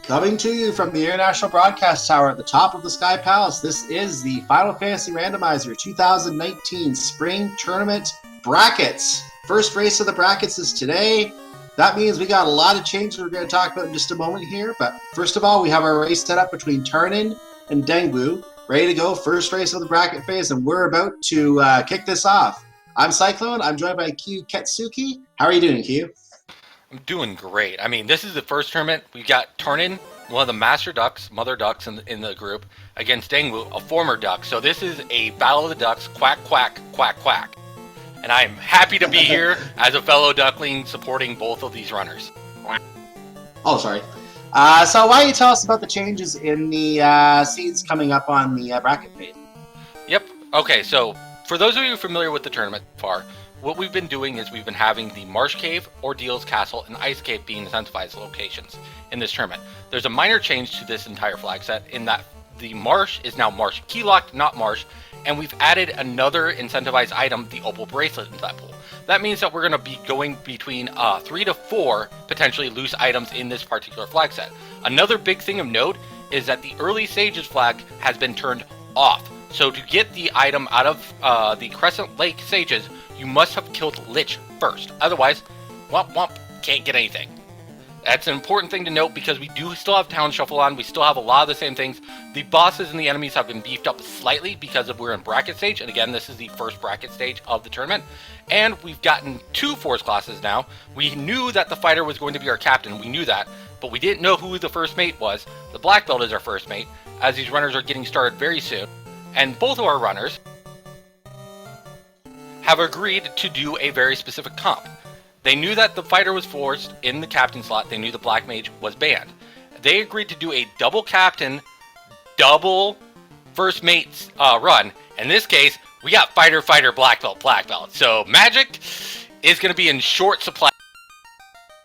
Coming to you from the International Broadcast Tower at the top of the Sky Palace, this is the Final Fantasy Randomizer 2019 Spring Tournament Brackets. First race of the brackets is today. That means we got a lot of changes we're going to talk about in just a moment here. But first of all, we have our race set up between Tarnin and dengwoo. Ready to go, first race of the bracket phase, and we're about to kick this off. I'm Cyclone. I'm joined by Q Ketsuki. How are you doing, Q? I'm doing great. I mean, this is the first tournament. We've got Tarnin, one of the master ducks, mother ducks in the group, against dengwoo, a former duck. So this is a battle of the ducks, quack, quack, quack, quack. And I'm happy to be here as a fellow duckling supporting both of these runners. Oh, sorry. So why don't you tell us about the changes in the seeds coming up on the bracket page? Yep. Okay, so for those of you familiar with the tournament far, what we've been doing is we've been having the Marsh Cave, Ordeal's Castle, and Ice Cave being incentivized locations in this tournament. There's a minor change to this entire flag set in that the Marsh is now Marsh Keylocked, not Marsh, and we've added another incentivized item, the Opal Bracelet, into that pool. That means that we're going to be going between 3 to 4 potentially loose items in this particular flag set. Another big thing of note is that the Early Sages flag has been turned off. So to get the item out of the Crescent Lake Sages, you must have killed Lich first. Otherwise, womp womp, can't get anything. That's an important thing to note because we do still have Town Shuffle on. We still have a lot of the same things. The bosses and the enemies have been beefed up slightly because we're in bracket stage. And again, this is the first bracket stage of the tournament. And we've gotten 2 force classes now. We knew that the fighter was going to be our captain. We knew that. But we didn't know who the first mate was. The black belt is our first mate, as these runners are getting started very soon. And both of our runners have agreed to do a very specific comp. They knew that the fighter was forced in the captain slot. They knew the black mage was banned. They agreed to do a double captain, double first mate run. In this case, we got fighter, fighter, black belt, black belt. So magic is going to be in short supply.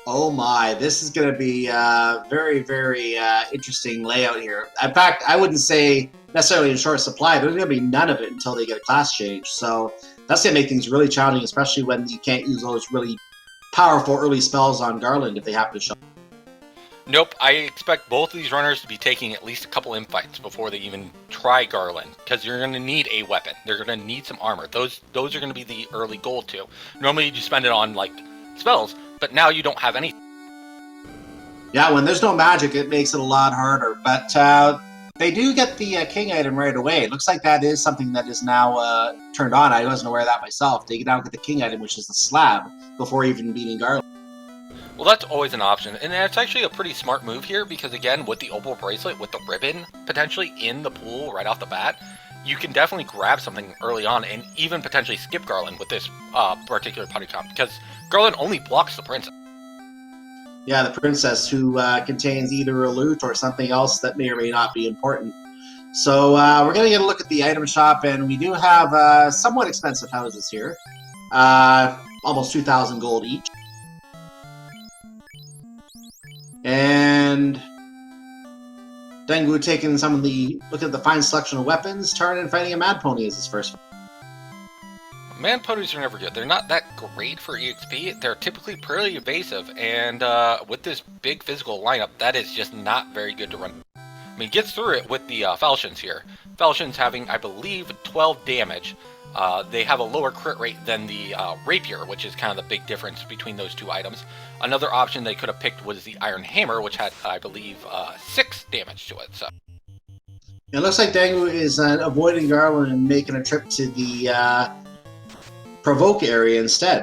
Oh my, this is going to be very, very interesting layout here. In fact, I wouldn't say necessarily in short supply. There's going to be none of it until they get a class change. So that's going to make things really challenging, especially when you can't use those really powerful early spells on Garland if they happen to show. Nope, I expect both of these runners to be taking at least a couple infights before they even try Garland, because you're going to need a weapon. They're going to need some armor. Those are going to be the early gold too. Normally you spend it on like spells, but now you don't have anything. Yeah, when there's no magic, it makes it a lot harder. But they do get the king item right away. It looks like that is something that is now turned on. I wasn't aware of that myself. They can now get the king item, which is the slab, before even beating Garland. Well, that's always an option, and it's actually a pretty smart move here because, again, with the Opal Bracelet, with the ribbon potentially in the pool right off the bat, you can definitely grab something early on and even potentially skip Garland with this particular putty comp, because Garland only blocks the princess. Yeah, the princess, who contains either a loot or something else that may or may not be important. So we're going to get a look at the item shop, and we do have somewhat expensive houses here. Almost 2,000 gold each. And dengwoo taking some of the, look at the fine selection of weapons. Tarnin fighting a mad pony is his first. Man ponies are never good. They're not that great for EXP. They're typically pretty evasive, and with this big physical lineup, that is just not very good to run. I mean, gets through it with the falchions here. Falchions having, I believe, 12 damage. They have a lower crit rate than the rapier, which is kind of the big difference between those two items. Another option they could have picked was the iron hammer, which had, I believe, 6 damage to it. So it looks like dengwoo is avoiding Garland and making a trip to the provoke area instead.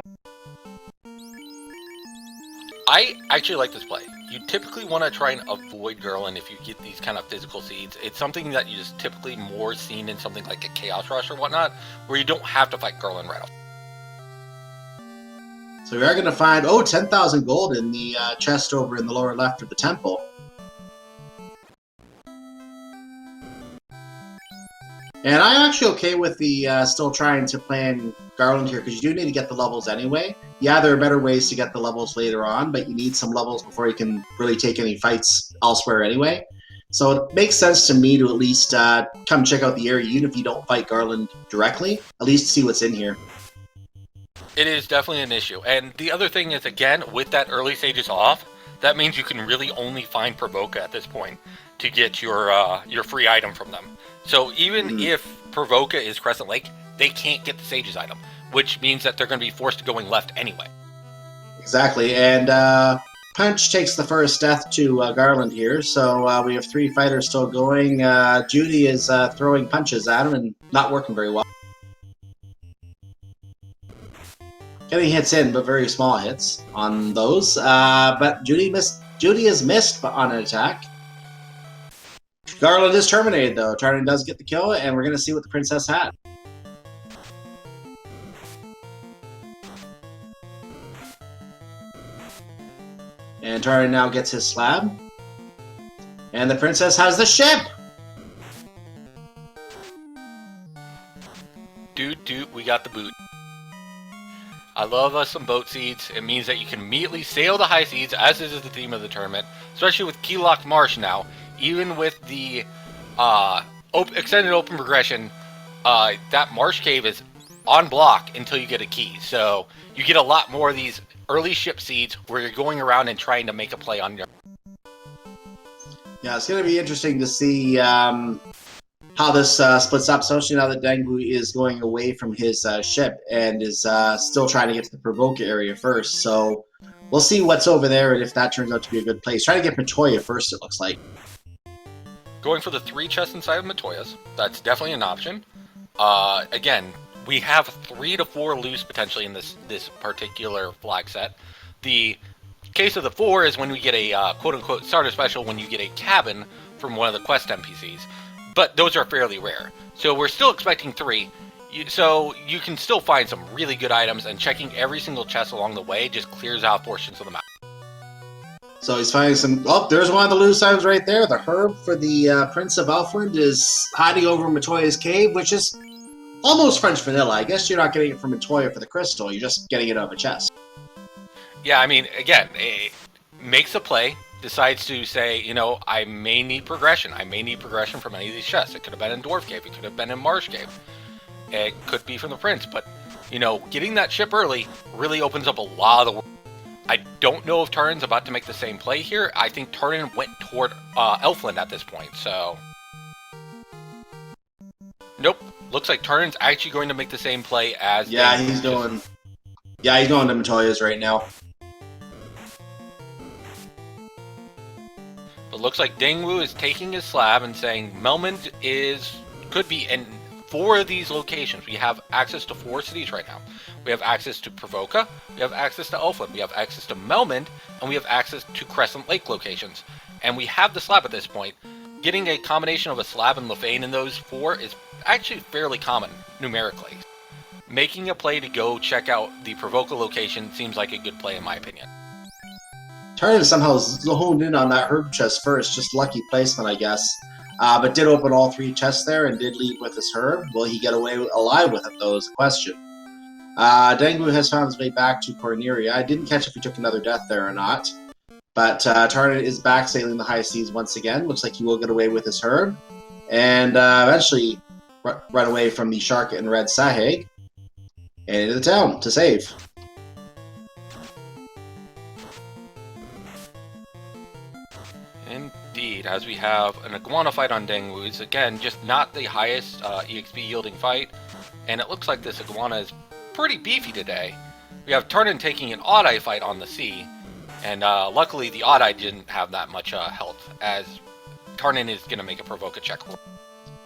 I actually like this play. You typically want to try and avoid Garland if you get these kind of physical seeds. It's something that you just typically more seen in something like a Chaos Rush or whatnot, where you don't have to fight Garland right off. So we are going to find, 10,000 gold in the chest over in the lower left of the temple. And I'm actually okay with the still trying to plan Garland here, because you do need to get the levels anyway. Yeah, there are better ways to get the levels later on, but you need some levels before you can really take any fights elsewhere anyway. So it makes sense to me to at least come check out the area, even if you don't fight Garland directly, at least see what's in here. It is definitely an issue. And the other thing is, again, with that early stages off, that means you can really only find Provoca at this point to get your free item from them. So even if Provoca is Crescent Lake, they can't get the Sage's item, which means that they're going to be forced to going left anyway. Exactly, and Punch takes the first death to Garland here, so we have 3 fighters still going. Judy is throwing punches at him and not working very well. Getting hits in, but very small hits on those. But Judy is missed on an attack. Garland is terminated, though. Tarnin does get the kill, and we're going to see what the princess had. And Tarnin now gets his slab. And the princess has the ship! Dude, we got the boot. I love us some boat seeds. It means that you can immediately sail the high seas, as is the theme of the tournament, especially with Keylock Marsh now. Even with the extended open progression, that Marsh Cave is on block until you get a key. So you get a lot more of these early ship seeds where you're going around and trying to make a play on your... Yeah, it's going to be interesting to see how this splits up, especially now that dengwoo is going away from his ship and is still trying to get to the Provoca area first. So we'll see what's over there and if that turns out to be a good place. Try to get Matoya first, it looks like. Going for the 3 chests inside of Matoya's. That's definitely an option. Again, we have 3 to 4 loose potentially in this particular flag set. The case of the 4 is when we get a quote-unquote starter special when you get a cabin from one of the quest NPCs. But those are fairly rare. So we're still expecting 3. So you can still find some really good items, and checking every single chest along the way just clears out portions of the map. So he's finding some... Oh, there's one of the loose items right there. The herb for the Prince of Elfland is hiding over Matoya's cave, which is almost French vanilla. I guess you're not getting it from Matoya for the crystal. You're just getting it out of a chest. Yeah, I mean, again, it makes a play, decides to say, you know, I may need progression. I may need progression from any of these chests. It could have been in Dwarf Cave. It could have been in Marsh Cave. It could be from the Prince. But, you know, getting that ship early really opens up a lot of the work. I don't know if Tarnin's about to make the same play here. I think Tarnin went toward Elfland at this point, so... Nope. Looks like Tarnin's actually going to make the same play as... Yeah, he's going... Yeah, he's going to Matoya's right now. But looks like dengwoo is taking his slab and saying Melmond could be in 4 of these locations. We have access to 4 cities right now. We have access to Provoca, we have access to Elfland, we have access to Melmond, and we have access to Crescent Lake locations. And we have the slab at this point. Getting a combination of a slab and Lefane in those 4 is actually fairly common, numerically. Making a play to go check out the Provoca location seems like a good play in my opinion. Tarnin somehow honed in on that herb chest first, just lucky placement, I guess. But did open all 3 chests there and did lead with his herb. Will he get away alive with it, though, is the question. dengwoo has found his way back to Corneria. I didn't catch if he took another death there or not. But Tarnin is back sailing the high seas once again. Looks like he will get away with his herb. And eventually run away from the shark and red Sahag. And into the town to save. Indeed, as we have an iguana fight on dengwoo. It's again just not the highest EXP yielding fight, and it looks like this iguana is pretty beefy today. We have Tarnin taking an odd-eye fight on the sea, and luckily the odd-eye didn't have that much health, as Tarnin is going to make a Provoca check.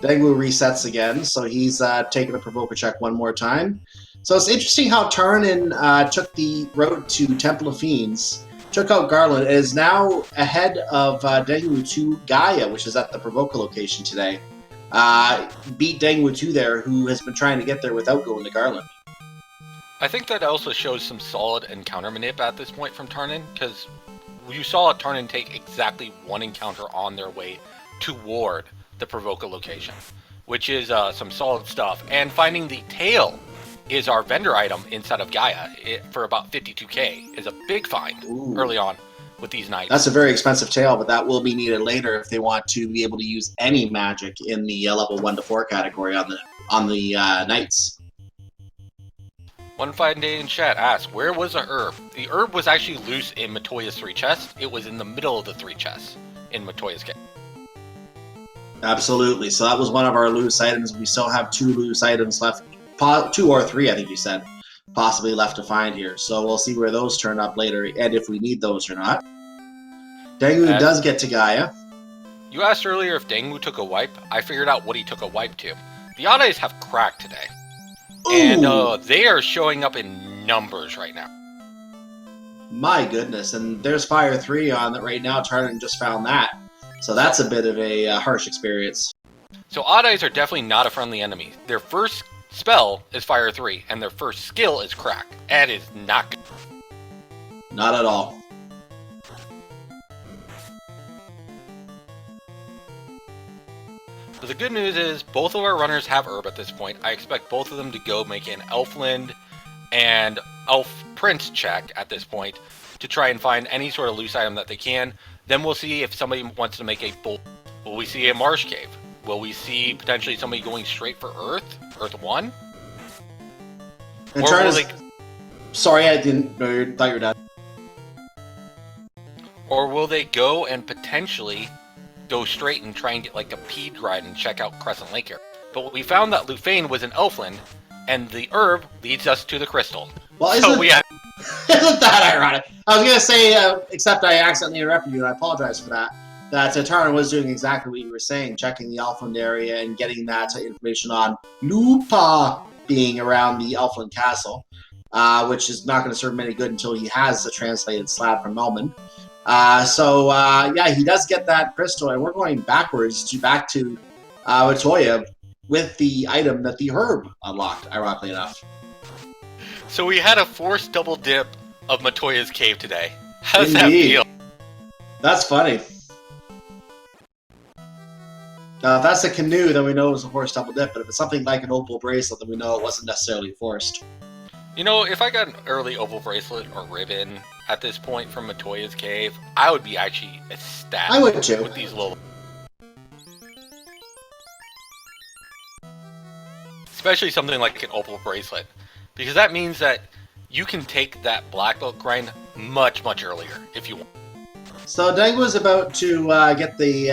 dengwoo resets again, so he's taking a Provoca check one more time. So it's interesting how Tarnin took the road to Temple of Fiends, took out Garland, and is now ahead of dengwoo to Gaia, which is at the Provoca location today. Beat dengwoo 2 there, who has been trying to get there without going to Garland. I think that also shows some solid encounter manip at this point from Tarnin, because you saw Tarnin take exactly 1 encounter on their way toward the Provoca location, which is some solid stuff. And finding the tail is our vendor item inside of Gaia for about 52k is a big find. Ooh. Early on with these knights. That's a very expensive tail, but that will be needed later if they want to be able to use any magic in the level 1 to 4 category on the knights. One fine day in chat asks, where was the herb? The herb was actually loose in Matoya's 3 chests. It was in the middle of the 3 chests in Matoya's kit. Absolutely. So that was one of our loose items. We still have 2 loose items left. 2 or 3, I think you said, possibly left to find here. So we'll see where those turn up later, and if we need those or not. Dengwoo does get to Gaia. You asked earlier if Dengwoo took a wipe. I figured out what he took a wipe to. The Oddies have cracked today. Ooh. And they are showing up in numbers right now. My goodness. And there's Fire 3 on that right now. Tarnin just found that. So that's a bit of a harsh experience. So Oddies are definitely not a friendly enemy. Their first spell is Fire 3, and their first skill is Crack. That is not good. Not at all. But the good news is both of our runners have herb at this point. I expect both of them to go make an Elfland and Elf Prince check at this point to try and find any sort of loose item that they can. Then we'll see if somebody wants to make a bolt. Will we see a Marsh Cave? Will we see potentially somebody going straight for Earth? Earth 1? And sorry, I didn't know you thought you were done. Or will they go and potentially go straight and try and get like a Pede ride and check out Crescent Lake here? But we found that Lufane was an Elfland, and the herb leads us to the crystal. Well, isn't that ironic? I was going to say, except I accidentally interrupted you, and I apologize for that, that Tarnin was doing exactly what you were saying, checking the Elfland area and getting that information on Lupa being around the Elfland Castle, which is not going to serve him any good until he has the translated slab from Melman. Yeah, he does get that crystal, and we're going backwards back to Matoya with the item that the herb unlocked, ironically enough. So we had a forced double dip of Matoya's cave today. How does that feel? That's funny. Now, if that's a canoe, then we know it was a forced double dip, but if it's something like an opal bracelet, then we know it wasn't necessarily forced. You know, if I got an early opal bracelet or ribbon at this point from Matoya's cave, I would be actually ecstatic. I would too. With these little... Especially something like an opal bracelet. Because that means that you can take that black belt grind much, much earlier if you want. So Dengwoo's about to get the...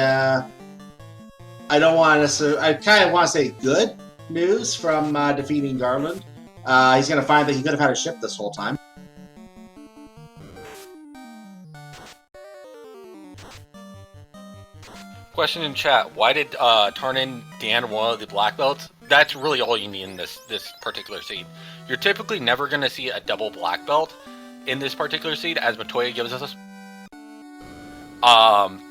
I don't want to necessarily... I kind of want to say good news from defeating Garland. He's going to find that he could have had a ship this whole time. Question in chat, why did Tarnin Dan one of the black belts? That's really all you need in this particular seed. You're typically never going to see a double black belt in this particular seed, as Matoya gives us.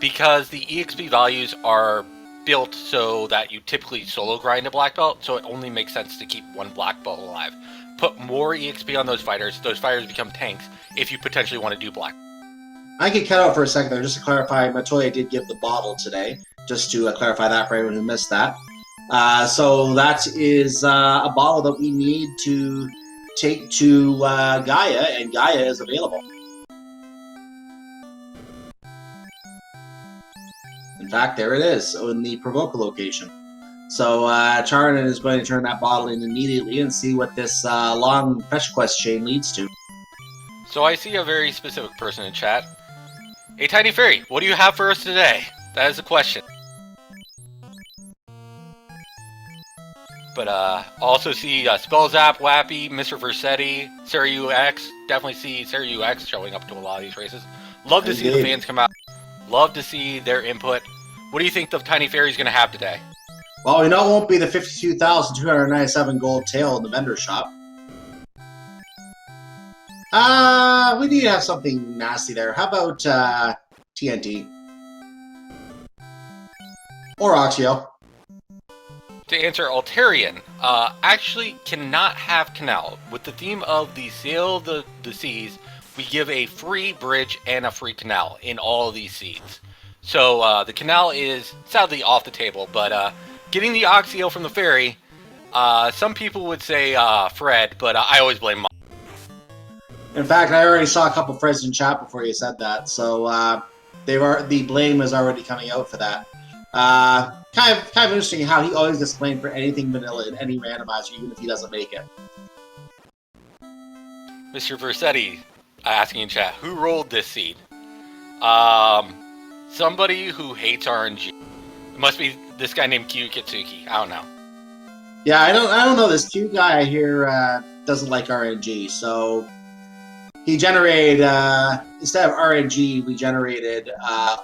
Because the EXP values are built so that you typically solo grind a black belt, so it only makes sense to keep one black belt alive. Put more EXP on those fighters become tanks if you potentially want to do black. I could cut out for a second there, just to clarify, Matoya did give the bottle today, just to clarify that for anyone who missed that. So that is a bottle that we need to take to Gaia, and Gaia is available. In fact, there it is, in the Provoca location. So Tarnin is going to turn that bottle in immediately and see what this long fetch quest chain leads to. So I see a very specific person in chat. Hey, Tiny Fairy, what do you have for us today? That is the question. But also see Spellzap, Wappy, Mr. Versetti, Sarah UX. Definitely see Sarah UX showing up to a lot of these races. Love to see the fans come out. Love to see their input. What do you think the Tiny Fairy's going to have today? Well, we know it won't be the 52,297 gold tail in the vendor shop. We need to have something nasty there. How about TNT? Or Oxio? To answer Altarian, actually cannot have Canal. With the theme of the Sail of the Seas, we give a free bridge and a free canal in all of these seeds. So the canal is sadly off the table, but getting the Oxio from the ferry, some people would say Fred, but I always blame Mom. In fact, I already saw a couple of Freds in chat before you said that, so the blame is already coming out for that. Kind of interesting how he always gets blamed for anything vanilla in any randomizer, even if he doesn't make it. Mr. Versetti asking in chat, who rolled this seed? Somebody who hates RNG. It must be this guy named Kyu Kitsuki. I don't know. Yeah, I don't know. This Q guy here doesn't like RNG, so he generated instead of RNG, we generated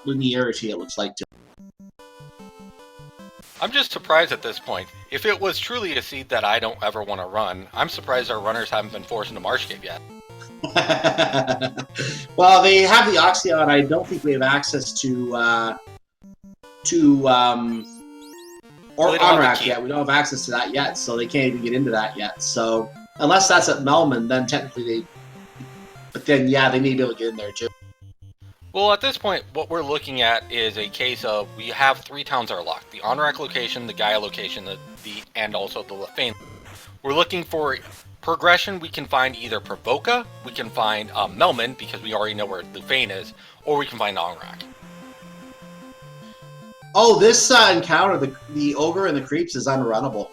linearity. It looks like. I'm just surprised at this point. If it was truly a seed that I don't ever want to run, I'm surprised our runners haven't been forced into Marsh Cave yet. Well, they have the Oxeon. I don't think we have access to Onrak yet. We don't have access to that yet, so they can't even get into that yet. So unless that's at Melman, then technically they. But then, yeah, they need to be able to get in there too. Well, at this point, what we're looking at is a case of we have 3 towns that are locked: the Onrak location, the Gaia location, and also the Lefane. We're looking for progression. We can find either Provoca, we can find Melman, because we already know where Lefane is, or we can find Onrak. Oh, this encounter, the Ogre and the Creeps, is unrunnable.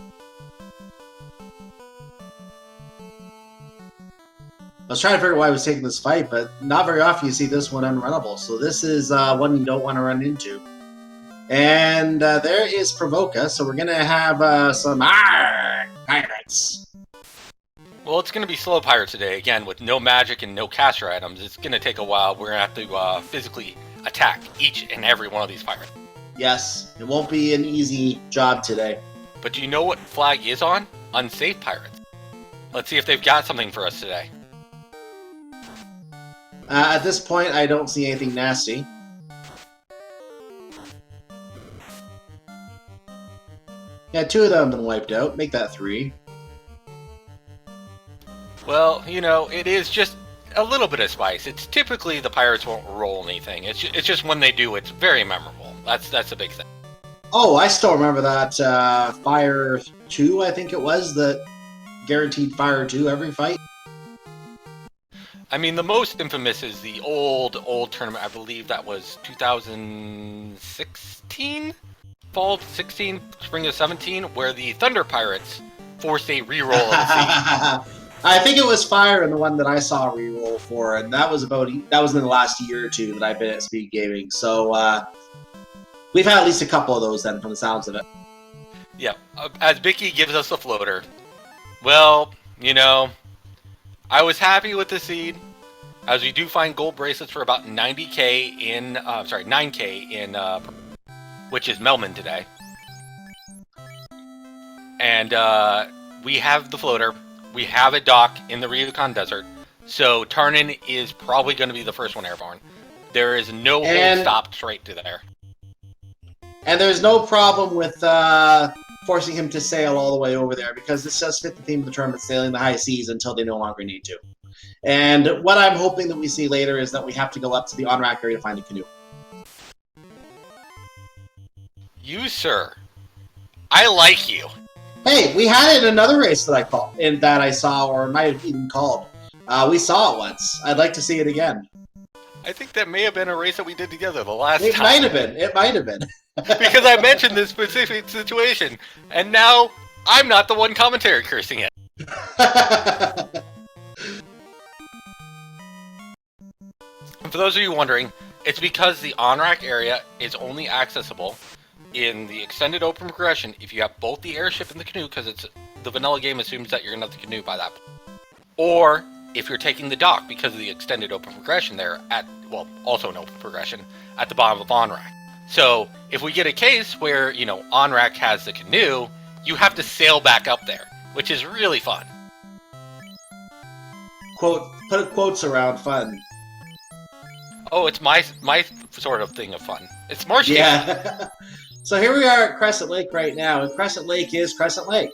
I was trying to figure out why I was taking this fight, but not very often you see this one unrunnable. So this is one you don't want to run into. And there is Provoca, so we're going to have some pirates. Well, it's going to be slow pirate today, again, with no magic and no caster items. It's going to take a while. We're going to have to physically attack each and every one of these pirates. Yes, it won't be an easy job today. But do you know what flag is on? Unsafe pirates. Let's see if they've got something for us today. At this point, I don't see anything nasty. Yeah, 2 of them have been wiped out. Make that 3. Well, you know, it is just a little bit of spice. It's typically the pirates won't roll anything. It's just when they do, it's very memorable. That's the big thing. Oh, I still remember that Fire 2, I think it was, that guaranteed Fire 2 every fight. I mean, the most infamous is the old tournament. I believe that was 2016? Fall 16, spring of 17, where the Thunder Pirates forced a reroll of the seed. I think it was Fire in the one that I saw a reroll for, and that was in the last year or 2 that I've been at Speed Gaming. So we've had at least a couple of those then, from the sounds of it. Yeah, as Bicky gives us a floater. Well, you know, I was happy with the seed, as we do find gold bracelets for about 9k in, which is Melman today. And we have the floater. We have a dock in the Ryukon Desert, so Tarnin is probably going to be the first one airborne. There is no hold stop straight to there. And there's no problem with forcing him to sail all the way over there, because this does fit the theme of the tournament, sailing the high seas until they no longer need to. And what I'm hoping that we see later is that we have to go up to the Onrak area to find a canoe. You, sir. I like you. Hey, we had it in another race that I saw, or might have even called. We saw it once. I'd like to see it again. I think that may have been a race that we did together the last time. It might have been. It might have been. Because I mentioned this specific situation, and now I'm not the one commentary cursing it. And for those of you wondering, it's because the Onrak area is only accessible in the extended open progression if you have both the airship and the canoe, because the vanilla game assumes that you're going to have the canoe by that point. Or if you're taking the dock, because of the extended open progression there also an open progression at the bottom of Onrak. So if we get a case where, you know, Onrak has the canoe, you have to sail back up there, which is really fun. Put quotes around fun. Oh, it's my sort of thing of fun. It's Marsh Cave. Yeah. So here we are at Crescent Lake right now, and Crescent Lake is Crescent Lake.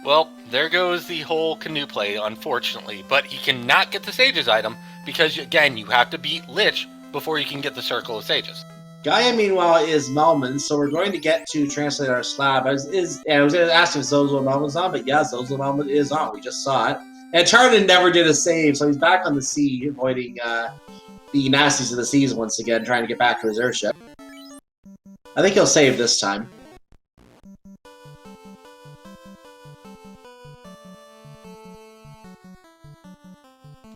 Well, there goes the whole canoe play, unfortunately. But he cannot get the Sages item, because, again, you have to beat Lich before you can get the Circle of Sages. Gaia, meanwhile, is Melman, so we're going to get to translate our slab. I was going to ask if Zozo Melman's on, but yeah, Zozo Melman is on. We just saw it. And Tarnin never did a save, so he's back on the sea, avoiding the nasties of the seas once again, trying to get back to his airship. I think he'll save this time.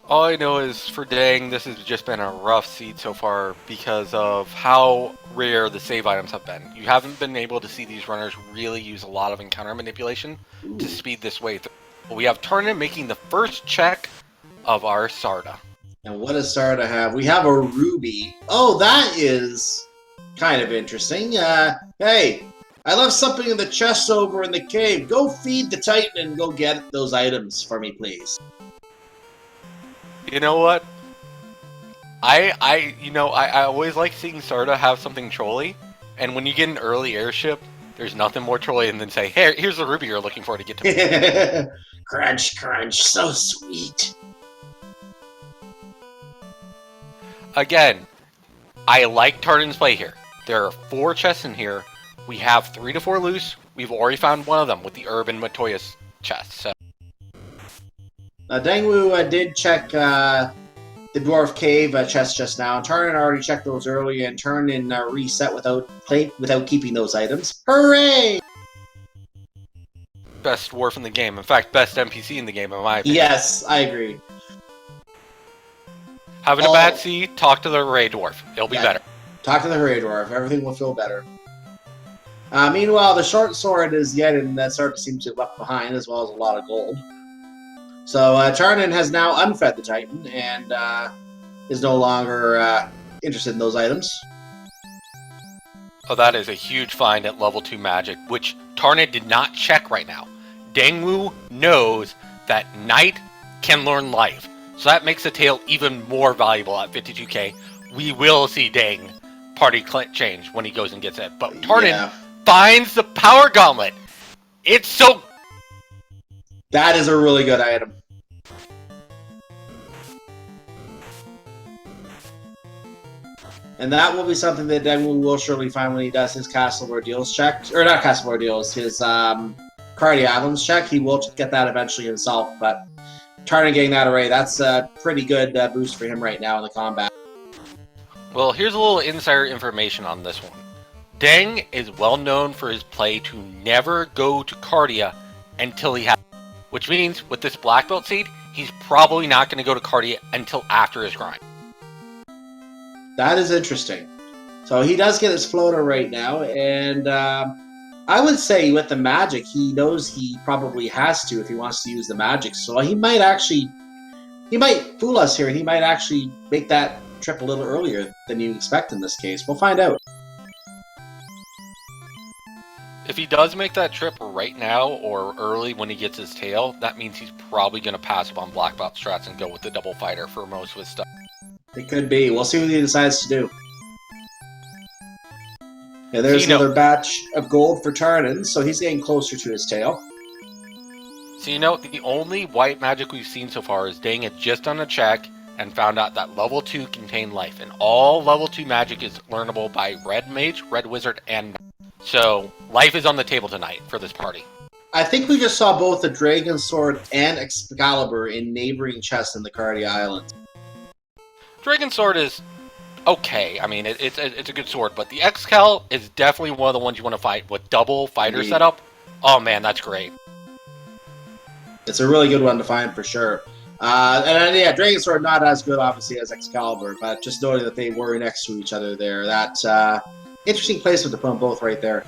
All I know is for Dang, this has just been a rough seed so far because of how rare the save items have been. You haven't been able to see these runners really use a lot of encounter manipulation Ooh. to speed this way through. We have Tarnin making the first check of our Sarda. And what does Sarda have? We have a ruby. Oh, that is kind of interesting. Hey, I left something in the chest over in the cave. Go feed the Titan and go get those items for me, please. You know what? I always like seeing Sarda have something trolly, and when you get an early airship, there's nothing more trolly than say, "Hey, here's the ruby you're looking for to get to me." Crunch, crunch, so sweet. Again, I like Tarnin's play here. There are 4 chests in here. We have 3 to 4 loose. We've already found one of them with the Herb and Matoya's chest. So. dengwoo did check the Dwarf Cave chest just now. Tarnin already checked those earlier, and Tarnin reset without keeping those items. Hooray! Best dwarf in the game. In fact, best NPC in the game, in my opinion. Yes, I agree. Having a bad C, talk to the Hooray Dwarf. It'll be better. Talk to the Hooray Dwarf. Everything will feel better. Meanwhile, the short sword is yet in that start to seem to have left behind, as well as a lot of gold. So Tarnin has now unfed the Titan and is no longer interested in those items. Oh, that is a huge find at level 2 magic, which Tarnin did not check right now. Dengwoo knows that Knight can learn life, so that makes the tail even more valuable at 52k. We will see Dang party change when he goes and gets it, but Tarnin finds the power gauntlet. It's so... That is a really good item. And that will be something that Dengwoo will surely find when he does his Castle Ordeals check. Or not Castle Ordeals, his Cardi Islands check. He will get that eventually himself, but Tarnin getting that array, that's a pretty good boost for him right now in the combat. Well, here's a little insider information on this one. Deng is well known for his play to never go to Cardia until he has, which means with this black belt seed, he's probably not going to go to Cardia until after his grind. That is interesting. So he does get his floater right now, and I would say with the magic, he knows he probably has to if he wants to use the magic. So he might fool us here, and he might actually make that trip a little earlier than you expect in this case. We'll find out. If he does make that trip right now or early when he gets his tail, that means he's probably going to pass up on black belt strats and go with the double fighter for most of his stuff. It could be. We'll see what he decides to do. Yeah, there's another batch of gold for Tarnin, so he's getting closer to his tail. So the only white magic we've seen so far is Dang had just done a check and found out that level 2 contained life, and all level 2 magic is learnable by Red Mage, Red Wizard, and so life is on the table tonight for this party. I think we just saw both the Dragon Sword and Excalibur in neighboring chests in the Cardia Islands. Dragon Sword is okay. I mean, it's a good sword, but the Excal is definitely one of the ones you want to fight with double fighter setup. Oh man, that's great. It's a really good one to find for sure. And Dragon Sword not as good obviously as Excalibur, but just knowing that they were next to each other there, that's interesting placement to put them both right there.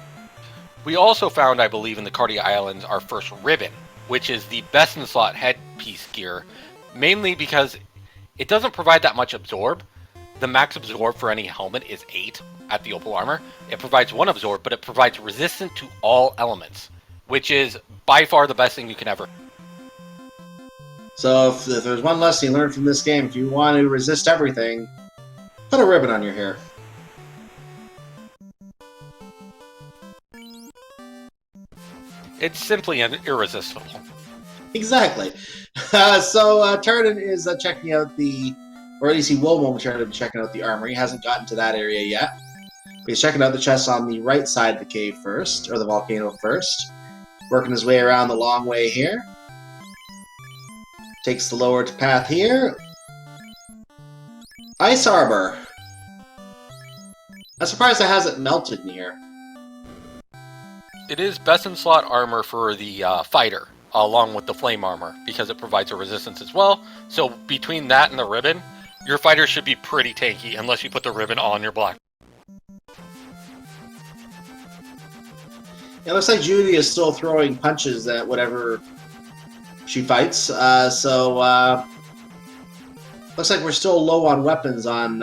We also found, I believe, in the Cardia Islands our first ribbon, which is the best in slot headpiece gear, mainly because it doesn't provide that much absorb. The max absorb for any helmet is 8 at the Opal Armor. It provides 1 absorb, but it provides resistant to all elements, which is by far the best thing you can ever. So if there's one lesson you learned from this game, if you want to resist everything, put a ribbon on your hair. It's simply irresistible. Exactly. So Tarnin is checking out or at least he will momentarily be checking out the armory. He hasn't gotten to that area yet. He's checking out the chests on the right side of the cave first, or the volcano first. Working his way around the long way here. Takes the lower path here. Ice Arbor. I'm surprised it hasn't melted in here. It is best in slot armor for the fighter, along with the flame armor, because it provides a resistance as well. So between that and the ribbon, your fighter should be pretty tanky, unless you put the ribbon on your black. It looks like Judy is still throwing punches at whatever she fights. So looks like we're still low on weapons on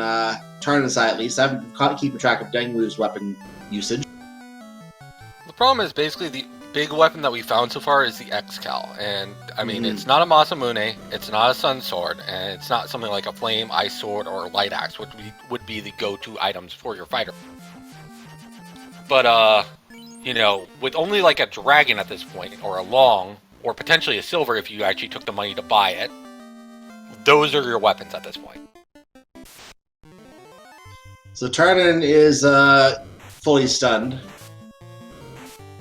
Tarnin's side, at least. I haven't been keeping track of dengwoo's weapon usage. The problem is basically the big weapon that we found so far is the X-Cal. And, I mean, it's not a Masamune, it's not a Sun Sword, and it's not something like a Flame, Ice Sword, or a Light Axe, which would be the go-to items for your fighter. But, you know, with only like a dragon at this point, or a long, or potentially a silver if you actually took the money to buy it, those are your weapons at this point. So Tarnin is fully stunned.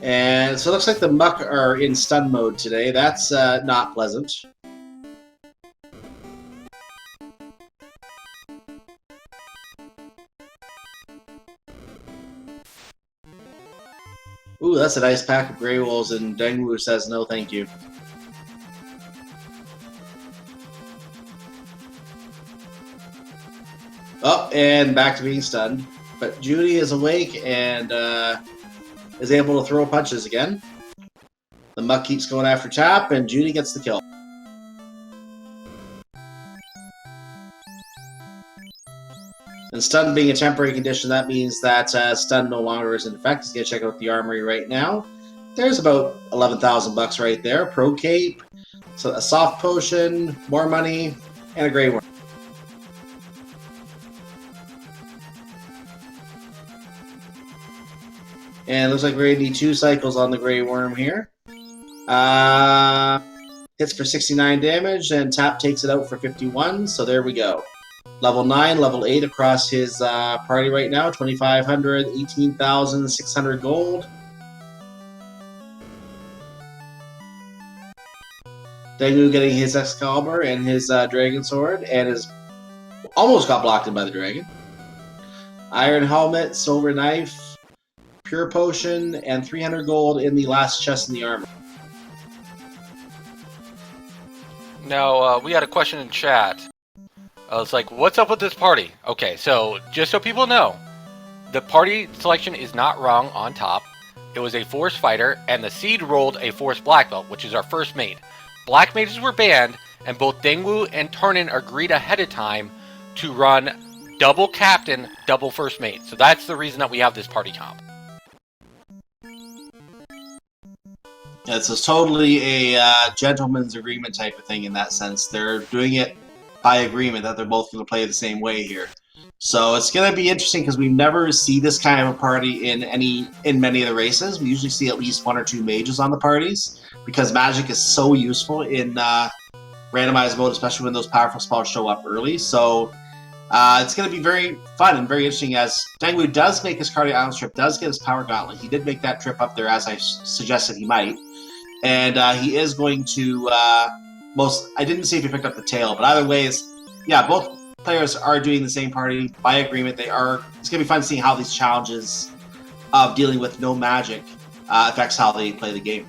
And so it looks like the Muck are in stun mode today. That's not pleasant. Ooh, that's a nice pack of Grey Wolves, and dengwoo says no thank you. Oh, and back to being stunned. But Judy is awake and is able to throw punches again. The Muck keeps going after Tap, and Judy gets the kill. And stun being a temporary condition, that means that stun no longer is in effect. Let's get check out the armory right now. There's about 11,000 bucks right there. Pro cape, so a soft potion, more money, and a Grey Worm. And it looks like we're going to need 2 cycles on the Grey Worm here. Hits for 69 damage, and Tap takes it out for 51, so there we go. Level 9, level 8 across his party right now. 2,500, 18,600 gold. dengwoo getting his Excalibur and his Dragon Sword, and is almost got blocked in by the dragon. Iron Helmet, Silver Knife, Pure Potion, and 300 gold in the last chest in the armor. Now, we had a question in chat. I was like, what's up with this party? Okay, so just so people know, the party selection is not wrong on top. It was a Force Fighter, and the Seed rolled a Force Black Belt, which is our first mate. Black Mages were banned, and both dengwoo and Tarnin agreed ahead of time to run double Captain, double First Mate. So that's the reason that we have this party comp. It's totally a gentleman's agreement type of thing in that sense. They're doing it by agreement that they're both going to play the same way here. So it's going to be interesting because we never see this kind of a party in many of the races. We usually see at least 1 or 2 mages on the parties because magic is so useful in randomized mode, especially when those powerful spells show up early. So it's going to be very fun and very interesting as dengwoo does make his Cardio Island trip, does get his Power Gauntlet. He did make that trip up there as I suggested he might. And he is going to I didn't see if he picked up the tail, but either way, yeah, both players are doing the same party by agreement. They are. It's going to be fun seeing how these challenges of dealing with no magic affects how they play the game.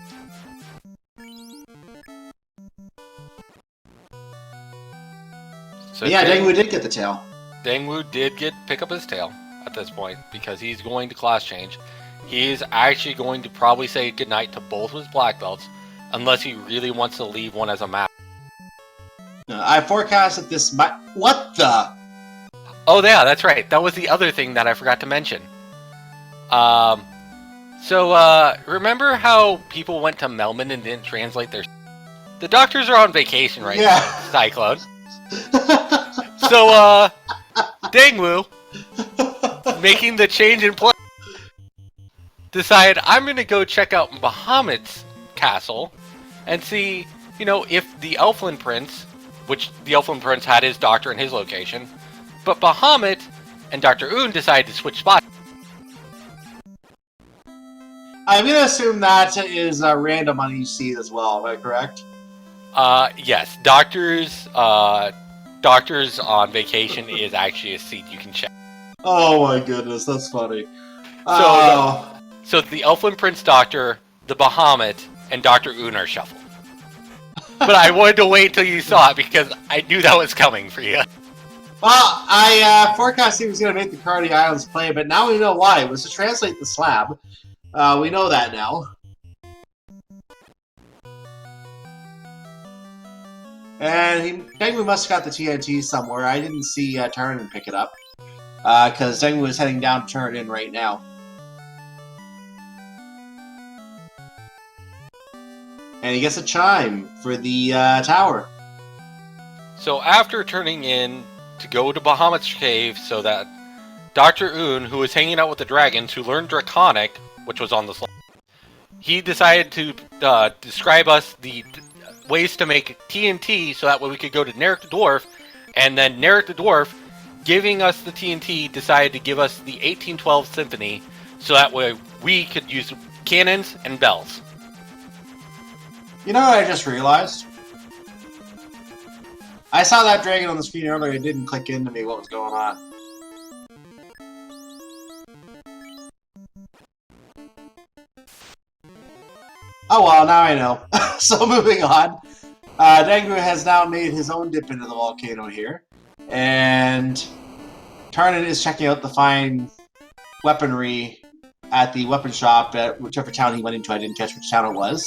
So yeah, dengwoo did get the tail. dengwoo did pick up his tail at this point because he's going to class change. He's actually going to probably say goodnight to both his black belts unless he really wants to leave one as a map. I forecast that this might... What the? Oh yeah, that's right. That was the other thing that I forgot to mention. Remember how people went to Melman and didn't translate their... The doctors are on vacation right now, Cyclone. So, dengwoo, making the change in play, decided I'm going to go check out Bahamut's castle and see, if the Elfland Prince, which the Elfland Prince had his doctor in his location, but Bahamut and Dr. Un decided to switch spots. I'm going to assume that is random on each seed as well, am I correct? Yes. Doctors on vacation is actually a seed you can check. Oh my goodness, that's funny. So the Elfland Prince Doctor, the Bahamut, and Dr. Un are shuffled. but I wanted to wait till you saw it because I knew that was coming for you. Well, I forecast he was going to make the Cardi Islands play, but now we know why. It was to translate the slab. We know that now. And dengwoo must have got the TNT somewhere. I didn't see Tarnin pick it up. Because dengwoo is heading down to turn it in right now. And he gets a chime for the tower. So after turning in to go to Bahamut's cave so that Dr. Un, who was hanging out with the dragons who learned Draconic, which was on the slide, he decided to describe us the ways to make TNT so that way we could go to Narek the Dwarf, and then Narek the Dwarf, giving us the TNT, decided to give us the 1812 Symphony so that way we could use cannons and bells. You know what I just realized? I saw that dragon on the screen earlier. It didn't click into me what was going on. Oh well, now I know. So moving on. Dengwoo has now made his own dip into the volcano here. And Tarnin is checking out the fine weaponry at the weapon shop at whichever town he went into. I didn't catch which town it was.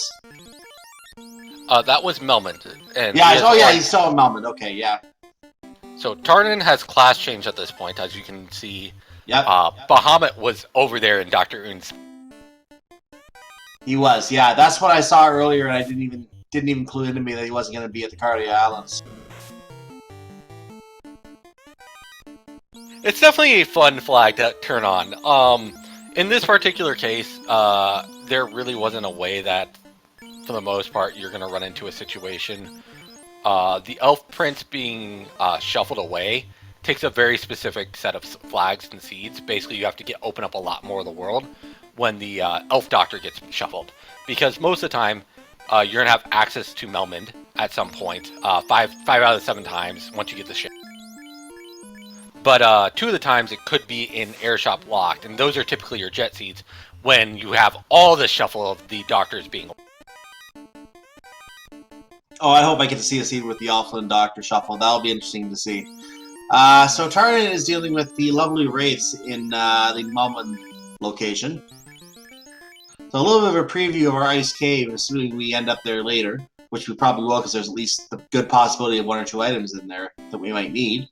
That was Melmond. And yeah, he's still in Melmond. Okay, yeah. So Tarnin has class changed at this point, as you can see. Yep. Bahamut was over there in Dr. Un's. He was, yeah. That's what I saw earlier, and I didn't even clue into me that he wasn't going to be at the Cardi Islands. It's definitely a fun flag to turn on. In this particular case, there really wasn't a way that, for the most part, you're going to run into a situation. The elf prince being shuffled away takes a very specific set of flags and seeds. Basically, you have to open up a lot more of the world when the elf doctor gets shuffled, because most of the time you're going to have access to Melmond at some point, 5 out of the 7 times once you get the ship. But 2 of the times it could be in Airshop locked, and those are typically your jet seeds when you have all the shuffle of the doctors being. Oh, I hope I get to see a seed with the Elfland Doctor shuffle. That'll be interesting to see. So Tarnin is dealing with the lovely wraiths in the Melmond location. So a little bit of a preview of our ice cave, assuming we end up there later, which we probably will because there's at least the good possibility of 1 or 2 items in there that we might need.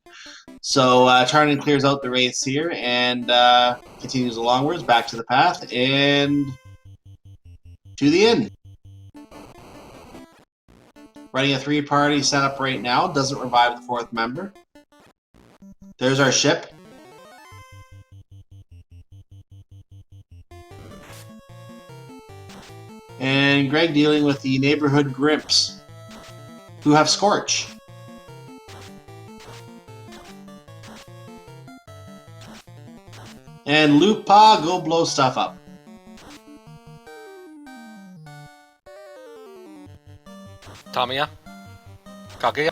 So Tarnin clears out the wraiths here and continues alongwards back to the path and to the inn. Running a 3-party setup right now, doesn't revive the 4th member. There's our ship. And Greg dealing with the neighborhood Grimps, who have Scorch. And Lupa, go blow stuff up. Tamiya? Kaguya?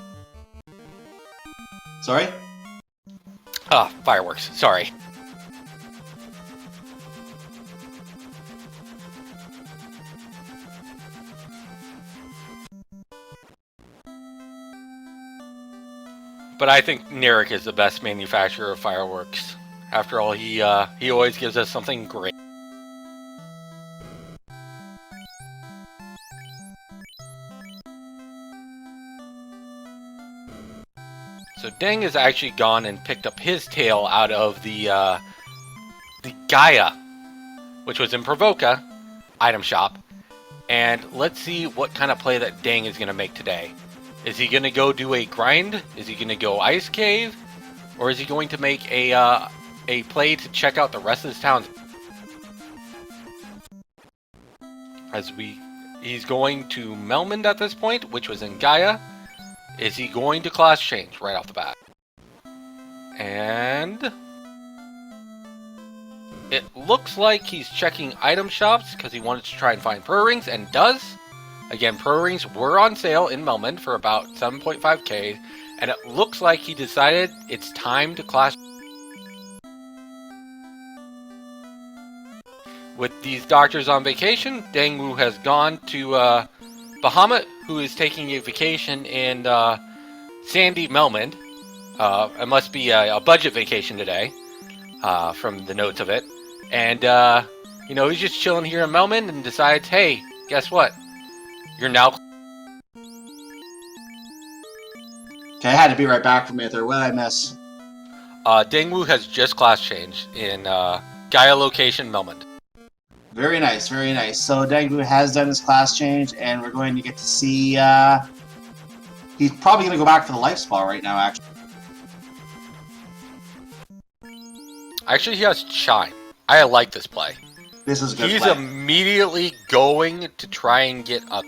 Sorry? Fireworks. Sorry. But I think Narek is the best manufacturer of fireworks. After all, he always gives us something great. So Deng has actually gone and picked up his tail out of the Gaia, which was in Provoca item shop. And let's see what kind of play that Deng is going to make today. Is he going to go do a grind? Is he going to go ice cave? Or is he going to make a play to check out the rest of his towns? He's going to Melmond at this point, which was in Gaia. Is he going to class change right off the bat? And it looks like he's checking item shops because he wanted to try and find Pro Rings, and does. Again, Pro Rings were on sale in Melmond for about 7.5k, and it looks like he decided it's time to class. With these doctors on vacation, Dengwoo has gone to Bahamut, who is taking a vacation in Sandy Melmond. It must be a budget vacation today, from the notes of it. And, he's just chilling here in Melmond and decides, hey, guess what? You're now... Okay, I had to be right back from it there. What did I miss? Dengwoo has just class changed in Gaia location Melmond. Very nice, very nice. So dengwoo has done his class change, and we're going to get to see... he's probably going to go back for the life spa right now, actually. Actually, he has Shine. I like this play. This is a good He's play. immediately going to try and get a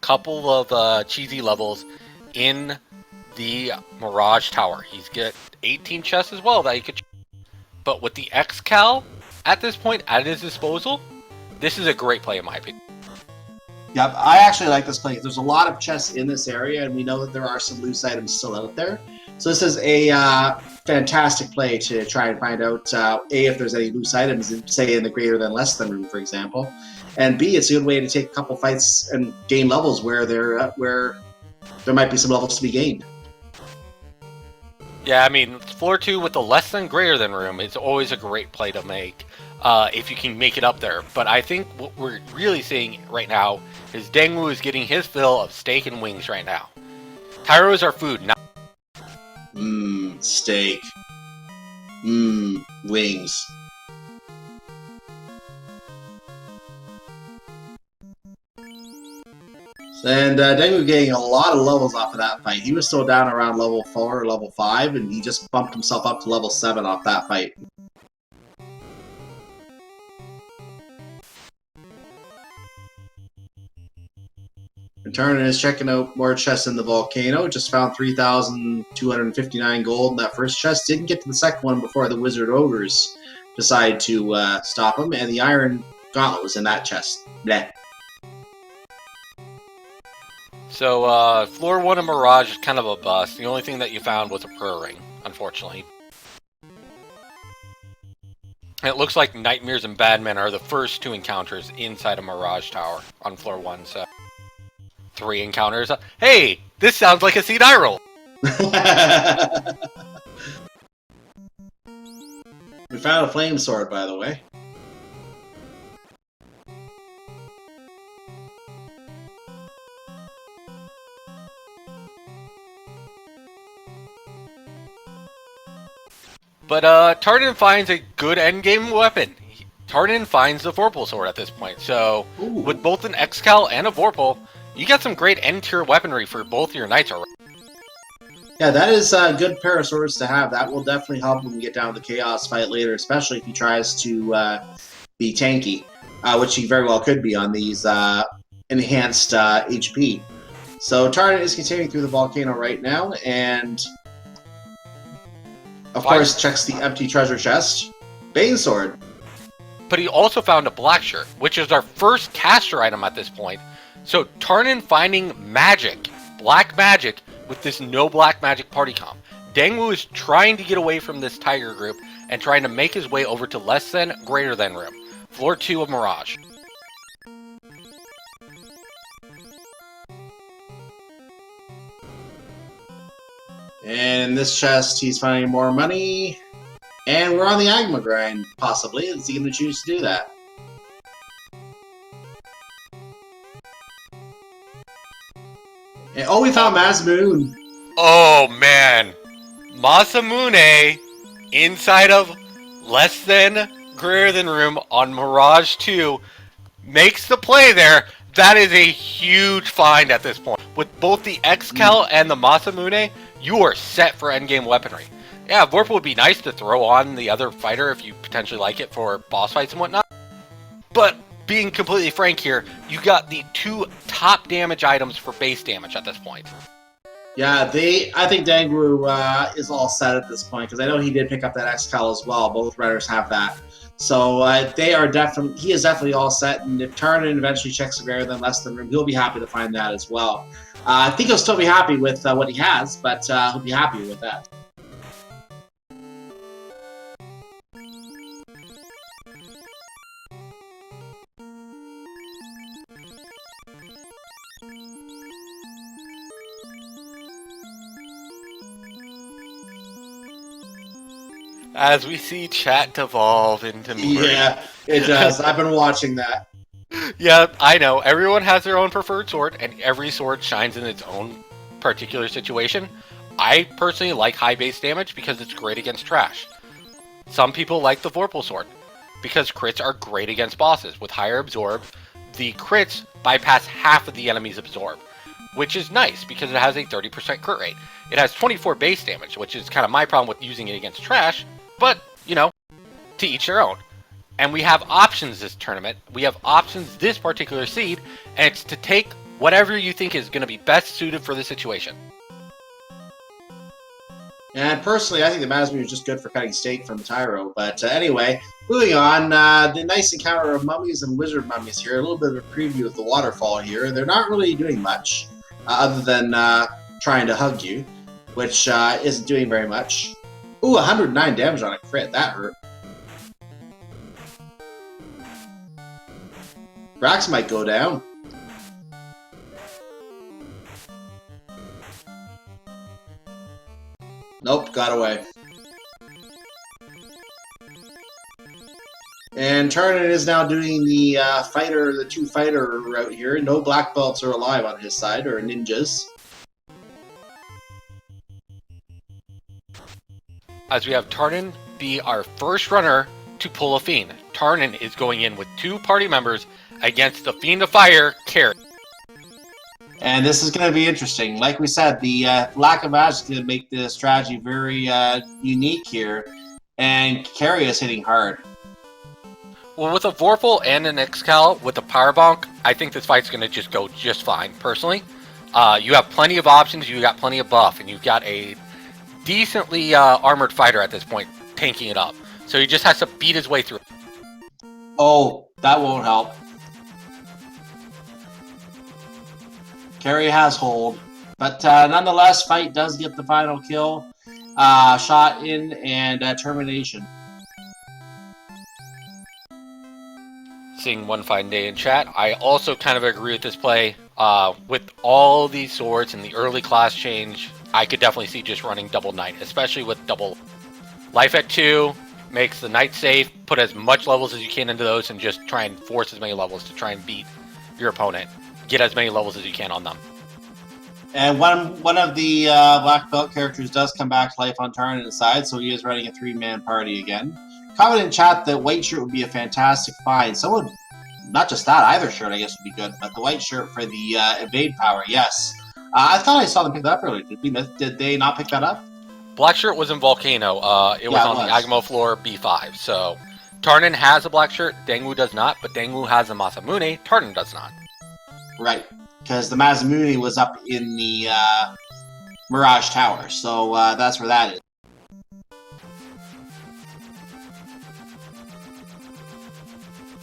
couple of cheesy levels in the Mirage Tower. He's got 18 chests as well that he could... But with the X-Cal at this point at his disposal, this is a great play in my opinion. Yep, I actually like this play. There's a lot of chests in this area, and we know that there are some loose items still out there. So this is a fantastic play to try and find out, A, if there's any loose items, say in the greater than less than room, for example. And B, it's a good way to take a couple fights and gain levels where there might be some levels to be gained. Yeah, I mean, floor 2 with the less than greater than room is always a great play to make if you can make it up there. But I think what we're really seeing right now is Dengwoo is getting his fill of steak and wings right now. Tyros are food, not... Steak. Wings. And Dengwoo getting a lot of levels off of that fight. He was still down around level 4 or level 5, and he just bumped himself up to level 7 off that fight. And Tarnin is checking out more chests in the volcano. Just found 3,259 gold in that first chest. Didn't get to the second one before the Wizard Ogres decided to stop him. And the Iron Gauntlet was in that chest. Bleh. So, floor 1 of Mirage is kind of a bust. The only thing that you found was a prayer ring, unfortunately. And it looks like Nightmares and Badmen are the first 2 encounters inside a Mirage Tower on floor 1, so... 3 encounters. Hey, this sounds like a seed eye roll. We found a flame sword, by the way. But Tarnin finds a good endgame weapon. Tarnin finds the Vorpal sword at this point. So Ooh. With both an X-Cal and a Vorpal, you got some great end-tier weaponry for both your knights already. Yeah, that is a good pair of swords to have. That will definitely help when we get down to the Chaos fight later, especially if he tries to be tanky, which he very well could be on these enhanced HP. So Tarnin is continuing through the volcano right now, and of course checks the empty treasure chest. Bane sword. But he also found a black shirt, which is our first caster item at this point. So Tarnin finding magic, black magic, with this no black magic party comp. Dengwoo is trying to get away from this tiger group and trying to make his way over to less than, greater than room. Floor 2 of Mirage. And in this chest, he's finding more money. And we're on the Agma grind, possibly. Is he going to choose to do that? And, oh, we found Masamune. Oh, man. Masamune inside of less than, greater than room on Mirage 2 makes the play there. That is a huge find at this point. With both the X-Cal and the Masamune, you are set for endgame weaponry. Yeah, Vorpal would be nice to throw on the other fighter if you potentially like it for boss fights and whatnot. But being completely frank here, you got the 2 top damage items for base damage at this point. Yeah, I think Dengwoo is all set at this point, because I know he did pick up that X-Cal as well. Both runners have that. So he is definitely all set, and if Tarnin eventually checks a greater than less than room, he'll be happy to find that as well. I think he'll still be happy with what he has, but he'll be happy with that. As we see chat devolve into me. Yeah, it does. I've been watching that. Yeah, I know. Everyone has their own preferred sword, and every sword shines in its own particular situation. I personally like high base damage because it's great against trash. Some people like the Vorpal sword because crits are great against bosses. With higher absorb, the crits bypass half of the enemy's absorb, which is nice because it has a 30% crit rate. It has 24 base damage, which is kind of my problem with using it against trash, but, you know, to each their own. And we have options this tournament. We have options this particular seed, and it's to take whatever you think is going to be best suited for the situation. And personally, I think the Mazmune is just good for cutting steak from Tyro. But anyway, moving on, the nice encounter of mummies and wizard mummies here. A little bit of a preview of the waterfall here. They're not really doing much, other than trying to hug you, which isn't doing very much. Ooh, 109 damage on a crit. That hurt. Brax might go down. Nope, got away. And Tarnin is now doing the two-fighter route here. No black belts are alive on his side, or ninjas. As we have Tarnin be our first runner to pull a Fiend. Tarnin is going in with 2 party members against the Fiend of Fire, Carrie. And this is going to be interesting. Like we said, the lack of magic is going to make the strategy very unique here. And Carrie is hitting hard. Well, with a Vorpal and an Excal with a Power Bonk, I think this fight's going to just go just fine, personally. You have plenty of options, you got plenty of buff, and you've got a decently armored fighter at this point tanking it up. So he just has to beat his way through. Oh, that won't help. Carrie has hold. But nonetheless, Fight does get the final kill. Shot in and termination. Seeing one fine day in chat, I also kind of agree with this play. With all these swords and the early class change, I could definitely see just running double knight, especially with double life at 2, makes the knight safe, put as much levels as you can into those, and just try and force as many levels to try and beat your opponent. Get as many levels as you can on them. And one of the black belt characters does come back to life on Tarnin's side, so he is running a 3-man party again. Comment in chat that white shirt would be a fantastic find. Someone, not just that, either shirt I guess would be good, but the white shirt for the evade power, yes. I thought I saw them pick that up earlier. Did they not pick that up? Black shirt was in Volcano. It was on the Agamo floor B5. So Tarnin has a black shirt. Dengwoo does not, but Dengwoo has a Masamune. Tarnin does not. Right, because the Masamune was up in the Mirage Tower, so that's where that is.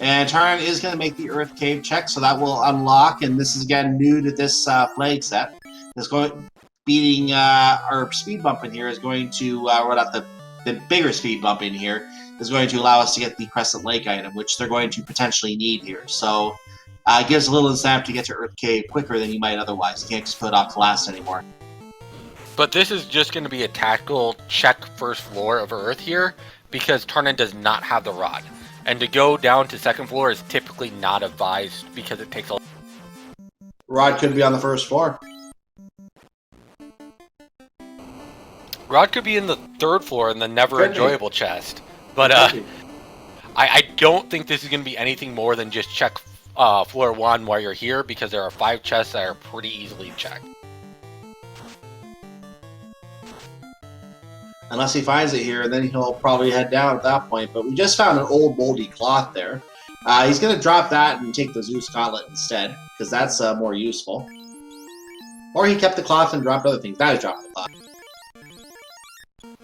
And Tarnin is going to make the Earth Cave check, so that will unlock, and this is again new to this flag set. It's going beating our speed bump in here is going to run out the bigger speed bump in here is going to allow us to get the Crescent Lake item, which they're going to potentially need here. So it gives a little incentive to get to Earth Cave quicker than you might otherwise. You can't just put it off to last anymore. But this is just going to be a tactical check first floor of Earth here, because Tarnin does not have the rod. And to go down to second floor is typically not advised because it takes a... Rod could be on the first floor. Rod could be in the third floor in the never enjoyable chest. But I don't think this is going to be anything more than just check floor 1 while you're here, because there are 5 chests that are pretty easily checked. Unless he finds it here, and then he'll probably head down at that point. But we just found an old moldy cloth there. He's going to drop that and take the Zeus Gauntlet instead, because that's more useful. Or he kept the cloth and dropped other things. Now he's dropped the cloth.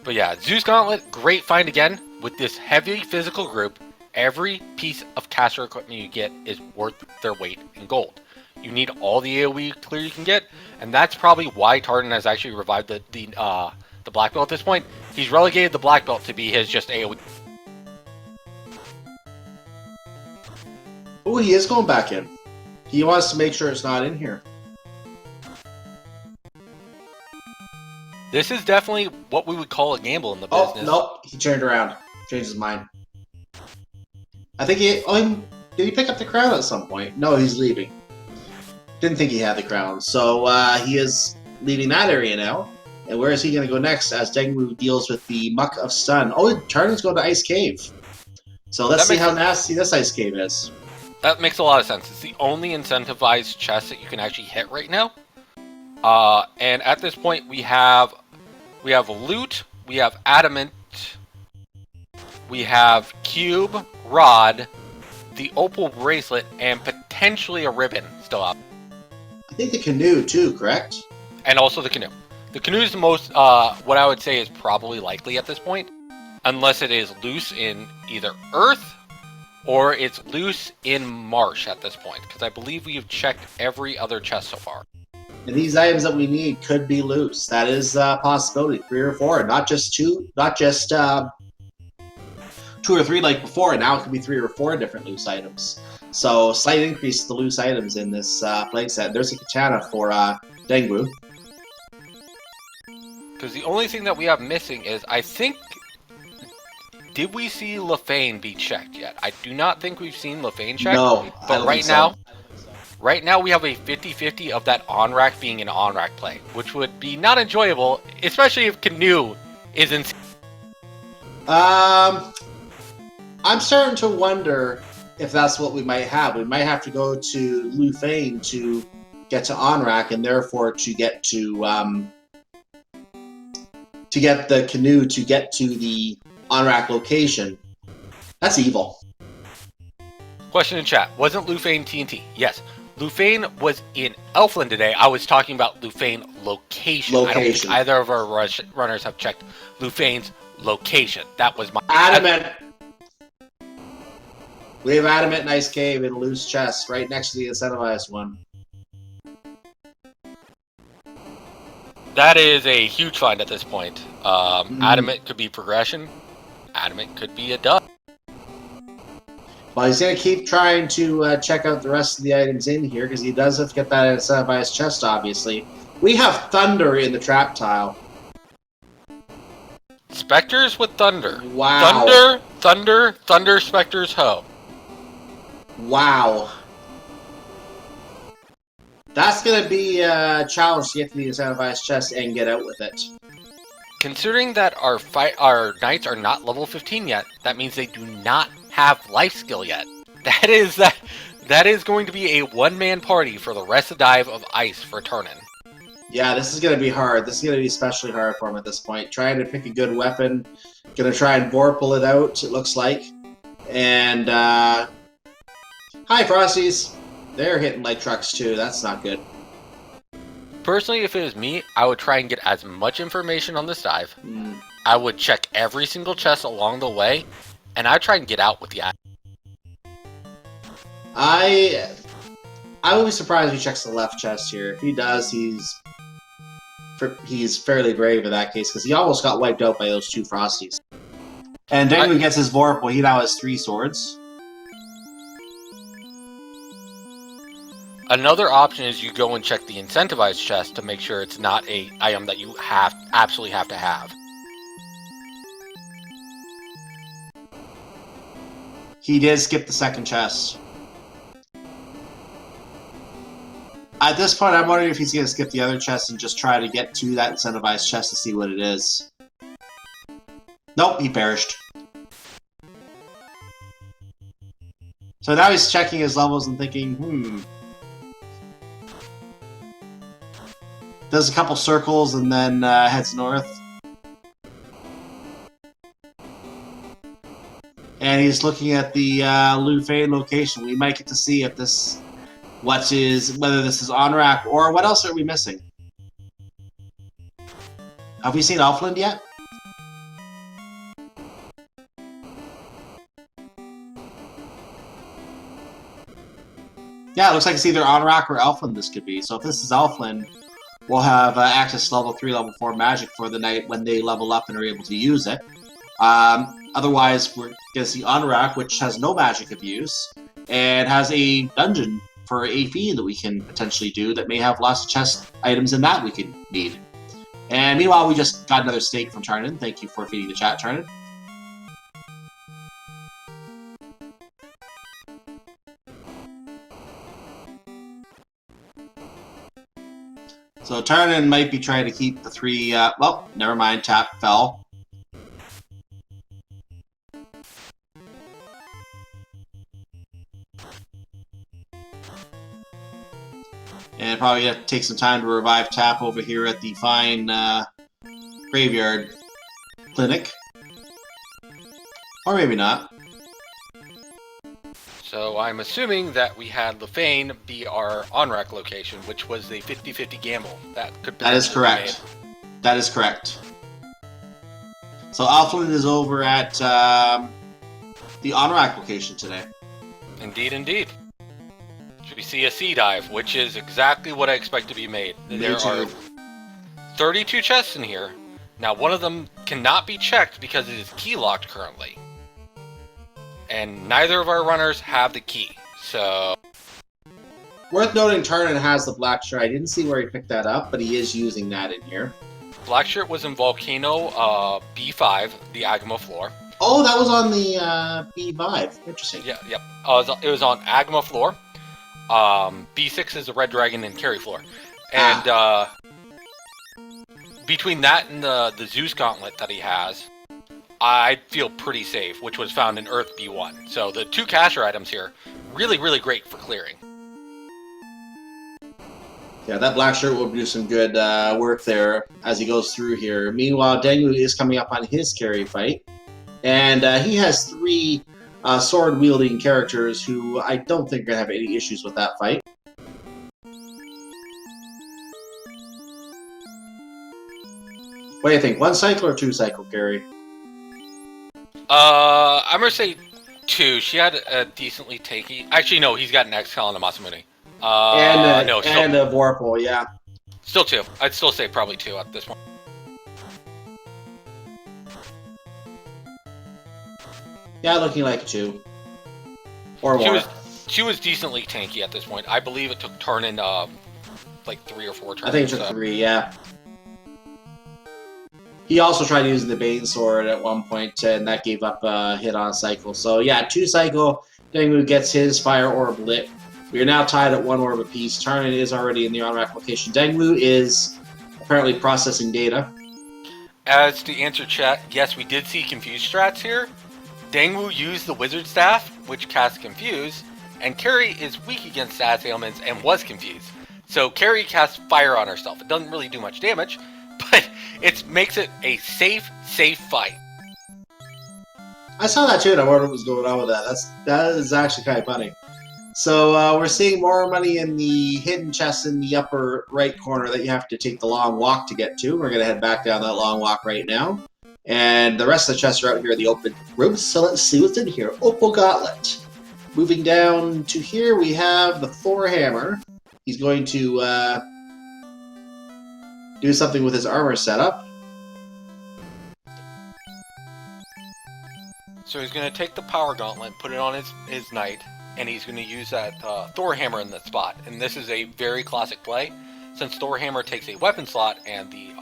But yeah, Zeus Gauntlet, great find again. With this heavy physical group, every piece of caster equipment you get is worth their weight in gold. You need all the AoE clear you can get, and that's probably why Tarnin has actually revived the black belt at this point. He's relegated the black belt to be his just AoE. Oh, he is going back in. He wants to make sure it's not in here. This is definitely what we would call a gamble in the Oh, business. nope. He turned around. Changed his mind. I think he... did he pick up the crown at some point? No, he's leaving. Didn't think he had the crown. So he is leaving that area now. And where is he going to go next as dengwoo deals with the muck of stun? Oh, Tarnin's going to Ice Cave. So let's see how nasty this Ice Cave is. That makes a lot of sense. It's the only incentivized chest that you can actually hit right now. And at this point, we have loot, we have adamant, we have cube, rod, the opal bracelet, and potentially a ribbon still up. I think the canoe too, correct? And also the canoe. The canoe is the most, what I would say is probably likely at this point, unless it is loose in either earth or it's loose in marsh at this point, because I believe we have checked every other chest so far. And these items that we need could be loose. That is a possibility. 3 or 4, not just 2, not just 2 or 3 like before. Now it could be 3 or 4 different loose items. So slight increase to the loose items in this plague set. There's a katana for dengwoo. Because the only thing that we have missing is, I think, did we see Lefane be checked yet? I do not think we've seen Lefane checked. No, but right now we have a 50-50 of that on-rack being an on-rack play, which would be not enjoyable, especially if canoe is in. I'm starting to wonder if that's what we might have. We might have to go to Lefane to get to on-rack, and therefore to get to get the canoe to get to the on-rack location. That's evil. Question in chat. Wasn't Lefane TNT? Yes. Lefane was in Elfland today. I was talking about Lefane location. I don't think either of our runners have checked Lufane's location. That was my... Adamant! We have Adamant in Ice Cave in a loose chest right next to the incentivized one. That is a huge find at this point. Adamant could be progression. Adamant could be a dub. Well, he's going to keep trying to check out the rest of the items in here, because he does have to get that incentivized chest, obviously. We have Thunder in the trap tile. Spectres with Thunder. Wow. Thunder, Spectres, ho. Wow. That's going to be a challenge to get to the incentivized chest and get out with it. Considering that our knights are not level 15 yet, that means they do not have life skill yet. That is going to be a one-man party for the rest of Dive of Ice for Tarnin. Yeah, this is going to be hard. This is going to be especially hard for him at this point. Trying to pick a good weapon. Going to try and vorpal it out, it looks like. And, hi, Frosties! They're hitting like trucks, too. That's not good. Personally, if it was me, I would try and get as much information on this dive. I would check every single chest along the way, and I'd try and get out with the item. I would be surprised if he checks the left chest here. If he does, he's fairly brave in that case, because he almost got wiped out by those 2 Frosties. And dengwoo gets his vorpal. He now has 3 swords. Another option is you go and check the incentivized chest to make sure it's not a item that you absolutely have to have. He did skip the second chest. At this point, I'm wondering if he's going to skip the other chest and just try to get to that incentivized chest to see what it is. Nope, he perished. So now he's checking his levels and thinking, Does a couple circles and then heads north. And he's looking at the Lefane location. We might get to see if this, whether this is on rack or what else are we missing? Have we seen Elfland yet? Yeah, it looks like it's either on rack or Elfland this could be. So if this is Elfland, we'll have access to level 3, level 4 magic for the night when they level up and are able to use it. Otherwise, we're going to see Unrack, which has no magic abuse, and has a dungeon for a fiend that we can potentially do that may have lots of chest items in that we can need. And meanwhile, we just got another steak from Tarnin. Thank you for feeding the chat, Tarnin. So Tarnin might be trying to keep the three... well, never mind. Tap fell. And probably have to take some time to revive Tap over here at the fine graveyard clinic. Or maybe not. So I'm assuming that we had Lefane be our on-rack location, which was a 50-50 gamble. That is correct. That is correct. So Alflin is over at the on-rack location today. Indeed, indeed. We see a sea dive, which is exactly what I expect to be made. There are 32 chests in here. Now, one of them cannot be checked because it is key locked currently. And neither of our runners have the key, so... Worth noting, Tarnin has the black shirt. I didn't see where he picked that up, but he is using that in here. Black shirt was in Volcano B5, the Agama floor. Oh, that was on the B5. Interesting. Yeah, yep. It was on Agama floor. B6 is the Red Dragon and Carry floor. And between that and the Zeus Gauntlet that he has, I feel pretty safe, which was found in Earth B1. So the two cacher items here, really, really great for clearing. Yeah, that black shirt will do some good work there as he goes through here. Meanwhile, dengwoo is coming up on his carry fight. And he has three sword-wielding characters who I don't think are going to have any issues with that fight. What do you think? One cycle or two cycle carry? I'm going to say two. She had a decently tanky... Actually, no, he's got an X-Cal and a Masamune. And a Vorpal, yeah. Still two. I'd still say probably two at this point. Yeah, looking like two. Or more. She was decently tanky at this point. I believe it took Tarnin like 3 or 4 turns. I think it took 3, yeah. He also tried using the Bane Sword at one point, and that gave up a hit on cycle. So yeah, 2 cycle, dengwoo gets his Fire Orb lit. We are now tied at 1 orb apiece. Tarnin is already in the on-rack location. dengwoo is apparently processing data. As to answer chat, yes, we did see Confuse strats here. dengwoo used the Wizard Staff, which casts Confuse, and Carrie is weak against status ailments and was confused. So Carrie casts Fire on herself. It doesn't really do much damage, but it makes it a safe fight. I saw that too, and I wondered what was going on with that. That is actually kind of funny. So we're seeing more money in the hidden chest in the upper right corner that you have to take the long walk to get to. We're going to head back down that long walk right now. And the rest of the chests are out here in the open rooms, so let's see what's in here. Opal Gauntlet. Moving down to here, we have the Thor Hammer. He's going to do something with his armor setup. So he's going to take the Power Gauntlet, put it on his Knight, and he's going to use that Thor Hammer in that spot. And this is a very classic play. Since Thor Hammer takes a weapon slot and the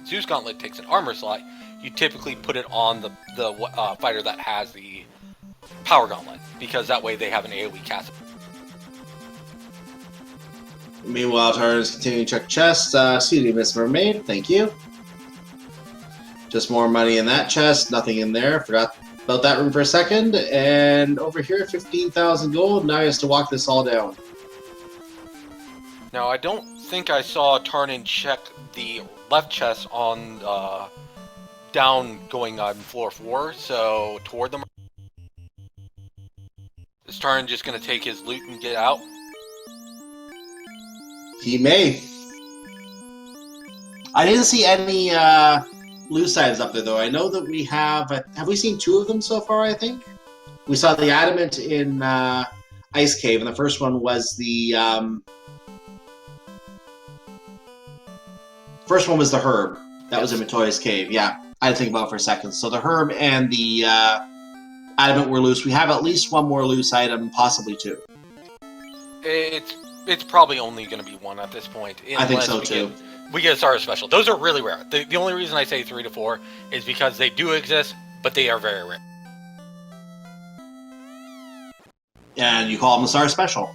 Zeus Gauntlet takes an armor slot, you typically put it on the fighter that has the Power Gauntlet, because that way they have an AoE cast. Meanwhile, Tarnin is continuing to check chest. CD Miss Mermaid, thank you. Just more money in that chest, nothing in there. Forgot about that room for a second. And over here, 15,000 gold. Now he has to walk this all down. Now, I don't think I saw Tarnin check the left chest on down going on floor 4, so toward them. Is Tarnin just going to take his loot and get out? He may. I didn't see any loose items up there, though. I know that we have we seen 2 of them so far, I think? We saw the Adamant in Ice Cave, and the first one was the... first one was the Herb. That was in Matoya's Cave, yeah. I had to think about it for a second. So the Herb and the Adamant were loose. We have at least 1 more loose item, possibly 2. It's probably only going to be 1 at this point. I think so, too. we get a Star Special. Those are really rare. The only reason I say 3 to 4 is because they do exist, but they are very rare. And you call them a Star Special.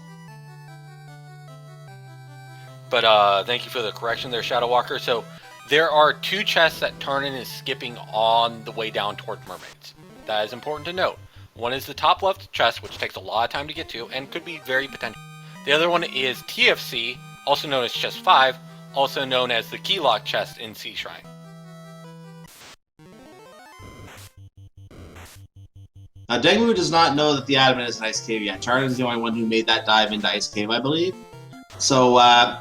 But thank you for the correction there, Shadow Walker. So there are 2 chests that Tarnin is skipping on the way down toward mermaids. That is important to note. One is the top left chest, which takes a lot of time to get to and could be very potential. The other one is TFC, also known as Chest 5, also known as the Keylock chest in Sea Shrine. Now, dengwoo does not know that the adamant is an ice cave yet. Tarnin is the only one who made that dive into ice cave, I believe. So,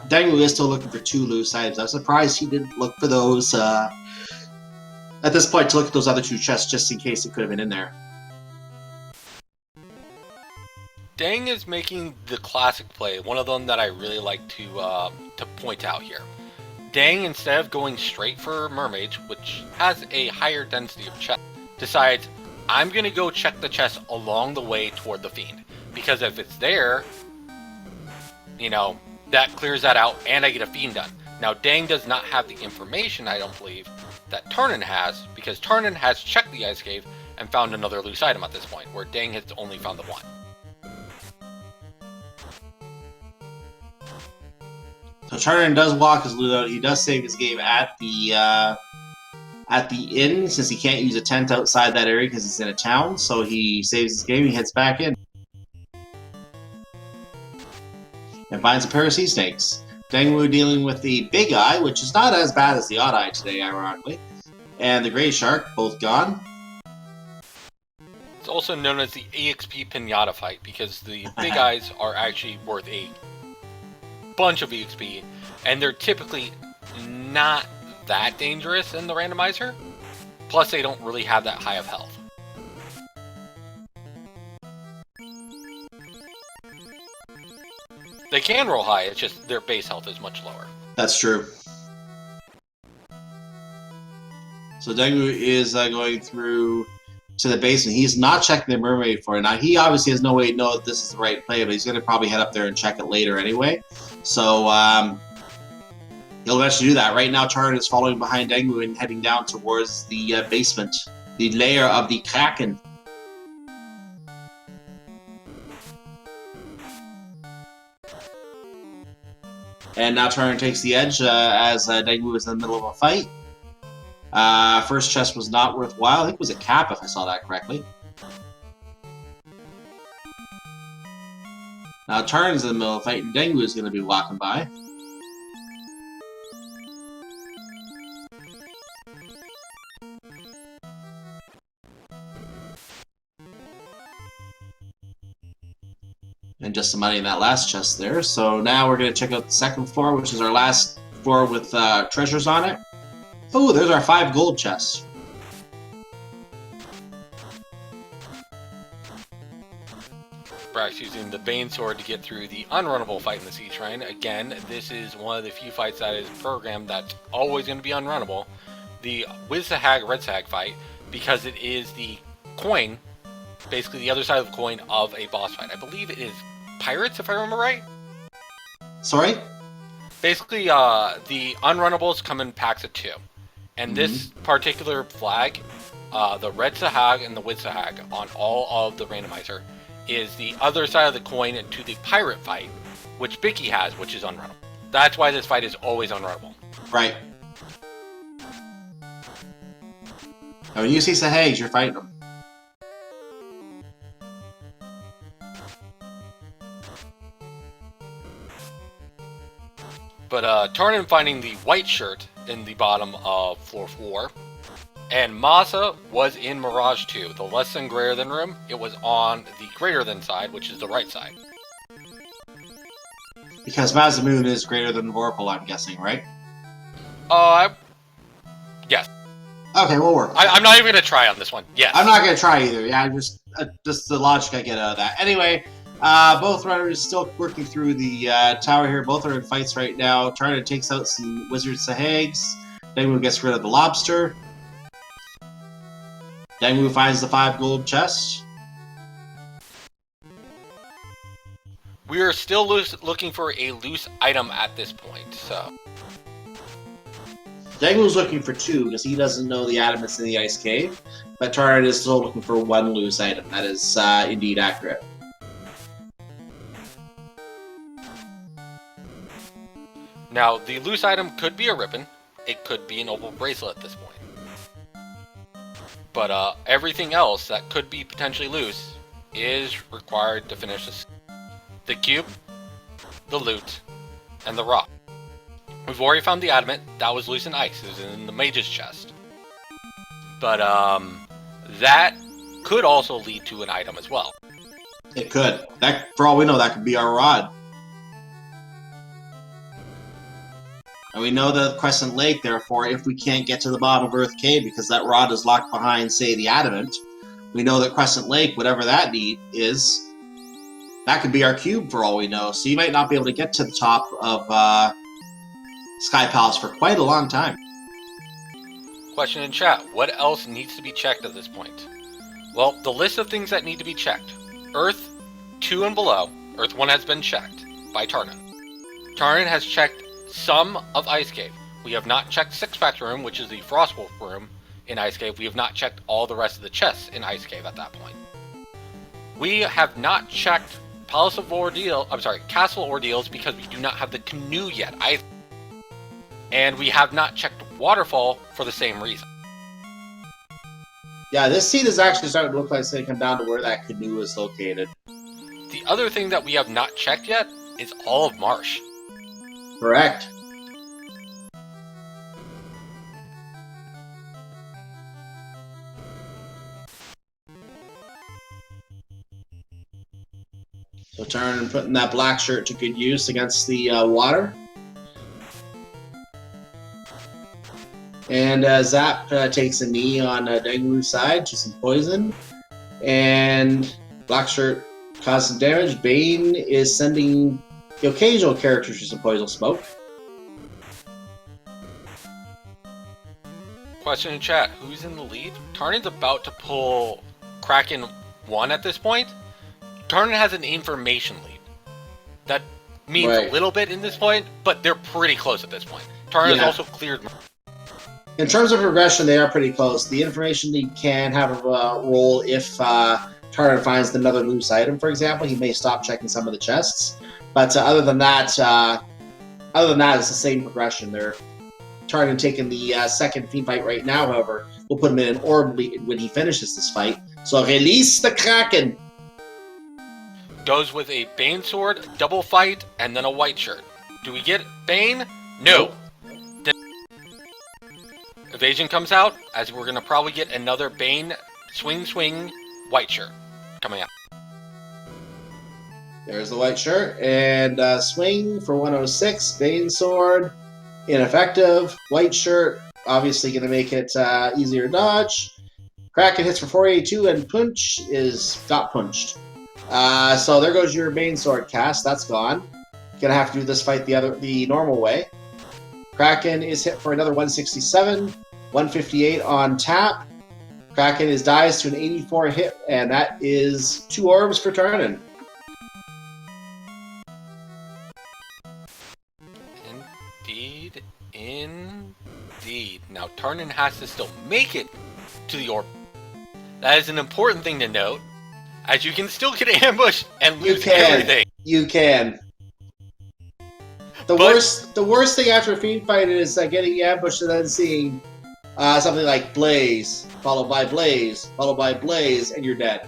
dengwoo is still looking for 2 loose items. I'm surprised he didn't look for those, at this point, to look at those other 2 chests, just in case it could have been in there. Deng is making the classic play, one of them that I really like to point out here. Deng, instead of going straight for mermaids, which has a higher density of chests, decides, I'm going to go check the chest along the way toward the fiend. Because if it's there, you know, that clears that out and I get a fiend done. Now, Deng does not have the information, I don't believe, that Tarnin has, because Tarnin has checked the ice cave and found another loose item at this point, where Deng has only found the 1. So Tarnin does walk his loot out. He does save his game at the inn, since he can't use a tent outside that area because he's in a town. So he saves his game. He heads back in and finds a pair of sea snakes. Dengwoo dealing with the big eye, which is not as bad as the odd eye today, ironically, and the gray shark, both gone. It's also known as the EXP Pinata fight because the big eyes are actually worth a bunch of EXP, and they're typically not that dangerous in the randomizer. Plus, they don't really have that high of health. They can roll high, it's just their base health is much lower. That's true. So Dengwoo is going through to the basement. He's not checking the mermaid for it. Now, he obviously has no way to know that this is the right play, but he's going to probably head up there and check it later anyway. So, he'll eventually do that. Right now, Tarnin is following behind Dengwoo and heading down towards the basement, the lair of the Kraken. And now Tarnin takes the edge as Dengwoo is in the middle of a fight. First chest was not worthwhile. I think it was a cap, if I saw that correctly. Now Tarnin's in the middle of the fight, and Dengwoo is going to be walking by. And just some money in that last chest there. So now we're going to check out the second floor, which is our last floor with treasures on it. Oh, there's our 5 gold chests. Brax using the Bane Sword to get through the unrunnable fight in the Sea Shrine. Again, this is one of the few fights that is programmed that's always going to be unrunnable. The Wiz the Hag, Red Hag fight, because it is the coin, basically the other side of the coin of a boss fight. I believe it is pirates, if I remember right. Sorry? Basically, the unrunnables come in packs of 2. And this particular flag, the Red Sahag and the Wiz Sahag on all of the randomizer, is the other side of the coin to the pirate fight, which Bicky has, which is unrunnable. That's why this fight is always unrunnable. Right. Now, when you see Sahags, you're fighting them. But Tarnin finding the white shirt in the bottom of floor 4. And Masa was in Mirage 2, the less than greater than room. It was on the greater than side, which is the right side. Because Masamune is greater than Vorpal, I'm guessing, right? Yes. Okay, we'll work. I'm not even going to try on this one. Yes. I'm not going to try either. Yeah, just the logic I get out of that. Anyway, both runners still working through the tower here. Both are in fights right now. Tarnin takes out some Wizard Sahags. Dengwoo gets rid of the lobster. Dengwoo finds the 5 gold chests. We are still looking for a loose item at this point, so... Dengwoo's looking for 2 because he doesn't know the adamants in the ice cave, but Tarnin is still looking for 1 loose item. That is indeed accurate. Now, the loose item could be a ribbon. It could be an opal bracelet at this point. But everything else that could be potentially loose is required to finish this. The cube, the loot, and the rock. We've already found the adamant. That was loose in ice. It was in the mage's chest. But that could also lead to an item as well. It could. That, for all we know, that could be our rod. And we know the Crescent Lake, therefore, if we can't get to the bottom of Earth Cave because that rod is locked behind, say, the adamant, we know that Crescent Lake, whatever that need is, that could be our cube for all we know. So you might not be able to get to the top of Sky Palace for quite a long time. Question in chat, what else needs to be checked at this point? Well, the list of things that need to be checked. Earth 2 and below, Earth 1 has been checked by Tarnin. Tarnin has checked some of Ice Cave. We have not checked Six Factor Room, which is the Frostwolf room in Ice Cave. We have not checked all the rest of the chests in Ice Cave at that point. We have not checked Castle Ordeals because we do not have the canoe yet either. And we have not checked Waterfall for the same reason. Yeah, this scene is actually starting to look like it's going to come down to where that canoe is located. The other thing that we have not checked yet is all of Marsh. Correct. So Tarnin putting that black shirt to good use against the water. And Zap takes a knee on Dengwoo's side to some poison. And black shirt caused some damage. Bane is sending the occasional character to some poison smoke. Question in chat, who's in the lead? Tarnin's about to pull Kraken 1 at this point. Tarnin has an information lead. That means a little bit in this point, but they're pretty close at this point. Tarnin has also cleared. In terms of progression, they are pretty close. The information lead can have a role if Tarnin finds another loose item, for example. He may stop checking some of the chests. But other than that, it's the same progression. They're Tarnin taking the second team fight right now, however. We'll put him in an orb when he finishes this fight. So release the Kraken! Goes with a Bane sword, double fight, and then a white shirt. Do we get Bane? No. Evasion comes out, as we're going to probably get another Bane swing white shirt coming out. There's the white shirt, and swing for 106, Bane sword, ineffective, white shirt, obviously going to make it easier to dodge. Kraken hits for 482, and punch got punched. So there goes your Bane sword cast, that's gone. Gonna have to do this fight the normal way. Kraken is hit for another 167, 158 on tap. Kraken dies to an 84 hit, and that is 2 orbs for Tarnin. Indeed. Now Tarnin has to still make it to the orb. That is an important thing to note, as you can still get ambushed and lose everything. You can. The worst thing after a fiend fight is getting ambushed and then seeing something like Blaze, followed by Blaze, followed by Blaze, and you're dead.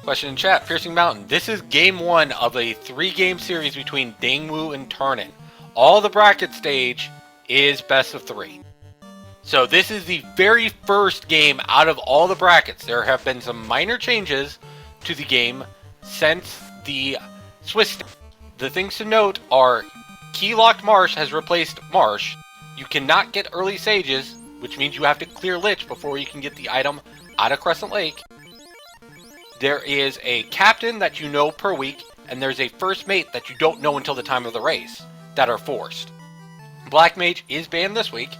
Question in chat, Piercing Mountain. This is game 1 of a 3-game series between dengwoo and Tarnin. All the bracket stage is best of 3. So this is the very first game out of all the brackets. There have been some minor changes to the game since the Swiss. The things to note are Key-Locked Marsh has replaced Marsh. You cannot get early Sages, which means you have to clear Lich before you can get the item out of Crescent Lake. There is a captain that you know per week, and there's a first mate that you don't know until the time of the race, that are forced. Black Mage is banned this week,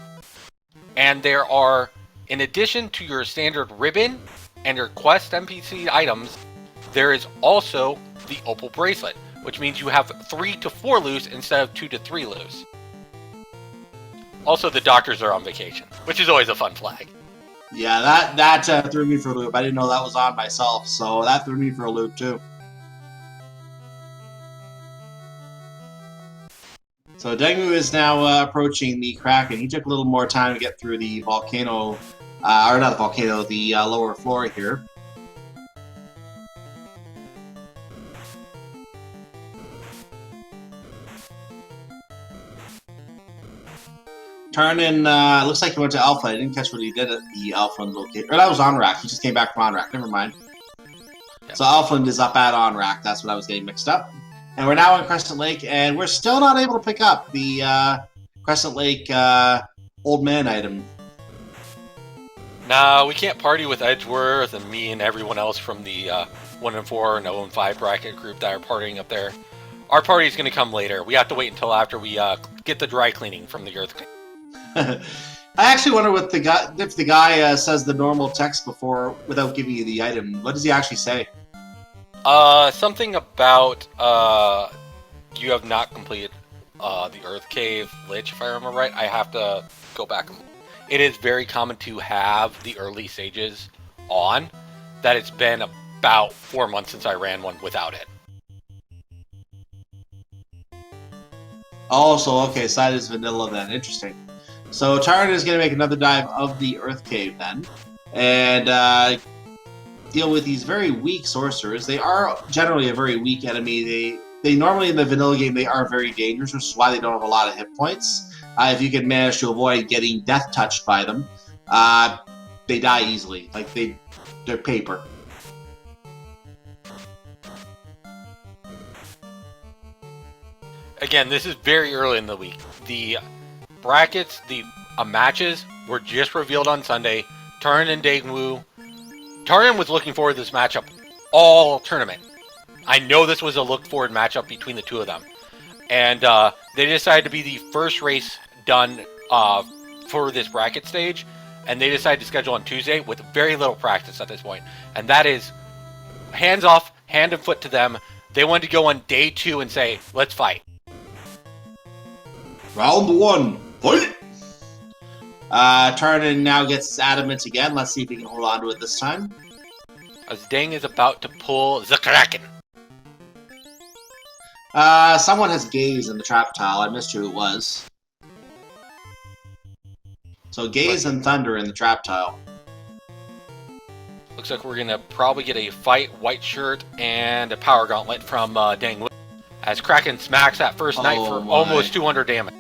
and there are, in addition to your standard ribbon and your quest NPC items, there is also the Opal Bracelet, which means you have 3 to 4 loose instead of 2 to 3 loose. Also, the doctors are on vacation, which is always a fun flag. Yeah, that threw me for a loop. I didn't know that was on myself, so that threw me for a loop too. So Dengwoo is now approaching the Kraken. He took a little more time to get through the volcano, or not the volcano, the lower floor here. Tarnin, looks like he went to Alpha. I didn't catch what he did at the Alpha location. Or that was Onrak. He just came back from Onrak. Never mind. Yep. So Alphaland is up at Onrak. That's what I was getting mixed up. And we're now in Crescent Lake, and we're still not able to pick up the Crescent Lake Old Man item. No, we can't party with Edgeworth and me and everyone else from the 1 and 4 and 0 and 5 bracket group that are partying up there. Our party's going to come later. We have to wait until after we get the dry cleaning from the earthquake. I actually wonder what if the guy says the normal text before without giving you the item. What does he actually say? Something about you have not completed the Earth Cave Lich, if I remember right. I have to go back. It is very common to have the early stages on. That it's been about 4 months since I ran one without it. Also, okay, side is vanilla then. Interesting. So Tarnin is going to make another dive of the Earth Cave then, and deal with these very weak sorcerers. They are generally a very weak enemy. They normally in the vanilla game they are very dangerous, which is why they don't have a lot of hit points. If you can manage to avoid getting death touched by them, they die easily. Like they're paper. Again, this is very early in the week. The brackets, the matches were just revealed on Sunday. Tarnin and dengwoo. Tarnin was looking forward to this matchup all tournament. I know this was a look-forward matchup between the two of them. And they decided to be the first race done for this bracket stage. And they decided to schedule on Tuesday with very little practice at this point. And that is hands off, hand and foot to them. They wanted to go on day 2 and say, let's fight. Round 1, fight! Tarnin now gets adamant again. Let's see if he can hold on to it this time. As Deng is about to pull the Kraken. Someone has Gaze in the trap tile. I missed who it was. So Gaze and Thunder in the trap tile. Looks like we're going to probably get a fight, white shirt, and a power gauntlet from Deng. As Kraken smacks that first knight for almost 200 damage.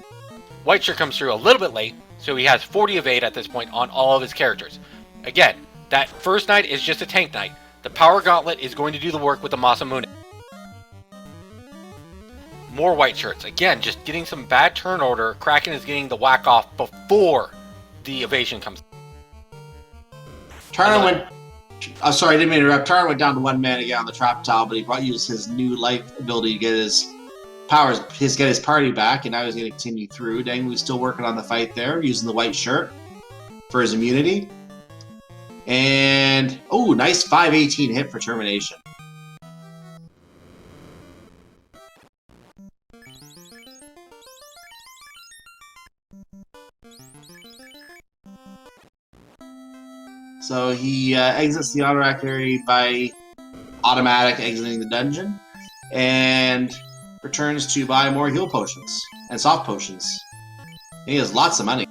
White shirt comes through a little bit late, so he has 40 evade at this point on all of his characters. Again, that first knight is just a tank knight. The power gauntlet is going to do the work with the Masamune. More white shirts. Again, just getting some bad turn order. Kraken is getting the whack off before the evasion comes. Tarnin went... sorry, I didn't mean to interrupt. Tarnin went down to 1 man again on the trap tile, but he used his new life ability to get his powers, get his party back, and now he's going to continue through. Dengwoo's still working on the fight there, using the white shirt for his immunity. And, oh, nice 518 hit for termination. So he exits the Honorac area by automatic exiting the dungeon, and returns to buy more heal potions and soft potions. He has lots of money.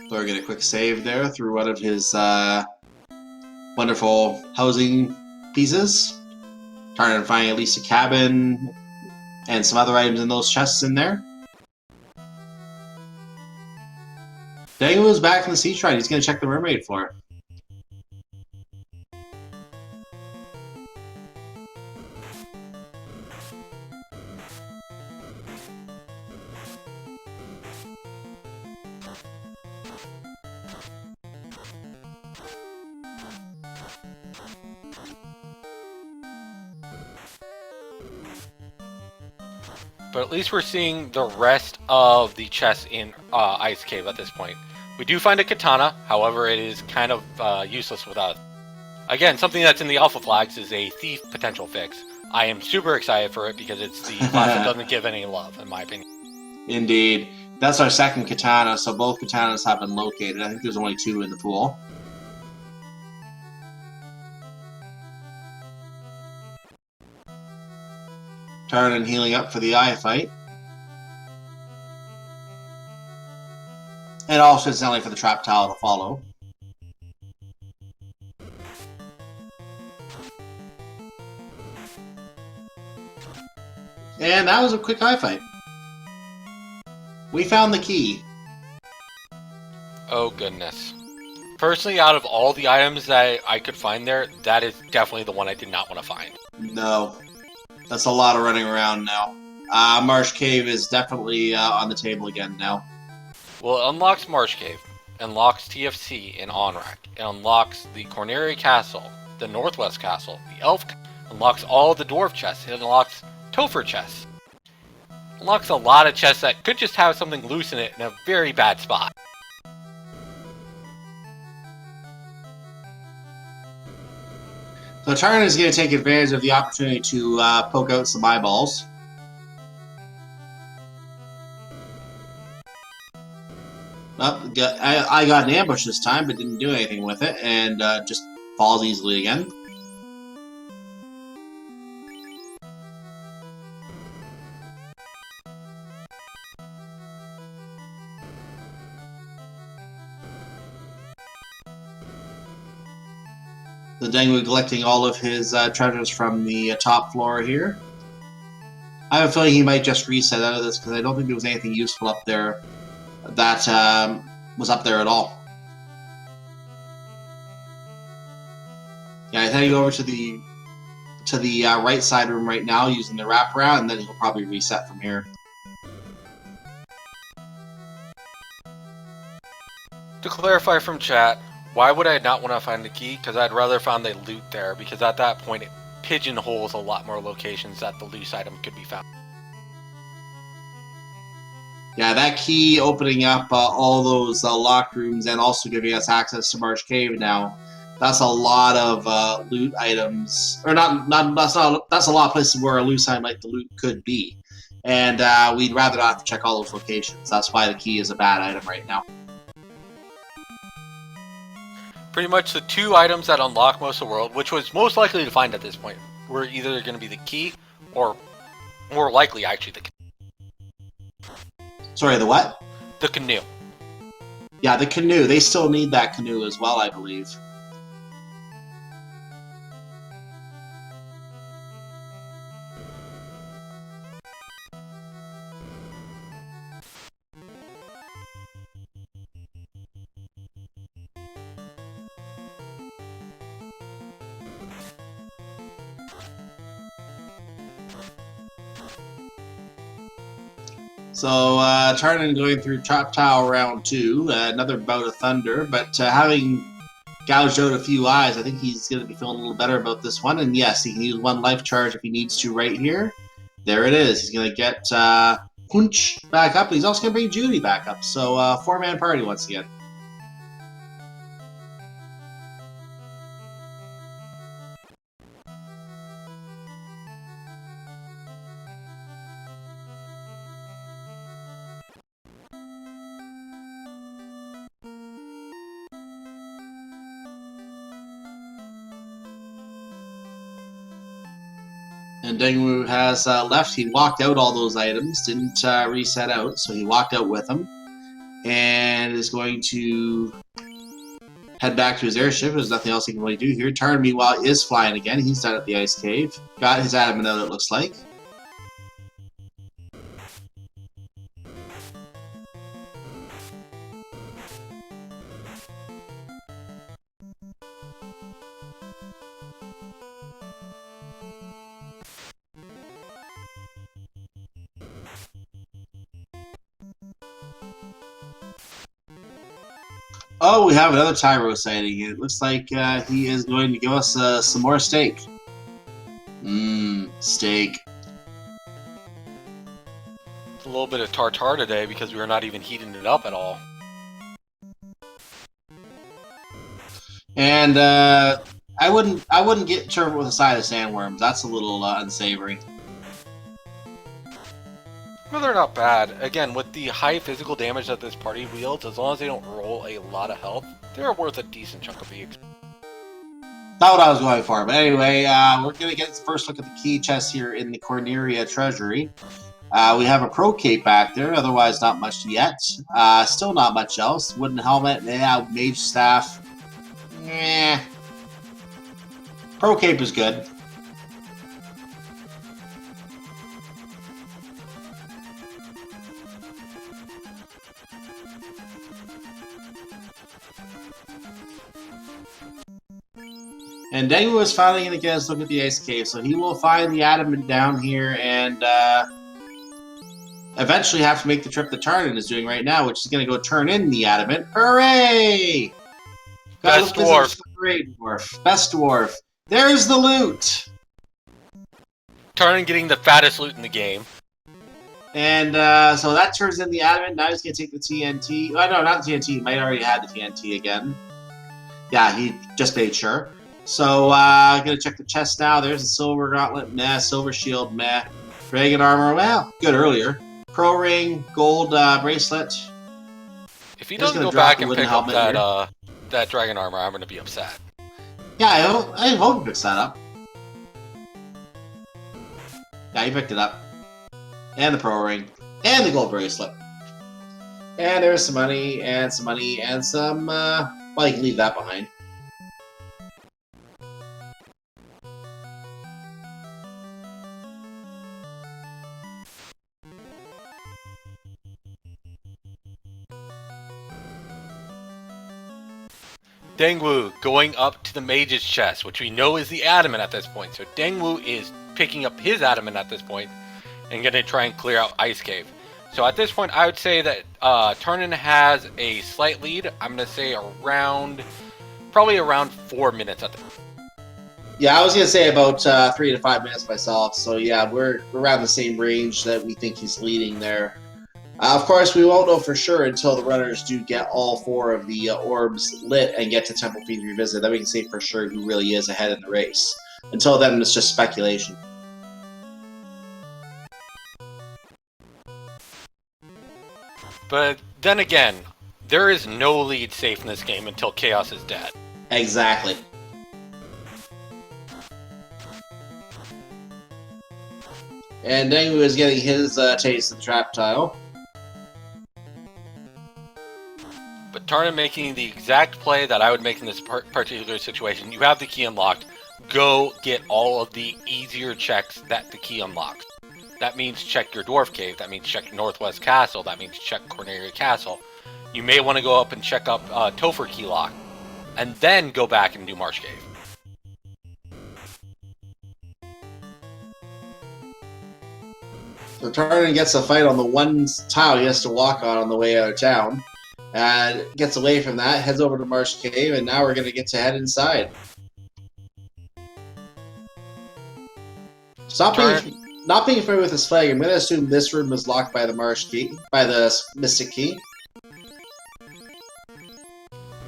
Thor get a quick save there through one of his wonderful housing pieces. Trying to find at least a cabin and some other items in those chests in there. Dengwoo's back in the sea shrine. He's going to check the mermaid floor. but at least we're seeing the rest of the chests in Ice Cave at this point. We do find a katana, however, it is kind of useless with us. Again, something that's in the alpha flags is a thief potential fix. I am super excited for it because it's the class that doesn't give any love, in my opinion. Indeed. That's our second katana, so both katanas have been located. I think there's only 2 in the pool. Tarnin healing up for the eye fight. And also incidentally for the trap towel to follow. And that was a quick eye fight. We found the key. Oh goodness. Personally, out of all the items that I could find there, that is definitely the one I did not want to find. No. That's a lot of running around now. Marsh Cave is definitely on the table again now. Well, it unlocks Marsh Cave, unlocks TFC in Onrak, it unlocks the Corneria Castle, the Northwest Castle, the Elf, unlocks all of the Dwarf chests, it unlocks Topher chests. It unlocks a lot of chests that could just have something loose in it in a very bad spot. So Tarnin is going to take advantage of the opportunity to poke out some eyeballs. Oh, I got an ambush this time, but didn't do anything with it, and just falls easily again. The dengwoo collecting all of his treasures from the top floor here. I have a feeling he might just reset out of this because I don't think there was anything useful up there that was up there at all. Yeah, I think you go over to the right side room right now using the wraparound, and then he'll probably reset from here. To clarify from chat, why would I not want to find the key? Because I'd rather find the loot there, because at that point it pigeonholes a lot more locations that the loose item could be found. Yeah, that key opening up all those locked rooms and also giving us access to Marsh Cave now. That's a lot of loot items, or that's a lot of places where a loose item like the loot could be, and we'd rather not have to check all those locations. That's why the key is a bad item right now. Pretty much the 2 items that unlock most of the world, which was most likely to find at this point, were either going to be the key, or more likely actually the Sorry, the what? The canoe. Yeah, the canoe. They still need that canoe as well, I believe. So, Tarnin going through Trap Tower round 2, another bout of thunder, but having gouged out a few eyes, I think he's going to be feeling a little better about this one. And yes, he can use 1 life charge if he needs to right here. There it is. He's going to get Punch back up. He's also going to bring Judy back up. So, 4-man party once again. And dengwoo has left. He walked out all those items, didn't reset out, so he walked out with them. And is going to head back to his airship. There's nothing else he can really do here. Tarn, meanwhile, is flying again. He's down at the ice cave. Got his adamant out, it looks like. Oh, we have another Tyro sighting. It looks like he is going to give us some more steak. Steak. a little bit of tartar today because we were not even heating it up at all. And I wouldn't get turbot with a side of sandworms. That's a little unsavory. Well, they're not bad. Again, with the high physical damage that this party wields, as long as they don't roll a lot of health, they're worth a decent chunk of EXP. Not what I was going for, but anyway, we're going to get the first look at the key chest here in the Corneria Treasury. We have a Pro Cape back there, otherwise not much yet. Still not much else. Wooden helmet, yeah, Mage Staff. Eh. Pro Cape is good. And dengwoo is finally going to get us look at the ice cave, so he will find the adamant down here and eventually have to make the trip that Tarnin is doing right now, which is going to go turn in the adamant. Hooray! Best dwarf. Great dwarf. Best dwarf. There's the loot! Tarnin getting the fattest loot in the game. And so that turns in the adamant. Now he's going to take the TNT. Oh, no, not the TNT. He might already have the TNT again. Yeah, he just made sure. So, I'm going to check the chest now. There's a silver gauntlet, meh. Silver shield, meh. Dragon armor, well, good earlier. Pro ring, gold bracelet. If he doesn't go back and pick up that dragon armor, I'm going to be upset. Yeah, I hope he picks that up. Yeah, he picked it up. And the pro ring. And the gold bracelet. And there's some money, and some money, and some, well, you can leave that behind. Dengwoo going up to the mage's chest, which we know is the adamant at this point. So Dengwoo is picking up his adamant at this point and going to try and clear out Ice Cave. So at this point, I would say that Tarnin has a slight lead. I'm going to say probably around 4 minutes at the moment. Yeah, I was going to say about 3 to 5 minutes myself. So yeah, we're around the same range that we think he's leading there. Of course, we won't know for sure until the runners do get all 4 of the orbs lit and get to Temple Feed Revisit. Then we can say for sure who really is ahead in the race. Until then, it's just speculation. But then again, there is no lead safe in this game until Chaos is dead. Exactly. And Dengwoo is getting his taste of the trap tile. But Tarnin making the exact play that I would make in this particular situation. You have the key unlocked. Go get all of the easier checks that the key unlocks. That means check your Dwarf Cave. That means check Northwest Castle. That means check Corneria Castle. You may want to go up and check up Topher Key Lock. And then go back and do Marsh Cave. So Tarnin gets a fight on the one tile he has to walk on the way out of town. And gets away from that, heads over to Marsh Cave, and now we're going to get to head inside. Not being familiar with this flag, I'm going to assume this room is locked by the Marsh Key, by the Mystic Key.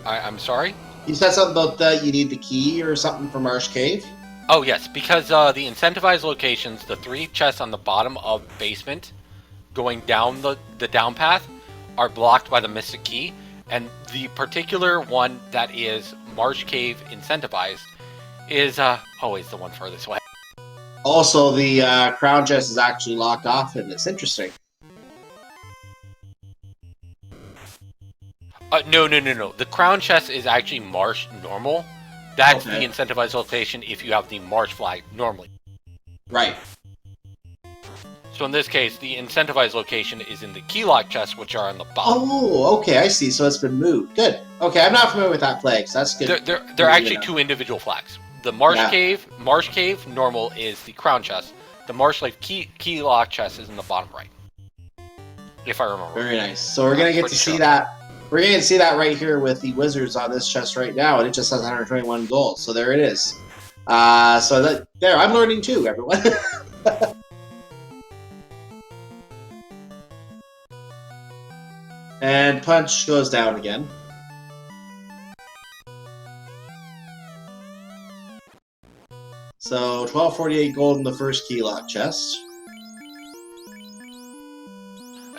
I'm sorry? You said something about that you need the key or something for Marsh Cave? Oh, yes, because the incentivized locations, the 3 chests on the bottom of basement, going down the down path, are blocked by the Mystic Key, and the particular one that is Marsh Cave incentivized is always the one furthest away. Also, the crown chest is actually locked off, and it's interesting. No. The crown chest is actually Marsh normal. That's the incentivized location if you have the Marsh flag normally. Right. So in this case, the incentivized location is in the key lock chests, which are on the bottom. Oh, okay, I see. So it's been moved. Good. Okay, I'm not familiar with that flag, so that's good. They're actually 2 individual flags. The Marsh Cave normal is the crown chest. The Marsh Life key lock chest is in the bottom right. If I remember. Very nice. So we're gonna get to see that. We're going to see that right here with the wizards on this chest right now, and it just has 121 gold. So there it is. I'm learning too, everyone. And punch goes down again. So 1248 gold in the first key lock chest.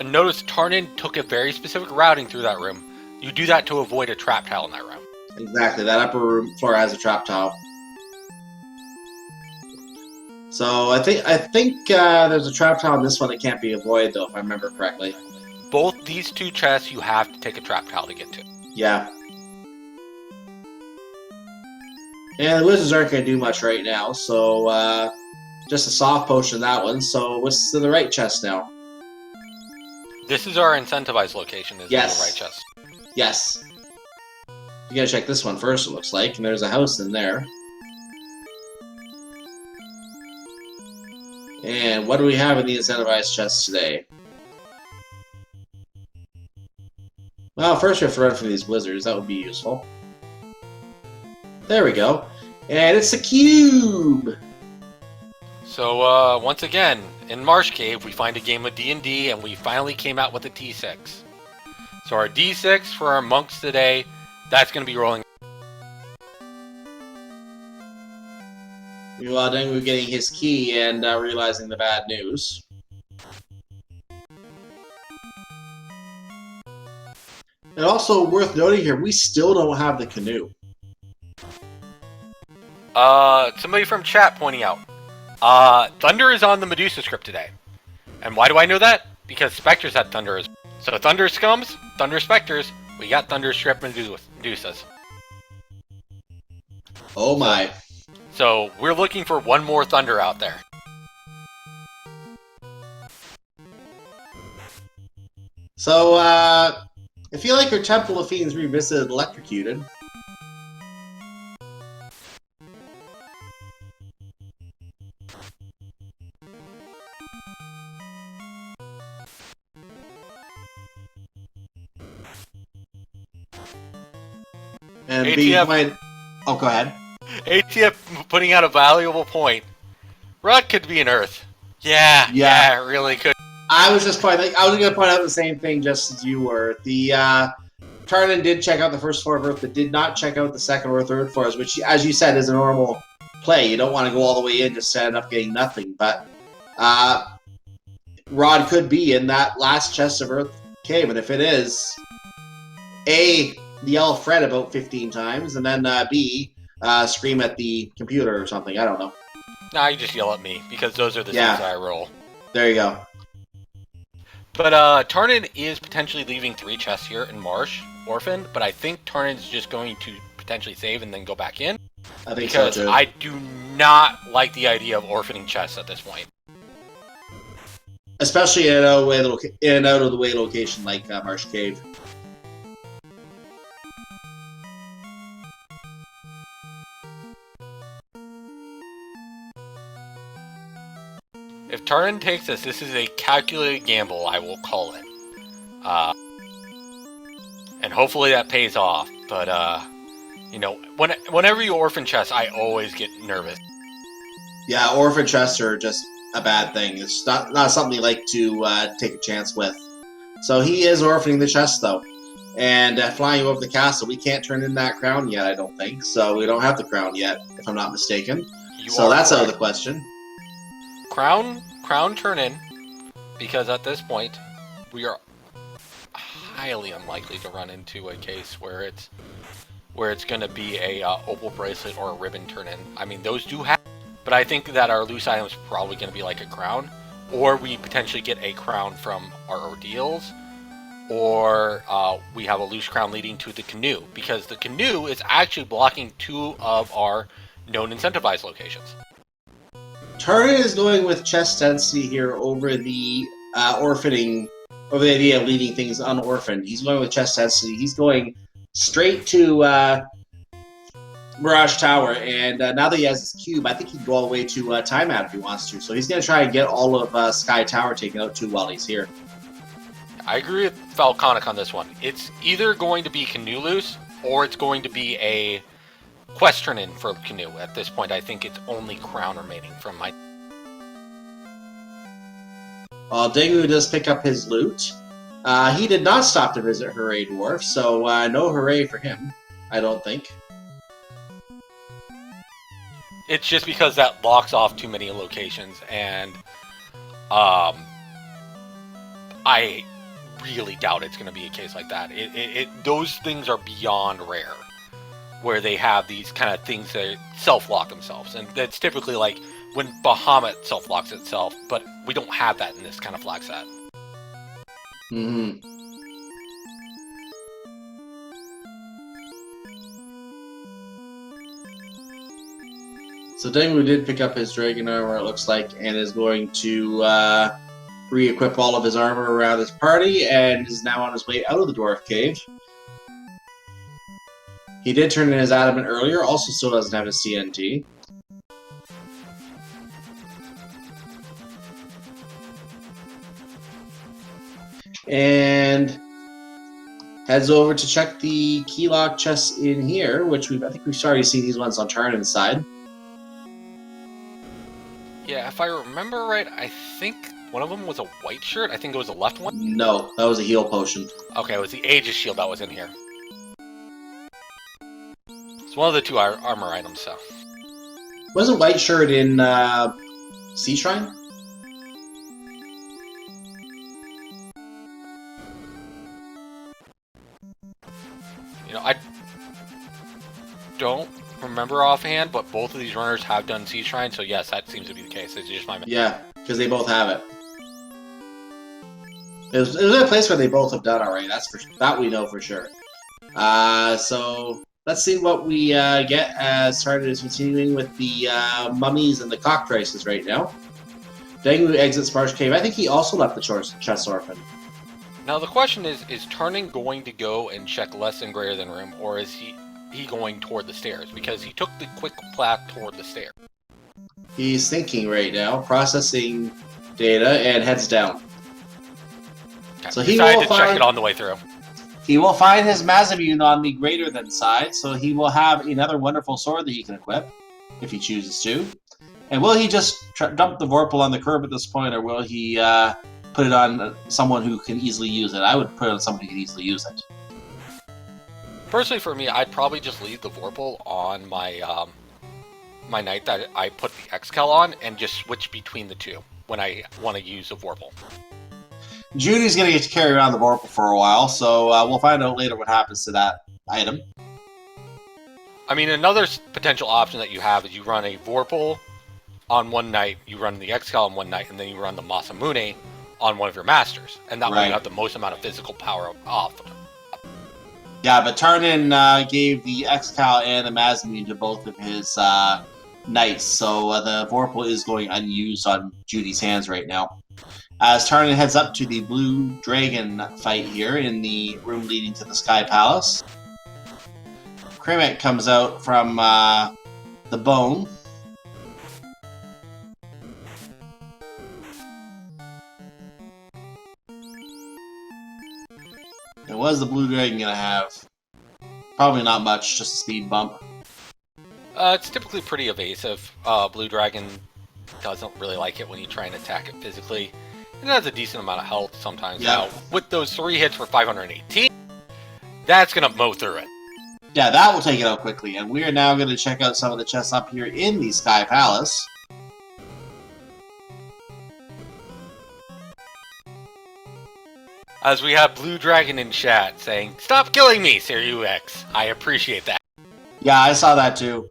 And notice Tarnin took a very specific routing through that room. You do that to avoid a trap tile in that room. Exactly, that upper room floor has a trap tile. So I think there's a trap tile in this one that can't be avoided, though, if I remember correctly. Both these two chests you have to take a trap tile to get to. Yeah. And the wizards aren't going to do much right now, so just a soft potion in that one. So what's to the right chest now? This is our incentivized location, is Yes. the right chest. Yes. You gotta check this one first, it looks like, and there's a house in there. And what do we have in the incentivized chest today? Well, first we have to run from these blizzards. That would be useful. There we go. And it's a cube! So, once again, in Marsh Cave, we find a game of D&D, and we finally came out with a D6. So our D6 for our monks today, that's going to be rolling. Meanwhile, dengwoo getting his key and realizing the bad news. And also worth noting here, we still don't have the canoe. Somebody from chat pointing out, Thunder is on the Medusa script today. And why do I know that? Because Spectres had Thunder as well. So Thunder Scums, Thunder Spectres, we got Thunder script Medusas. Oh my. So we're looking for one more Thunder out there. So, I feel like our Temple of Fiends Revisited electrocuted. And ATF, oh, go ahead. ATF putting out a valuable point. Rod could be an Earth. Yeah, it really could. I was going to point out the same thing just as you were. The Tarnin did check out the first floor of Earth, but did not check out the second or third floors, which, as you said, is a normal play. You don't want to go all the way in just to end up getting nothing. But Rod could be in that last chest of Earth cave, and if it is, A, yell Fred about 15 times, and then B, scream at the computer or something. I don't know. Nah, you just yell at me, because those are the things I roll. There you go. But Tarnin is potentially leaving 3 chests here in Marsh, Orphan, but I think Tarnin's just going to potentially save and then go back in. I think so, too. Because I do not like the idea of orphaning chests at this point. Especially in an out of the way location like Marsh Cave. If Tarnin takes this is a calculated gamble, I will call it. And hopefully that pays off. But, you know, whenever you orphan chests, I always get nervous. Yeah, orphan chests are just a bad thing. It's not something you like to take a chance with. So he is orphaning the chest, though. And flying over the castle, we can't turn in that crown yet, I don't think. So we don't have the crown yet, if I'm not mistaken. So that's correct. Out of the question. Crown turn in, because at this point, we are highly unlikely to run into a case where it's going to be a opal bracelet or a ribbon turn in. I mean, those do happen, but I think that our loose item is probably going to be like a crown, or we potentially get a crown from our ordeals, or we have a loose crown leading to the canoe, because the canoe is actually blocking 2 of our known incentivized locations. Tarnin is going with chest density here over the orphaning, over the idea of leaving things unorphaned. He's going with chest density. He's going straight to Mirage Tower, and now that he has his cube, I think he can go all the way to Time Out if he wants to. So he's going to try and get all of Sky Tower taken out too while he's here. I agree with Falconic on this one. It's either going to be Canoe Loose, or it's going to be a quest turn in for Canoe. At this point, I think it's only Crown remaining from my... Well, dengwoo does pick up his loot. He did not stop to visit Hooray Dwarf, so no hooray for him, I don't think. It's just because that locks off too many locations, and I really doubt it's going to be a case like that. Those things are beyond rare, where they have these kind of things that self-lock themselves, and that's typically like when Bahamut self-locks itself, but we don't have that in this kind of flag set. Mm-hmm. So dengwoo did pick up his dragon armor, it looks like, and is going to re-equip all of his armor around his party, and is now on his way out of the dwarf cave. He did turn in his adamant earlier, also still doesn't have his TNT. And heads over to check the key lock chests in here, which I think we've already seen these ones on Tarnin's side. Yeah, if I remember right, I think one of them was a white shirt. I think it was the left one. No, that was a heal potion. Okay, it was the Aegis shield that was in here. It's one of the two armor items, so. Wasn't white shirt in Sea Shrine? You know, I don't remember offhand, but both of these runners have done Sea Shrine, so yes, that seems to be the case. It's just my mistake. Yeah, because they both have it. It was a place where they both have done already. That we know for sure. So let's see what we get as started is continuing with the mummies and the cockatrices right now. Dengwoo exits Marsh Cave. I think he also left the chest orphan. Now the question is Tarnin going to go and check less than greater than room, or is he going toward the stairs? Because he took the quick path toward the stairs. He's thinking right now, processing data, and heads down. Okay. So he decided will to find, check it on the way through. He will find his Mazamune on the greater than side, so he will have another wonderful sword that he can equip, if he chooses to. And will he just dump the Vorpal on the curb at this point, or will he put it on someone who can easily use it? I would put it on someone who can easily use it. Personally, for me, I'd probably just leave the Vorpal on my my knight that I put the Excal on, and just switch between the two when I want to use a Vorpal. Judy's going to get to carry around the Vorpal for a while, so we'll find out later what happens to that item. I mean, another potential option that you have is you run a Vorpal on one night, you run the Excal on one night, and then you run the Masamune on one of your masters, and that way you have the most amount of physical power off. Yeah, but Tarnin gave the Excal and the Mazamune to both of his knights, so the Vorpal is going unused on Judy's hands right now. As Tarnin heads up to the Blue Dragon fight here in the room leading to the Sky Palace, Krimek comes out from the bone. And what is the Blue Dragon going to have? Probably not much, just a speed bump. It's typically pretty evasive. Blue Dragon doesn't really like it when you try and attack it physically. It has a decent amount of health sometimes. Yeah. Now, with those 3 hits for 518, that's going to mow through it. Yeah, that will take it out quickly. And we are now going to check out some of the chests up here in the Sky Palace. As we have Blue Dragon in chat saying, "Stop killing me, SiriUX." I appreciate that. Yeah, I saw that too.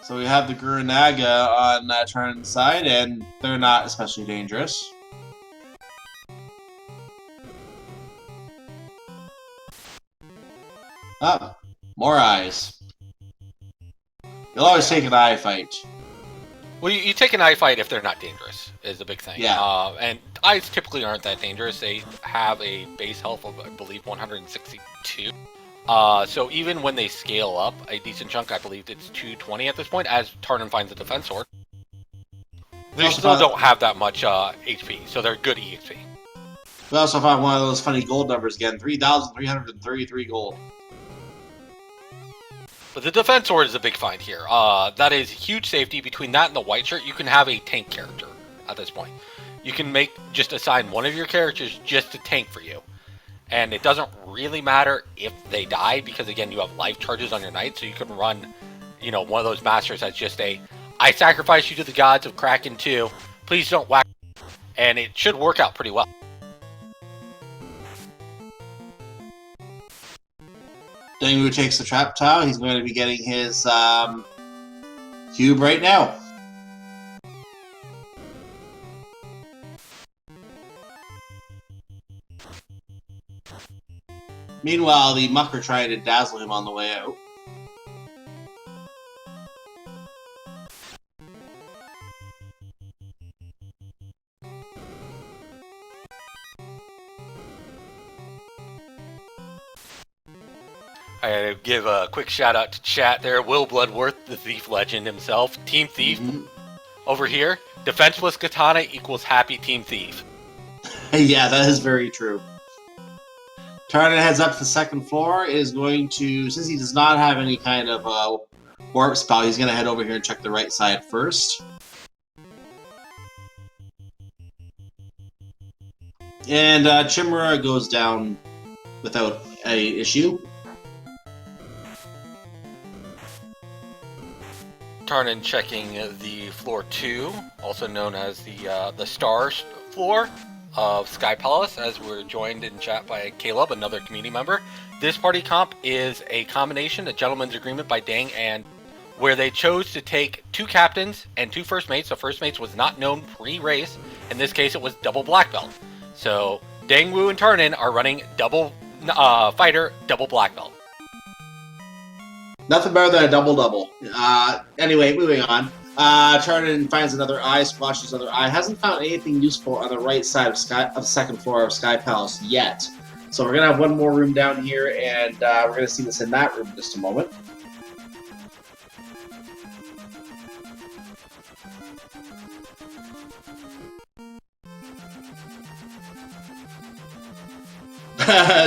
So we have the Guranaga on Tarnin's side, and they're not especially dangerous. Ah, more eyes. You'll always take an eye fight. Well, you take an eye fight if they're not dangerous, is the big thing. Yeah. And eyes typically aren't that dangerous. They have a base health of, I believe, 162. So even when they scale up a decent chunk, I believe it's 220 at this point, as Tarnin finds a defense sword. They still don't have that much HP, so they're good EXP. We also found one of those funny gold numbers again, 3,333 gold. But the defense sword is a big find here. That is huge safety. Between that and the white shirt, you can have a tank character at this point. You can just assign one of your characters just to tank for you. And it doesn't really matter if they die, because again, you have life charges on your knight, so you can run, one of those masters as just I sacrifice you to the gods of Kraken 2, please don't whack, and it should work out pretty well. Dengwoo takes the trap tile. He's going to be getting his cube right now. Meanwhile, the mucker trying to dazzle him on the way out. I gotta give a quick shout out to chat there. Will Bloodworth, the thief legend himself. Team Thief. Over here, defenseless katana equals happy Team Thief. Yeah, that is very true. Tarnin heads up to the second floor, is going to, since he does not have any kind of warp spell, he's going to head over here and check the right side first. And Chimera goes down without any issue. Tarnin checking the floor 2, also known as the stars floor of Sky Palace, as we're joined in chat by Caleb, another community member. This party comp is a combination, a gentleman's agreement by Dang, and where they chose to take 2 captains and 2 first mates. So first mates was not known pre-race. In this case, it was double black belt. So Dengwoo and Tarnin are running double fighter, double black belt. Nothing better than a double-double. Anyway, moving on. Tarnin finds another eye, splashes another eye. Hasn't found anything useful on the right side of the second floor of Sky Palace yet. So we're going to have one more room down here, and we're going to see this in that room in just a moment.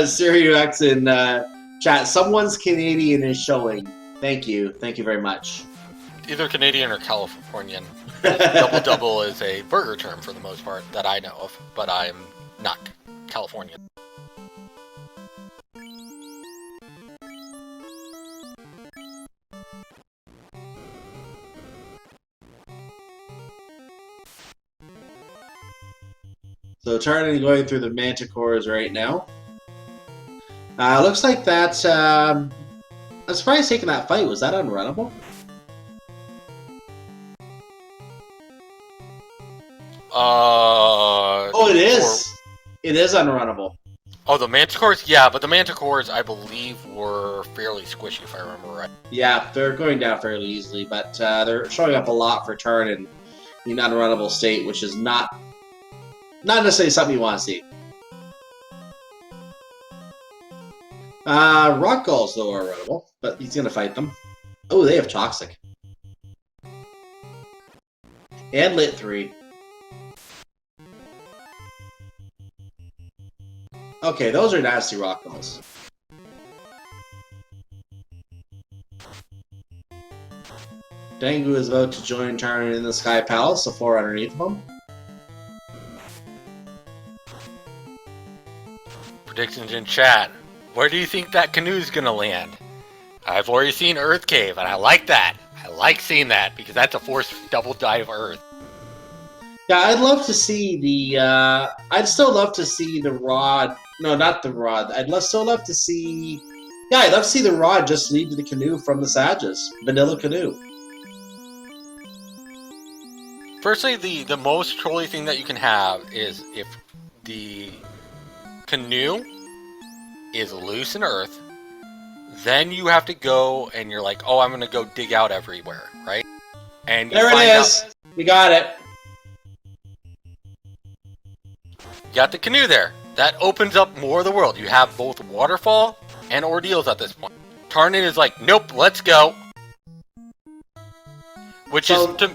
Sirius in chat, someone's Canadian is showing. Thank you. Thank you very much. Either Canadian or Californian. Double-double is a burger term for the most part that I know of, but I'm not Californian. So Tarnin going through the manticores right now. Looks like that. I'm surprised taking that fight. Was that unrunnable? Oh, it is. It is unrunnable. Oh, the manticores? Yeah, but the manticores, I believe, were fairly squishy, if I remember right. Yeah, they're going down fairly easily, but they're showing up a lot for Tarnin in unrunnable state, which is not necessarily something you want to see. Rock Gulls, though, are runnable, but he's going to fight them. Oh, they have Toxic. And Lit 3. Okay, those are nasty Rock Gulls. Dengwoo is about to join Tarnin in the Sky Palace, the floor underneath them. Predictions in chat. Where do you think that canoe's gonna land? I've already seen Earth Cave, and I like that. I like seeing that, because that's a forced double dive Earth. Yeah, I'd love to see the, I'd still love to see the rod. No, not the rod. Still love to see... Yeah, I'd love to see the rod just lead to the canoe from the Sages. Vanilla canoe. Firstly, the most trolly thing that you can have is if the canoe is loose in Earth, then you have to go and you're like, oh, I'm going to go dig out everywhere, right? And you there find it is. We got it. You got the canoe there. That opens up more of the world. You have both waterfall and ordeals at this point. Tarnin is like, nope, let's go. Which is to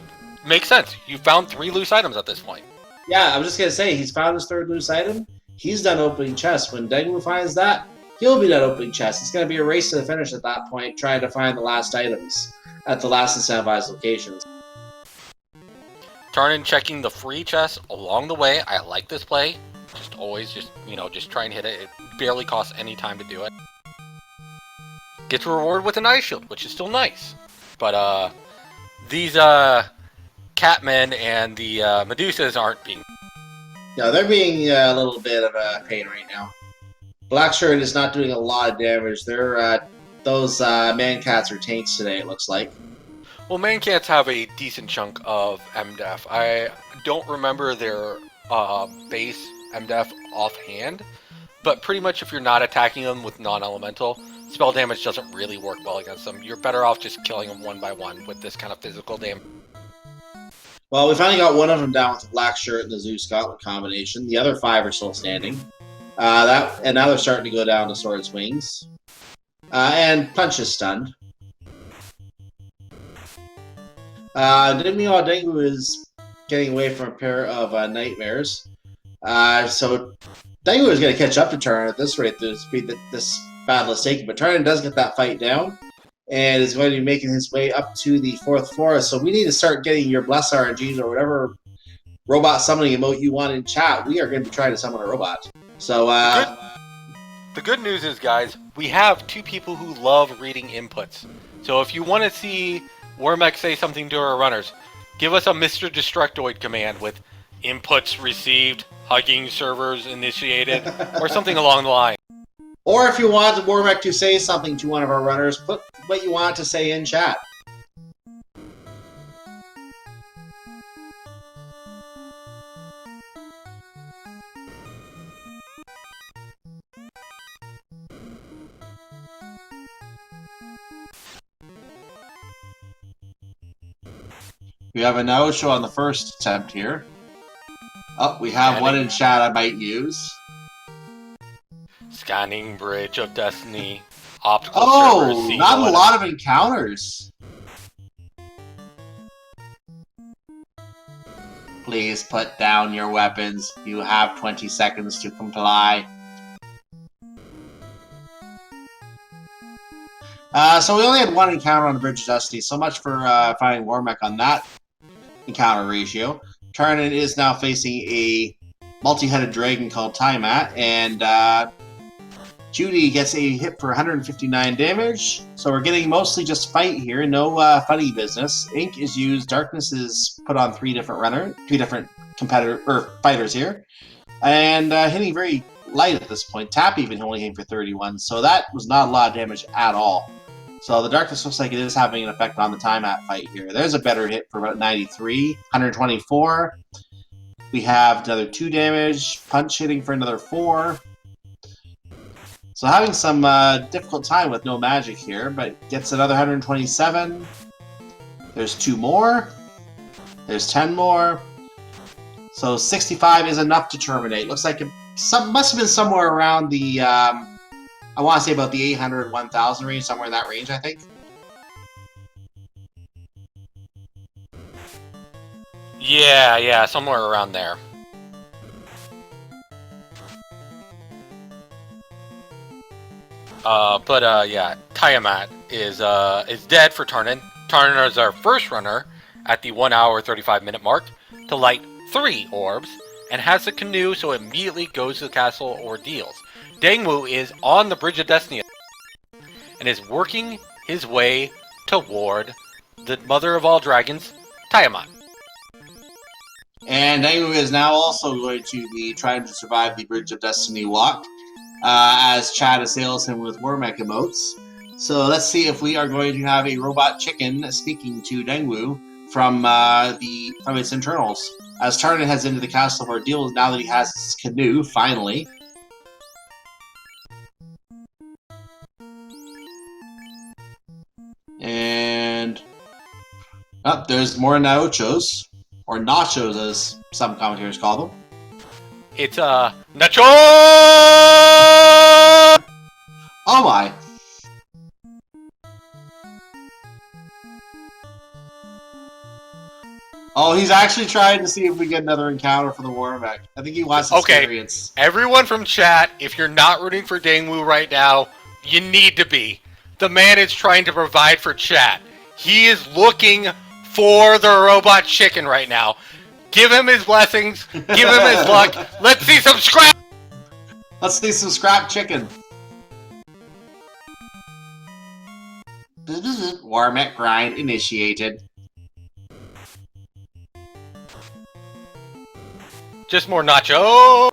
make sense. You found 3 loose items at this point. Yeah, I was just going to say, he's found his 3rd loose item. He's done opening chests. When Dengwoo finds that, he'll be that opening chest. It's going to be a race to the finish at that point, trying to find the last items at the last incentivized locations. Tarnin checking the free chest along the way. I like this play. Just always just try and hit it. It barely costs any time to do it. Gets rewarded with an ice shield, which is still nice. But these Catmen and the Medusas aren't being... No, they're being a little bit of a pain right now. Black Shirt is not doing a lot of damage. Those man-cats are tanks today, it looks like. Well, man-cats have a decent chunk of MDef. I don't remember their base MDef offhand, but pretty much if you're not attacking them with non-elemental, spell damage doesn't really work well against them. You're better off just killing them one by one with this kind of physical damage. Well, we finally got one of them down with the Black Shirt and the Zeus Gauntlet combination. The other 5 are still standing. And now they're starting to go down to Sword's Wings. And Punch is stunned. Dengwoo is getting away from a pair of nightmares. So Dengwoo is going to catch up to Tarnin at this rate, the speed that this battle is taking. But Tarnin does get that fight down and is going to be making his way up to the 4th floor. So we need to start getting your Bless RNGs or whatever robot summoning emote you want in chat. We are going to be trying to summon a robot. So the good news is, guys, we have 2 people who love reading inputs. So if you want to see Wormek say something to our runners, give us a Mr. Destructoid command with inputs received, hugging servers initiated, or something along the line. Or if you want Wormek to say something to one of our runners, put what you want to say in chat. We have a no-show on the first attempt here. Oh, we have one in chat I might use. Scanning Bridge of Destiny. Optical Oh, servers, not a lot of encounters. Please put down your weapons. You have 20 seconds to comply. So we only had one encounter on the Bridge of Destiny. So much for finding Wormek on that encounter ratio. Tarnin is now facing a multi-headed dragon called Tiamat, and Judy gets a hit for 159 damage. So we're getting mostly just fight here, no funny business. Ink is used, Darkness is put on 3 different fighters here, and hitting very light at this point. Tap even only hitting for 31, so that was not a lot of damage at all. So the Darkness looks like it is having an effect on the Tiamat fight here. There's a better hit for about 93, 124. We have another 2 damage, Punch hitting for another 4. So having some difficult time with no magic here, but gets another 127. There's 2 more. There's 10 more. So 65 is enough to terminate. Looks like it must have been somewhere around the, I want to say about the 800, 1000 range, somewhere in that range, I think. Yeah, somewhere around there. Yeah, Tiamat is dead for Tarnin. Tarnin is our first runner at the 1 hour 35 minute mark to light 3 orbs and has the canoe, so immediately goes to the castle ordeals. Dengwoo is on the Bridge of Destiny and is working his way toward the mother of all dragons, Tiamat. And Dengwoo is now also going to be trying to survive the Bridge of Destiny walk, as Chad assails him with Wormek emotes. So let's see if we are going to have a robot chicken speaking to Dengwoo from its internals. As Tarnin heads into the Castle of Ordeal, now that he has his canoe, finally. And there's more Naochos, or Nachos as some commentators call them. It's Nacho! Oh my! Oh, he's actually trying to see if we get another encounter for the Warmech. I think he wants experience. Everyone from chat, if you're not rooting for dengwoo right now, you need to be. The man is trying to provide for chat. He is looking for the robot chicken right now. Give him his blessings. Give him his luck. Let's see some scrap. Let's see some scrap chicken. Warmech grind initiated. Just more nacho.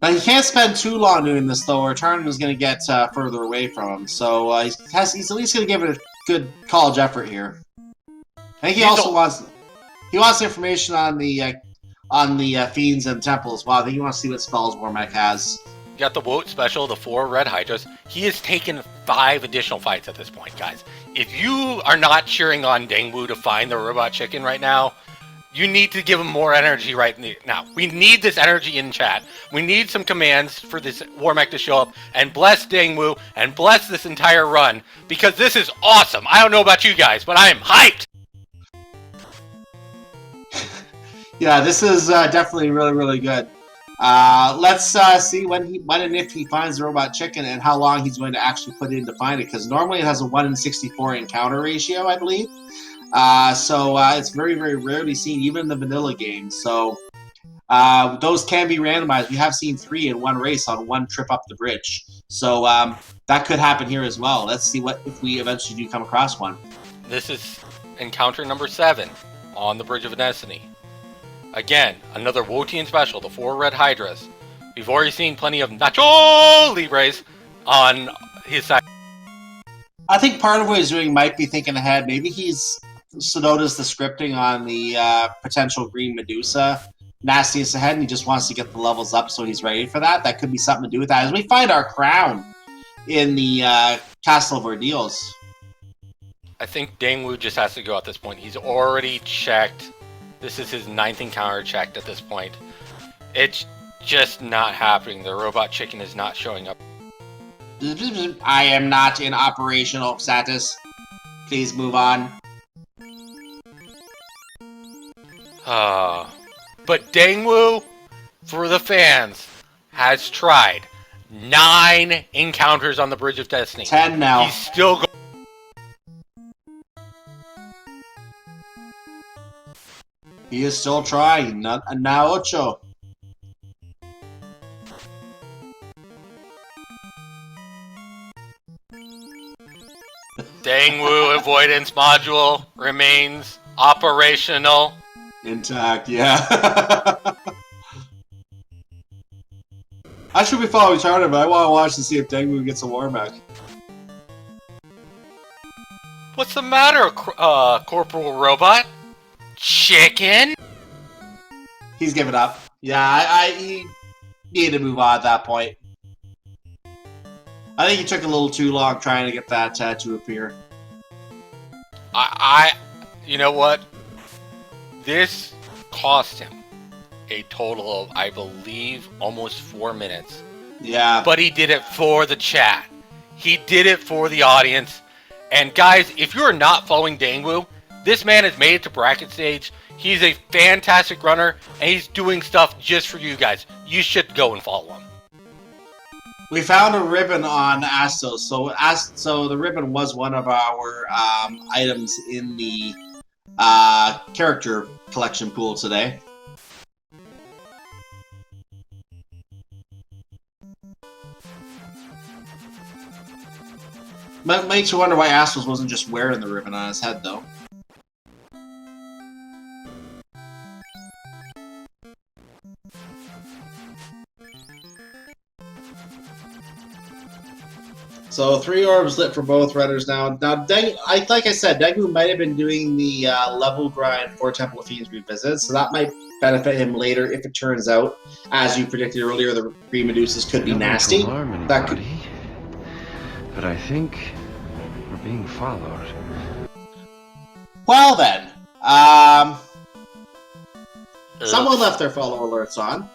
Now, he can't spend too long doing this, though, or Tarnin is going to get further away from him. So he's at least going to give it a good college effort here. I think he also wants information on the fiends and temple as well. I think he wants to see what spells Warmech has. You got the Woat special, the 4 red hydras. He has taken 5 additional fights at this point, guys. If you are not cheering on dengwoo to find the robot chicken right now, you need to give him more energy right now. We need this energy in chat. We need some commands for this Warmech to show up and bless dengwoo and bless this entire run, because this is awesome. I don't know about you guys, but I am hyped. Yeah, this is definitely really, really good. Let's see when and if he finds the robot chicken and how long he's going to actually put in to find it, because normally it has a 1 in 64 encounter ratio, I believe. So it's very, very rarely seen, even in the vanilla game. So those can be randomized. We have seen 3 in one race on one trip up the bridge. So that could happen here as well. Let's see if we eventually do come across one. This is encounter number 7 on the Bridge of Destiny. Again, another Wotian special, the 4 red hydras. We've already seen plenty of Nacho Libres on his side. I think part of what he's doing might be thinking ahead. Maybe he's noticed the scripting on the potential green Medusa nastiest ahead, and he just wants to get the levels up so he's ready for that. That could be something to do with that. As we find our crown in the Castle of Ordeals. I think dengwoo just has to go at this point. He's already checked. This is his 9th encounter checked at this point. It's just not happening. The robot chicken is not showing up. I am not in operational status. Please move on. But dengwoo, for the fans, has tried 9 encounters on the Bridge of Destiny. 10 now. He's still going. He is still trying. Now ocho. Dengwoo avoidance module remains operational. Intact, yeah. I should be following Tarnin, but I want to watch to see if dengwoo gets a Warmech. What's the matter, Corporal Robot? Chicken? He's given up. Yeah, he needed to move on at that point. I think he took a little too long trying to get that to appear. You know what? This cost him a total of, I believe, almost 4 minutes. Yeah. But he did it for the chat. He did it for the audience. And guys, if you are not following dengwoo, this man has made it to bracket stage. He's a fantastic runner, and he's doing stuff just for you guys. You should go and follow him. We found a ribbon on Astos, so the ribbon was one of our items in the character collection pool today. Makes you wonder why Astos wasn't just wearing the ribbon on his head, though. So 3 orbs lit for both runners now. Now, like I said, dengwoo might have been doing the level grind for Temple of Fiends Revisited, so that might benefit him later if it turns out, as you predicted earlier, the Green Medusas could be nasty. That could. But I think we're being followed. Well then, someone left their follow alerts on.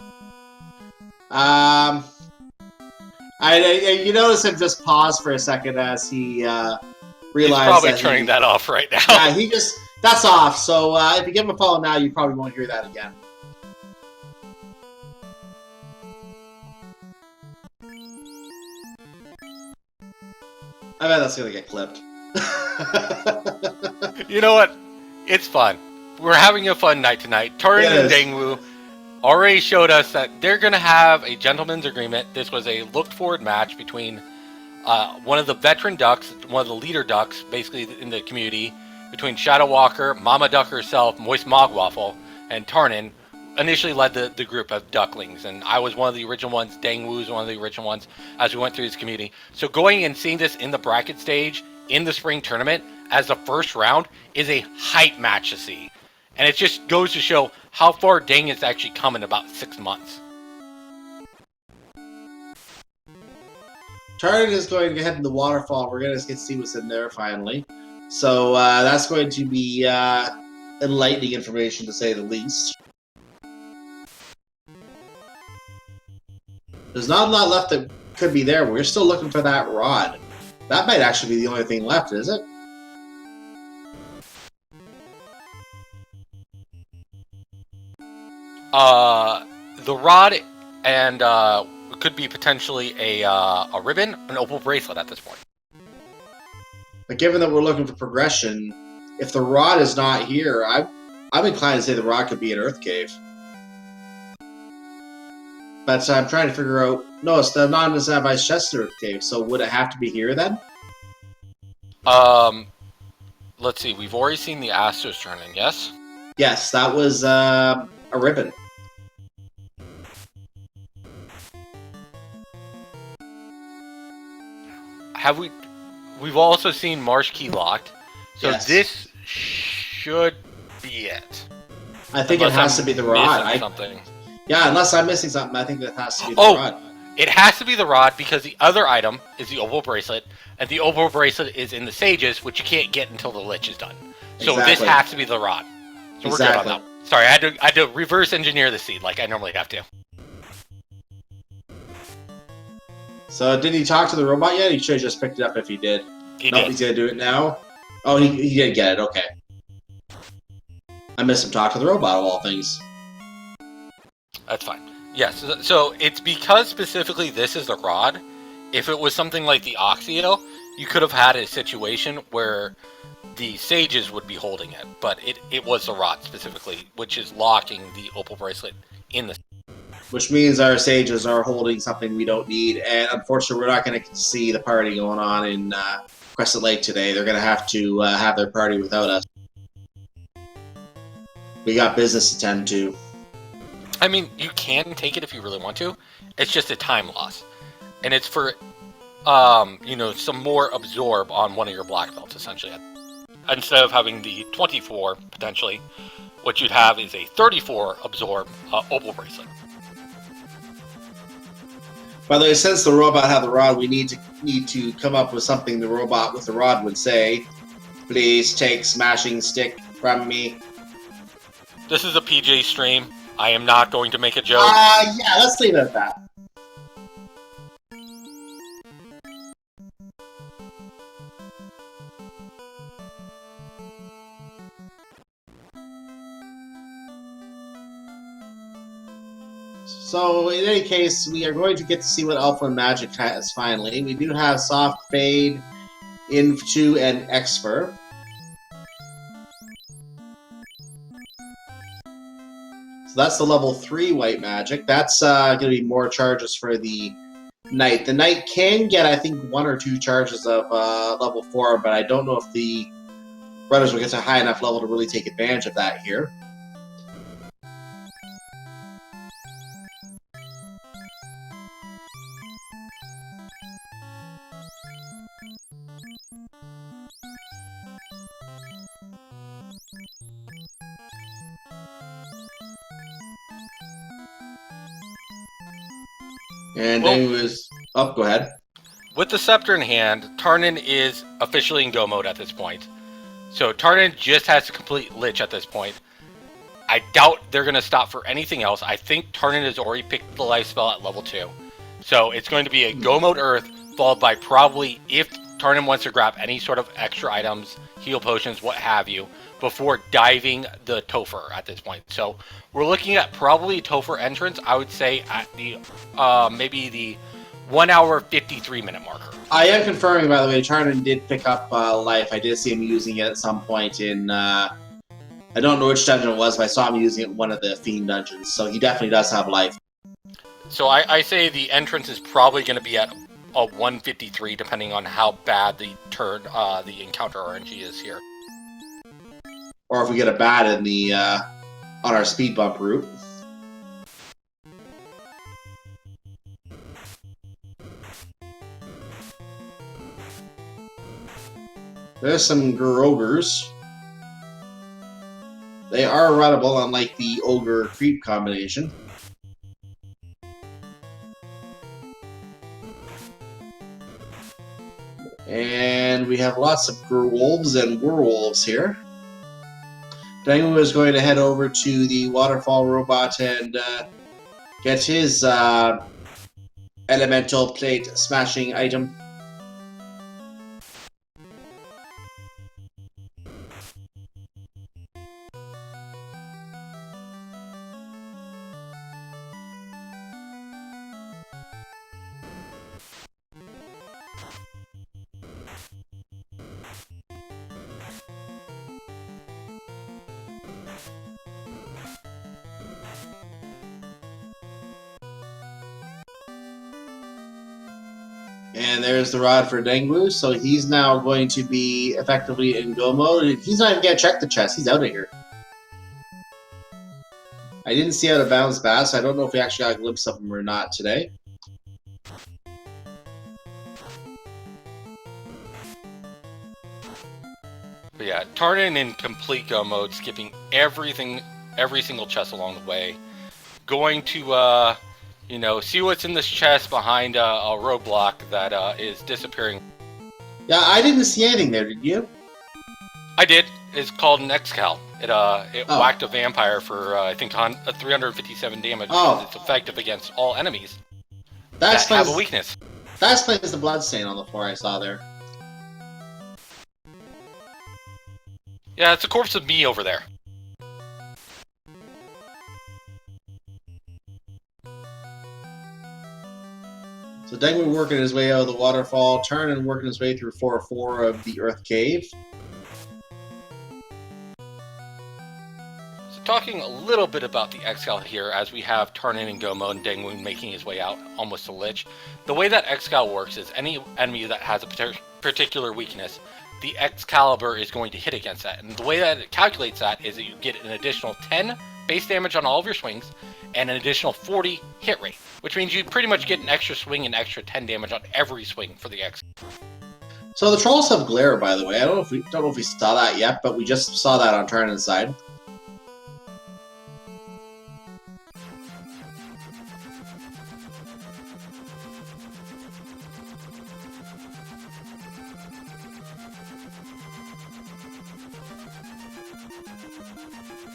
You notice him just pause for a second as he realized he's probably turning that off right now. Yeah, That's off. So if you give him a follow now, you probably won't hear that again. I bet that's gonna get clipped. You know what? It's fun. We're having a fun night tonight. Tarnin and dengwoo already showed us that they're going to have a gentleman's agreement. This was a looked-forward match between one of the veteran ducks, one of the leader ducks, basically in the community, between Shadow Walker, Mama Duck herself, Moist Mogwaffle, and Tarnin. Initially led the group of ducklings, and I was one of the original ones. Dengwoo was one of the original ones as we went through this community. So going and seeing this in the bracket stage in the spring tournament as the first round is a hype match to see. And it just goes to show how far Deng has actually come in about 6 months. Tarnin is going to head in the waterfall. We're going to get to see what's in there finally. So that's going to be enlightening information to say the least. There's not a lot left that could be there. We're still looking for that rod. That might actually be the only thing left, is it? The rod and could be potentially a ribbon, an opal bracelet at this point. But given that we're looking for progression, if the rod is not here, I'm inclined to say the rod could be an earth cave. But I'm trying to figure out... No, it's the non-Vice Chester Earth Cave, so would it have to be here then? Let's see, we've already seen the Astros turning, yes? Yes, that was a ribbon. We've also seen Marsh Key locked, so yes. This should be it. I think it has to be the rod. Something. Yeah, unless I'm missing something, I think that has to be the rod. It has to be the rod because the other item is the opal bracelet, and the opal bracelet is in the sages, which you can't get until the lich is done. So This has to be the rod. So we're good on that. Sorry, I had to reverse engineer the seed like I normally have to. So did he talk to the robot yet? He should have just picked it up if he did. He did. He's gonna do it now. Oh, he did get it. Okay. I missed him talk to the robot of all things. That's fine. Yes, so it's because specifically this is the rod. If it was something like the Oxio, you could have had a situation where the sages would be holding it, but it was the rod specifically, which is locking the opal bracelet in the... Which means our sages are holding something we don't need, and unfortunately we're not going to see the party going on in Crescent Lake today. They're going to have their party without us. We got business to tend to. I mean, you can take it if you really want to. It's just a time loss. And it's for, some more absorb on one of your black belts, essentially. Instead of having the 24, potentially, what you'd have is a 34 absorb opal bracelet. By the way, since the robot had the rod, we need to come up with something the robot with the rod would say. Please take smashing stick from me. This is a PJ stream. I am not going to make a joke. Yeah, let's leave it at that. So, in any case, we are going to get to see what Alpha and Magic has finally. We do have Soft Fade, Inf2, and Exfer. So that's the level 3 white magic. That's going to be more charges for the knight. The knight can get, I think, 1 or 2 charges of level 4, but I don't know if the runners will get to a high enough level to really take advantage of that here. And then he was... Oh, go ahead. With the scepter in hand, Tarnin is officially in go mode at this point. So Tarnin just has to complete Lich at this point. I doubt they're going to stop for anything else. I think Tarnin has already picked the life spell at level 2. So it's going to be a go mode Earth, followed by probably, if Tarnin wants to grab any sort of extra items, heal potions, what have you, before diving the Topher at this point. So we're looking at probably Topher entrance, I would say, at the maybe the 1 hour 53 minute marker. I am confirming, by the way, Tarnin did pick up life. I did see him using it at some point in, I don't know which dungeon it was, but I saw him using it in one of the Fiend dungeons, so he definitely does have life. So I say the entrance is probably going to be at a 153, depending on how bad the encounter RNG is here. Or if we get a bad in the on our speed bump route. There's some Grogers. They are runnable, unlike the Ogre Creep combination. And we have lots of Gerwolves and Werewolves here. Dengwoo is going to head over to the Waterfall Robot and get his Elemental Plate smashing item. And there's the rod for Dengwoo, so he's now going to be effectively in go mode. He's not even going to check the chest, he's out of here. I didn't see how to bounce back, so I don't know if we actually got a glimpse of him or not today. But yeah, Tarnin in complete go mode, skipping every single chest along the way. Going to, see what's in this chest behind a roadblock that is disappearing. Yeah, I didn't see anything there, did you? I did. It's called an Excal. It whacked a vampire for, I think, 357 damage because it's effective against all enemies that have a weakness. That explains the bloodstain on the floor I saw there. Yeah, it's a corpse of me over there. So Dengwoo working his way out of the waterfall, Tarnin working his way through 4-4 of the Earth Cave. So talking a little bit about the Excal here, as we have Tarnin and Gomo and Dengwoo making his way out almost to Lich. The way that Excal works is any enemy that has a particular weakness, the Excalibur is going to hit against that. And the way that it calculates that is that you get an additional 10 base damage on all of your swings and an additional 40 hit rate, which means you pretty much get an extra swing and extra 10 damage on every swing for the X. So the trolls have glare, by the way. I don't know if we saw that yet, but we just saw that on Tarnin's side.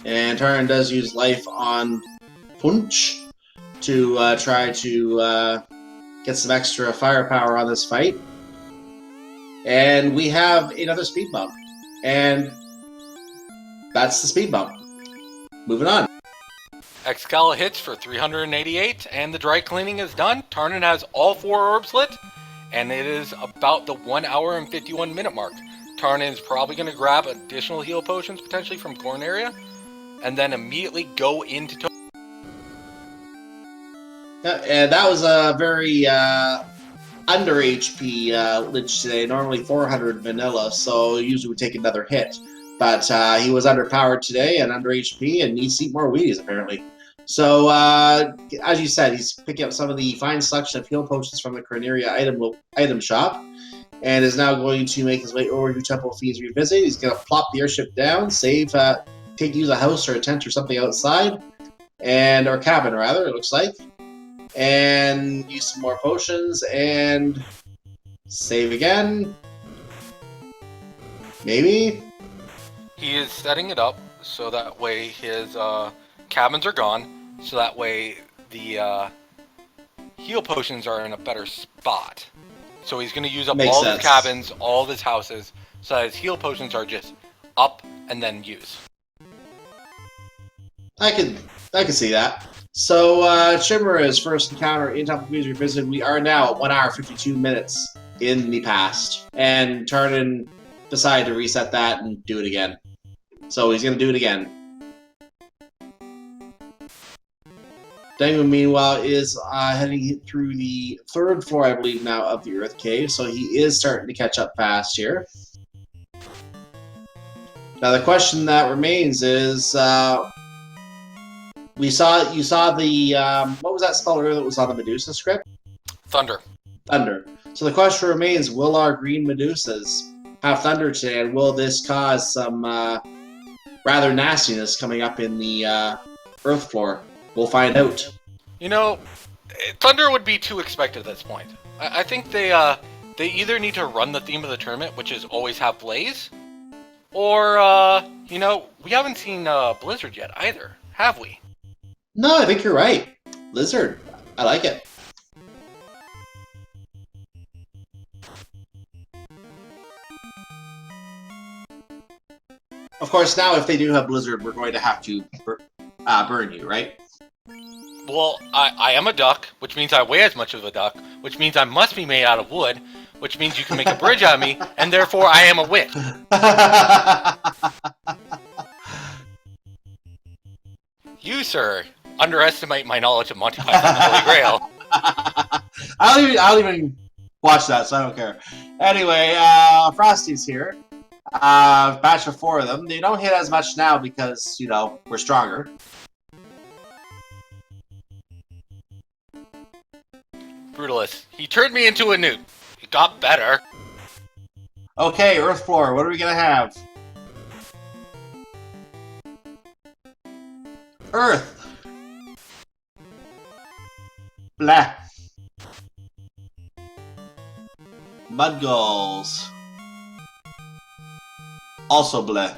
And Tarnin does use life on Punch to try to get some extra firepower on this fight. And we have another speed bump. And that's the speed bump. Moving on. Excala hits for 388, and the dry cleaning is done. Tarnin has all 4 orbs lit, and it is about the 1 hour and 51 minute mark. Tarnin's probably going to grab additional heal potions, potentially from Corn area, and then immediately go into Yeah, and that was a very under HP Lich today. Normally 400 vanilla, so usually would take another hit. But he was underpowered today and under HP and needs to eat more Wheaties, apparently. So, as you said, he's picking up some of the fine selection of heal potions from the Corneria item shop and is now going to make his way over to Temple of Fiends Revisit. He's going to plop the airship down, save, use a house or a tent or something outside, or cabin, rather, it looks like. And use some more potions, and save again. Maybe? He is setting it up so that way his cabins are gone, so that way the heal potions are in a better spot. So he's going to use up Makes all sense. his cabins, all of his houses, so that his heal potions are just up and then use. I can see that. So, Chimera's first encounter in Temple Community Revisited, we are now at 1 hour 52 minutes in the past. And Tarnin decided to reset that and do it again. So he's going to do it again. Dengwoo, meanwhile, is heading through the 3rd floor, I believe, now of the Earth Cave, so he is starting to catch up fast here. Now, the question that remains is, you saw the, what was that spell earlier that was on the Medusa script? Thunder. Thunder. So the question remains, will our green Medusas have thunder today, and will this cause some rather nastiness coming up in the Earth floor? We'll find out. You know, Thunder would be too expected at this point. I think they either need to run the theme of the tournament, which is always have Blaze, or, you know, we haven't seen Blizzard yet either, have we? No, I think you're right. Blizzard. I like it. Of course, now if they do have Blizzard, we're going to have to burn you, right? Well, I am a duck, which means I weigh as much of a duck, which means I must be made out of wood, which means you can make a bridge out of me, and therefore I am a witch. You, sir, underestimate my knowledge of Monty Python and the Holy Grail. I don't even watch that, so I don't care. Anyway, Frosty's here. Batch of 4 of them. They don't hit as much now because, you know, we're stronger. Brutalist. He turned me into a nuke. It got better. Okay, Earth floor. What are we gonna have? Earth. Blah. Mudgulls. Also blah.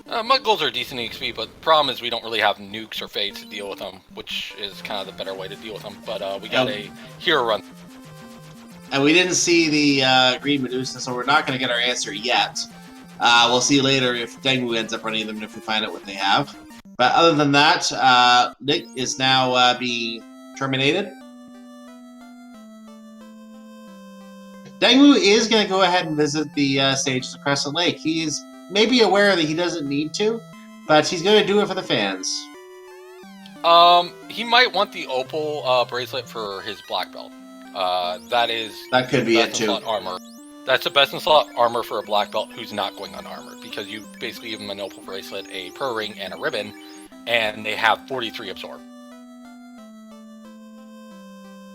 Mudgulls are decent XP, but the problem is we don't really have nukes or fades to deal with them, which is kind of the better way to deal with them. But we got a hero run. And we didn't see the Green Medusa, so we're not going to get our answer yet. We'll see later if Dengwoo ends up running them and if we find out what they have. But other than that, Nick is now being terminated. Dengwoo is going to go ahead and visit the stage of Crescent Lake. He's maybe aware that he doesn't need to, but he's going to do it for the fans. He might want the opal bracelet for his black belt. That could be it too. Armor. That's the best in slot armor for a black belt who's not going unarmored, because you basically give him an opal bracelet, a pearl ring, and a ribbon, and they have 43 absorb.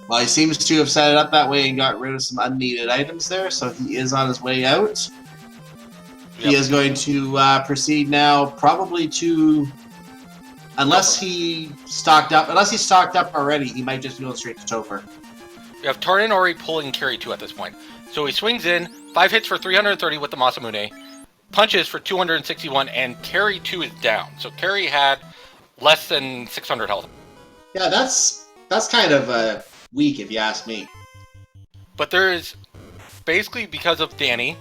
Well, he seems to have set it up that way and got rid of some unneeded items there, so he is on his way out. Yep. He is going to proceed now, probably to, unless he's stocked up already, he might just go straight to Topher. We have Tarnin already pulling carry 2 at this point. So he swings in, 5 hits for 330 with the Masamune, punches for 261, and carry 2 is down. So carry had less than 600 health. Yeah, that's kind of weak if you ask me. But there is, basically because of Danny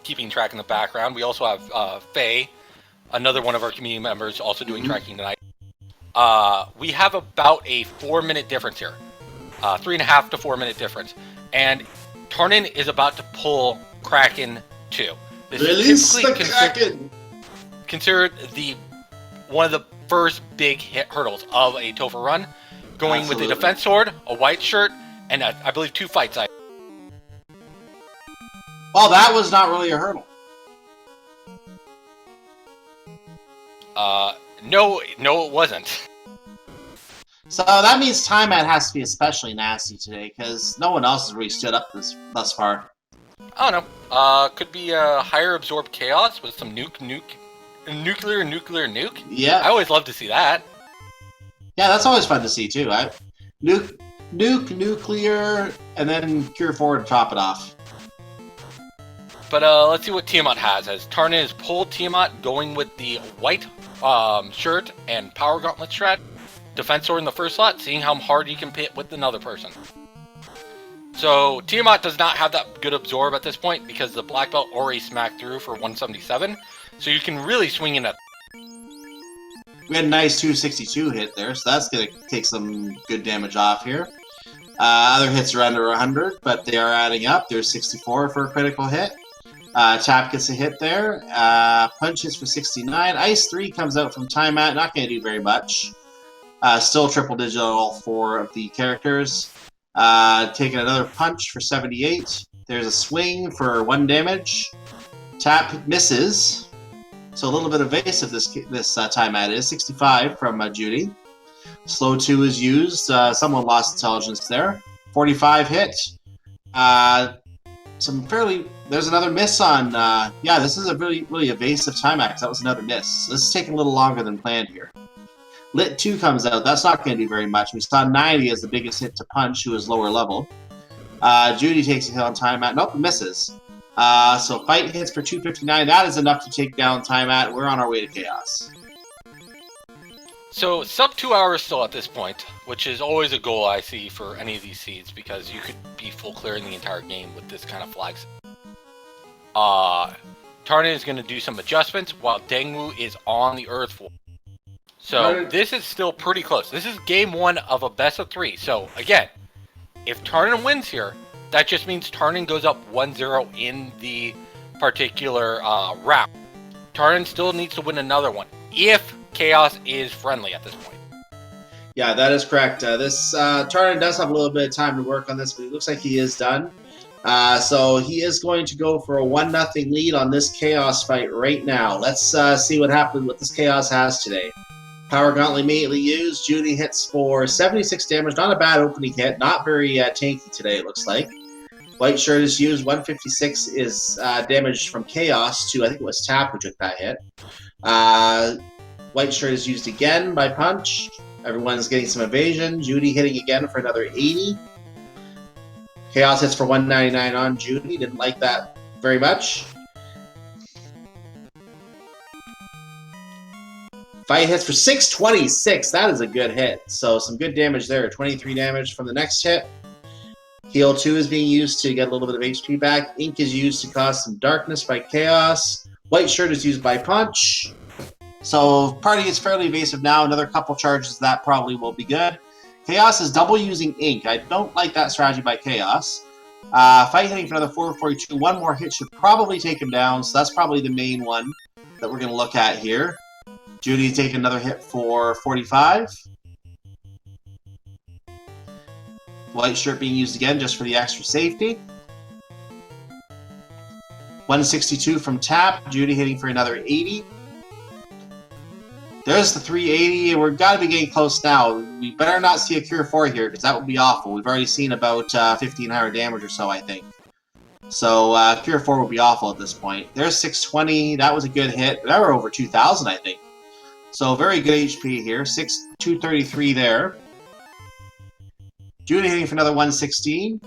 keeping track in the background, we also have Faye, another one of our community members, also doing tracking tonight. We have about a 4-minute difference here. 3.5 to 4 minute difference. And Tarnin is about to pull Kraken 2. This Release is the Kraken! Considered one of the first big hurdles of a Topher run. Going Absolutely. with a defense sword, a white shirt, and I believe 2 fights. Well, that was not really a hurdle. No, it wasn't. So that means Time Man has to be especially nasty today, because no one else has really stood up thus far. I don't know. Could be a higher absorb chaos with some nuclear nuke. Yeah. I always love to see that. Yeah, that's always fun to see too. Nuclear, and then Cure 4 to top it off. But let's see what Tiamat has. As Tarnin is pulled Tiamat, going with the white shirt and power gauntlet strat. Defense sword in the first slot, seeing how hard you can pit with another person. So Tiamat does not have that good absorb at this point because the black belt already smacked through for 177. So you can really swing in at. We had a nice 262 hit there, so that's going to take some good damage off here. Other hits are under 100, but they are adding up. There's 64 for a critical hit. Tap gets a hit there. Punch hits for 69. Ice 3 comes out from timeout. Not going to do very much. Still triple digit on all 4 of the characters. Taking another punch for 78. There's a swing for 1 damage. Tap misses. So a little bit evasive this timeout is. 65 from Judy. Slow 2 is used. Someone lost intelligence there. 45 hit. There's another miss on. This is a really evasive timeout. That was another miss. So this is taking a little longer than planned here. Lit 2 comes out. That's not going to do very much. We saw 90 as the biggest hit to Punch, who is lower level. Judy takes a hit on timeout. Nope, misses. So fight hits for 259. That is enough to take down timeout. We're on our way to chaos. So sub 2 hours still at this point, which is always a goal I see for any of these seeds because you could be full clearing the entire game with this kind of flags. Tarnin is going to do some adjustments while dengwoo is on the earth floor. So this is still pretty close. This is game 1 of a best of 3. So again, if Tarnin wins here, that just means Tarnin goes up 1-0 in the particular round. Tarnin still needs to win another one if Chaos is friendly at this point. Yeah, that is correct. This Tarnin does have a little bit of time to work on this, but it looks like he is done. So he is going to go for a 1-0 lead on this Chaos fight right now. Let's see what happens, what this Chaos has today. Power Gauntlet immediately used. Judy hits for 76 damage. Not a bad opening hit. Not very tanky today, it looks like. White Shirt is used. 156 is damage from Chaos to, I think it was Tap who took that hit. White Shirt is used again by Punch. Everyone's getting some evasion. Judy hitting again for another 80. Chaos hits for 199 on Judy. Didn't like that very much. Fight hits for 626. That is a good hit. So some good damage there. 23 damage from the next hit. Heal 2 is being used to get a little bit of HP back. Ink is used to cause some darkness by Chaos. White Shirt is used by Punch. So party is fairly evasive now. Another couple charges, that probably will be good. Chaos is double using Ink. I don't like that strategy by Chaos. Fight hitting for another 442. One more hit should probably take him down. So that's probably the main one that we're going to look at here. Judy taking another hit for 45. White Shirt being used again just for the extra safety. 162 from Tap. Judy hitting for another 80. There's the 380. We've got to be getting close now. We better not see a Cure 4 here because that would be awful. We've already seen about 1,500 damage or so, I think. So Cure 4 would be awful at this point. There's 620. That was a good hit. They were over 2,000, I think. So very good HP here. 233 there. Judy hitting for another 116.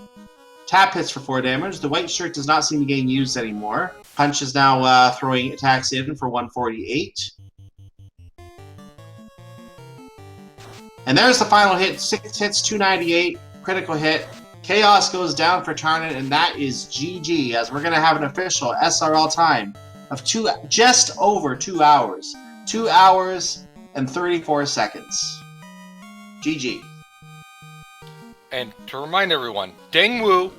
Tap hits for 4 damage. The White Shirt does not seem to be getting used anymore. Punch is now throwing attacks in for 148. And there's the final hit. 6 hits, 298. Critical hit. Chaos goes down for Tarnin, and that is GG, as we're going to have an official SRL time of just over 2 hours. 2 hours and 34 seconds. GG. And to remind everyone, dengwoo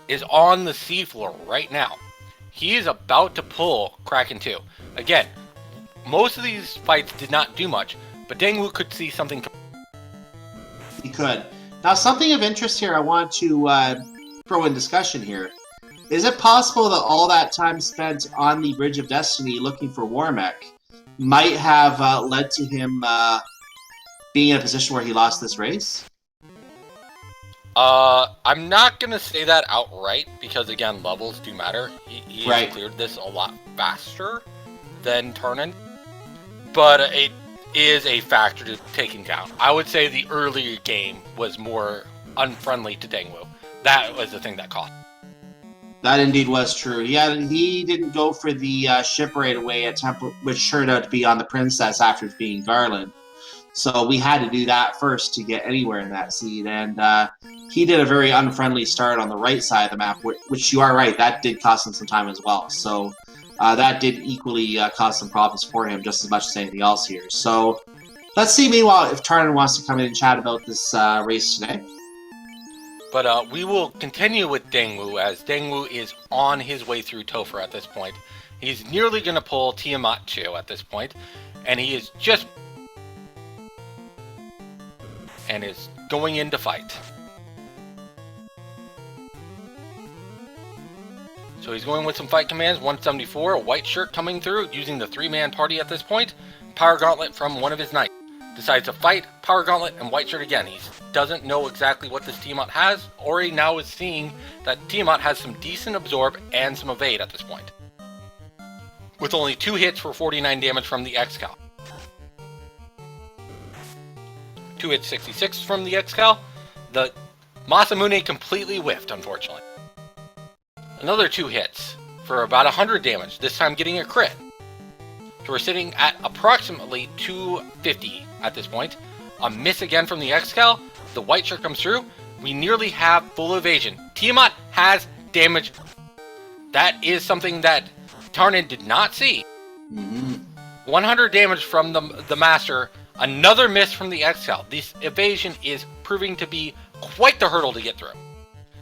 is on the seafloor right now. He is about to pull Kraken 2. Again, most of these fights did not do much, but dengwoo could see something. He could. Now, something of interest here I want to throw in discussion here. Is it possible that all that time spent on the Bridge of Destiny looking for Warmech might have led to him being in a position where he lost this race? I'm not going to say that outright because, again, levels do matter. He right. has cleared this a lot faster than Tarnin, but it is a factor to take into account. I would say the earlier game was more unfriendly to dengwoo. That was the thing that cost. That indeed was true. He didn't go for the ship right away attempt, which turned out to be on the Princess after being Garland. So we had to do that first to get anywhere in that seed, and he did a very unfriendly start on the right side of the map, which you are right, that did cost him some time as well. So that did equally cause some problems for him just as much as anything else here. So let's see, meanwhile, if Tarnin wants to come in and chat about this race today. But we will continue with Dengwoo, as Dengwoo is on his way through Topher at this point. He's nearly going to pull Tiamat 2 at this point, and he is just... and is going in to fight. So he's going with some fight commands. 174, a white shirt coming through, using the 3-man party at this point. Power Gauntlet from one of his knights. Decides to fight, Power Gauntlet, and white shirt again. He doesn't know exactly what this Tiamat has. Ori now is seeing that Tiamat has some decent absorb and some evade at this point, with only 2 hits for 49 damage from the X-Cal. 2 hits, 66 from the X-Cal. The Masamune completely whiffed, unfortunately. Another 2 hits for about 100 damage, this time getting a crit. So we're sitting at approximately 250 at this point. A miss again from the X-Cal. The white shirt comes through. We nearly have full evasion. Tiamat has damage. That is something that Tarnin did not see. 100 damage from the Master. Another miss from the X-Cal. This evasion is proving to be quite the hurdle to get through.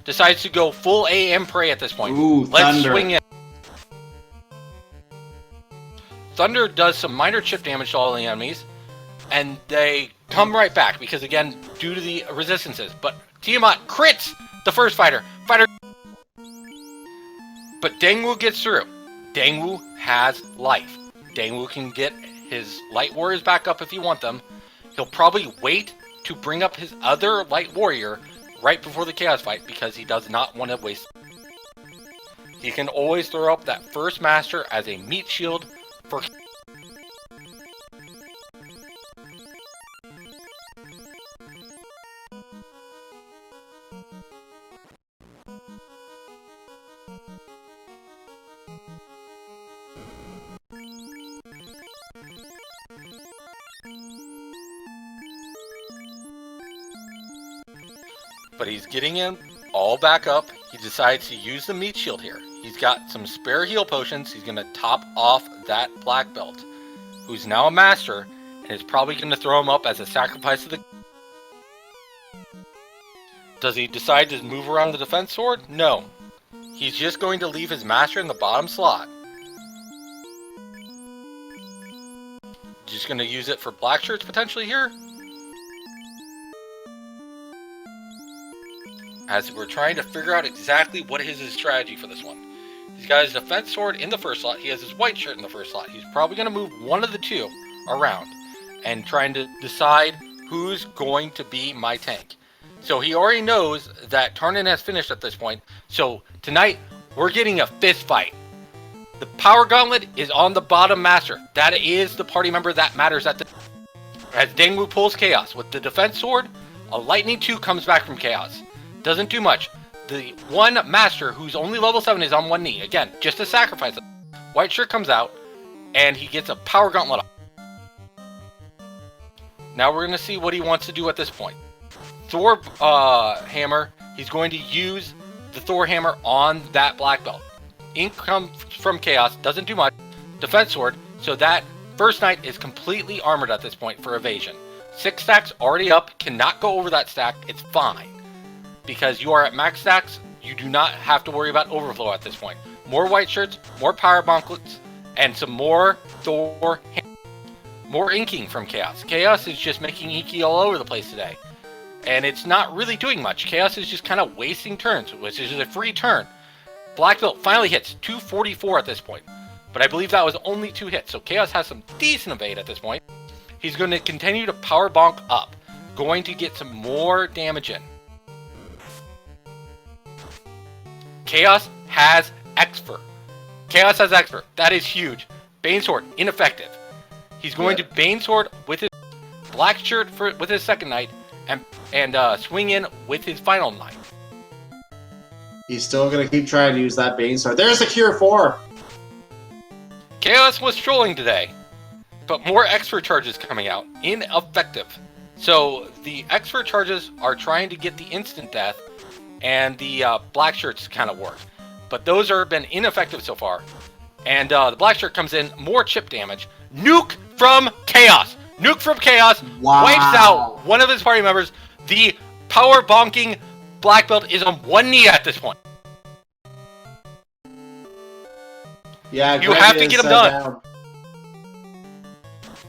Decides to go full AM prey at this point. Ooh, Let's Thunder. swing in. Thunder does some minor chip damage to all the enemies, and they come right back because, again, due to the resistances. But Tiamat crits the first fighter. But Dengwoo gets through. Dengwoo has life. Dengwoo can get his light warriors back up if you want them. He'll probably wait to bring up his other light warrior right before the chaos fight because he does not want to waste. He can always throw up that first master as a meat shield for... But he's getting him all back up. He decides to use the meat shield here. He's got some spare heal potions. He's going to top off that black belt, who's now a master, and is probably going to throw him up as a sacrifice to the... Does he decide to move around the defense sword? No. He's just going to leave his master in the bottom slot. Just going to use it for black shirts potentially here. As we're trying to figure out exactly what is his strategy for this one. He's got his defense sword in the first slot. He has his white shirt in the first slot. He's probably going to move one of the two around and trying to decide who's going to be my tank. So he already knows that Tarnin has finished at this point. So tonight, we're getting a fist fight. The Power Gauntlet is on the bottom master. That is the party member that matters at the... As Dengwoo pulls Chaos with the defense sword, a Lightning 2 comes back from Chaos. Doesn't do much. The one master who's only level 7 is on one knee. Again, just a sacrifice. White shirt comes out, and he gets a Power Gauntlet off. Now we're going to see what he wants to do at this point. Thor hammer, he's going to use the Thor hammer on that black belt. Ink comes from Chaos, doesn't do much. Defense sword, so that first knight is completely armored at this point for evasion. 6 stacks already up, cannot go over that stack, it's fine. Because you are at max stacks, you do not have to worry about overflow at this point. More white shirts, more power gauntlets, and some more Thor hammer. More inking from Chaos. Chaos is just making inky all over the place today. And it's not really doing much. Chaos is just kind of wasting turns, which is a free turn. Black belt finally hits 244 at this point. But I believe that was only 2 hits, so Chaos has some decent evade at this point. He's going to continue to power bonk up. Going to get some more damage in. Chaos has Expert. Chaos has Expert. That is huge. Bane Sword, ineffective. He's going to Bane Sword with his black shirt with his second knight and swing in with his final knight. He's still going to keep trying to use that Bane Sword. There's the Cure 4! Chaos was trolling today. but more expert charges coming out. Ineffective. So the expert charges are trying to get the instant death, and the black shirts kind of work. But those are been ineffective so far. And the black shirt comes in, more chip damage. Nuke from Chaos. Nuke from Chaos wipes out one of his party members. The power bonking black belt is on one knee at this point. Yeah, you Greg have to get him done. Down.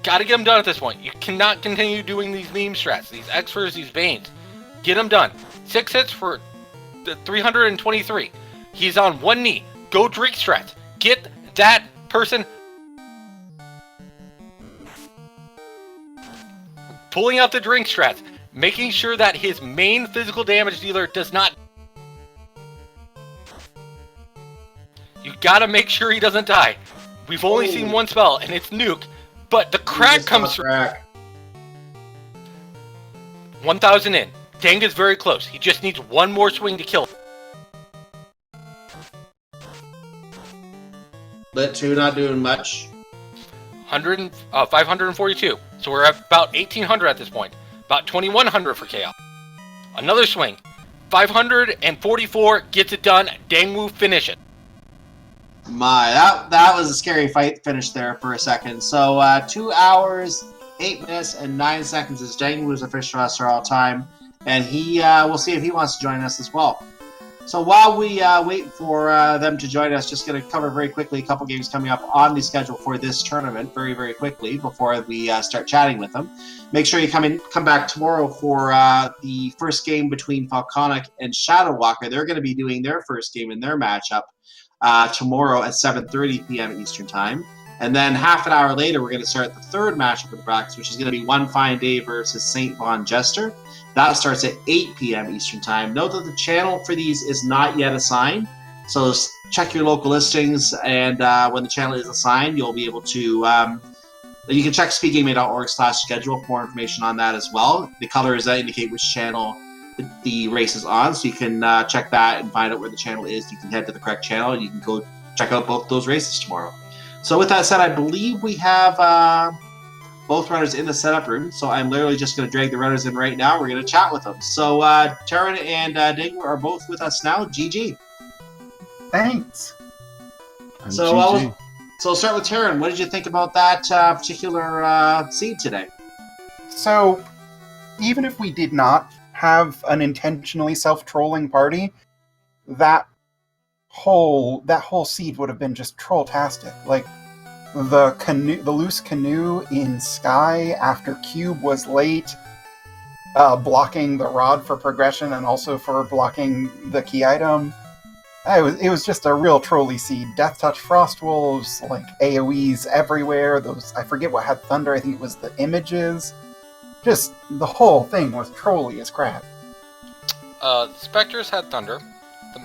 Gotta get him done at this point. You cannot continue doing these meme strats, these X-Fers, these Banes. Get him done. 6 hits for 323. He's on one knee. Go drink strats. Get that person pulling out the drink strats, making sure that his main physical damage dealer does not. You gotta make sure he doesn't die. We've only seen one spell, and it's Nuke, but the crack comes through. 1,000 in. Deng is very close. He just needs one more swing to kill him. Lit 2 not doing much. 542. So we're at about 1,800 at this point. About 2,100 for Chaos. Another swing. 544 gets it done. Dengwoo finish it. My, that was a scary fight finish there for a second. So 2 hours, 8 minutes, and 9 seconds is Dengwoo's official roster all time. And we'll see if he wants to join us as well. So while we wait for them to join us, just going to cover very quickly a couple games coming up on the schedule for this tournament very, very quickly before we start chatting with them. Make sure you come back tomorrow for the first game between Falconic and Shadow Walker. They're going to be doing their first game in their matchup tomorrow at 7:30 p.m. Eastern Time. And then half an hour later, we're going to start the third matchup of the brackets, which is going to be One Fine Day versus St. Von Jester. That starts at 8 p.m. Eastern Time. Note that the channel for these is not yet assigned, so check your local listings, and when the channel is assigned, you'll be able to. You can check speedgaming.org/schedule for more information on that as well. The colors that indicate which channel the race is on, so you can check that and find out where the channel is. You can head to the correct channel, and you can go check out both those races tomorrow. So with that said, I believe we have both runners in the setup room, so I'm literally just going to drag the runners in right now. We're going to chat with them. So Tarnin and Dengwoo are both with us now. GG. Thanks. So we'll start with Tarnin. What did you think about that particular seed today? So, even if we did not have an intentionally self-trolling party, that whole seed would have been just troll-tastic. Like, the loose canoe in Sky after Cube was late, blocking the rod for progression and also for blocking the key item. It was just a real trolly seed. Death Touch Frost Wolves, like AoEs everywhere. Those, I forget what had thunder. I think it was the images. Just the whole thing was trolly as crap. Spectres had thunder.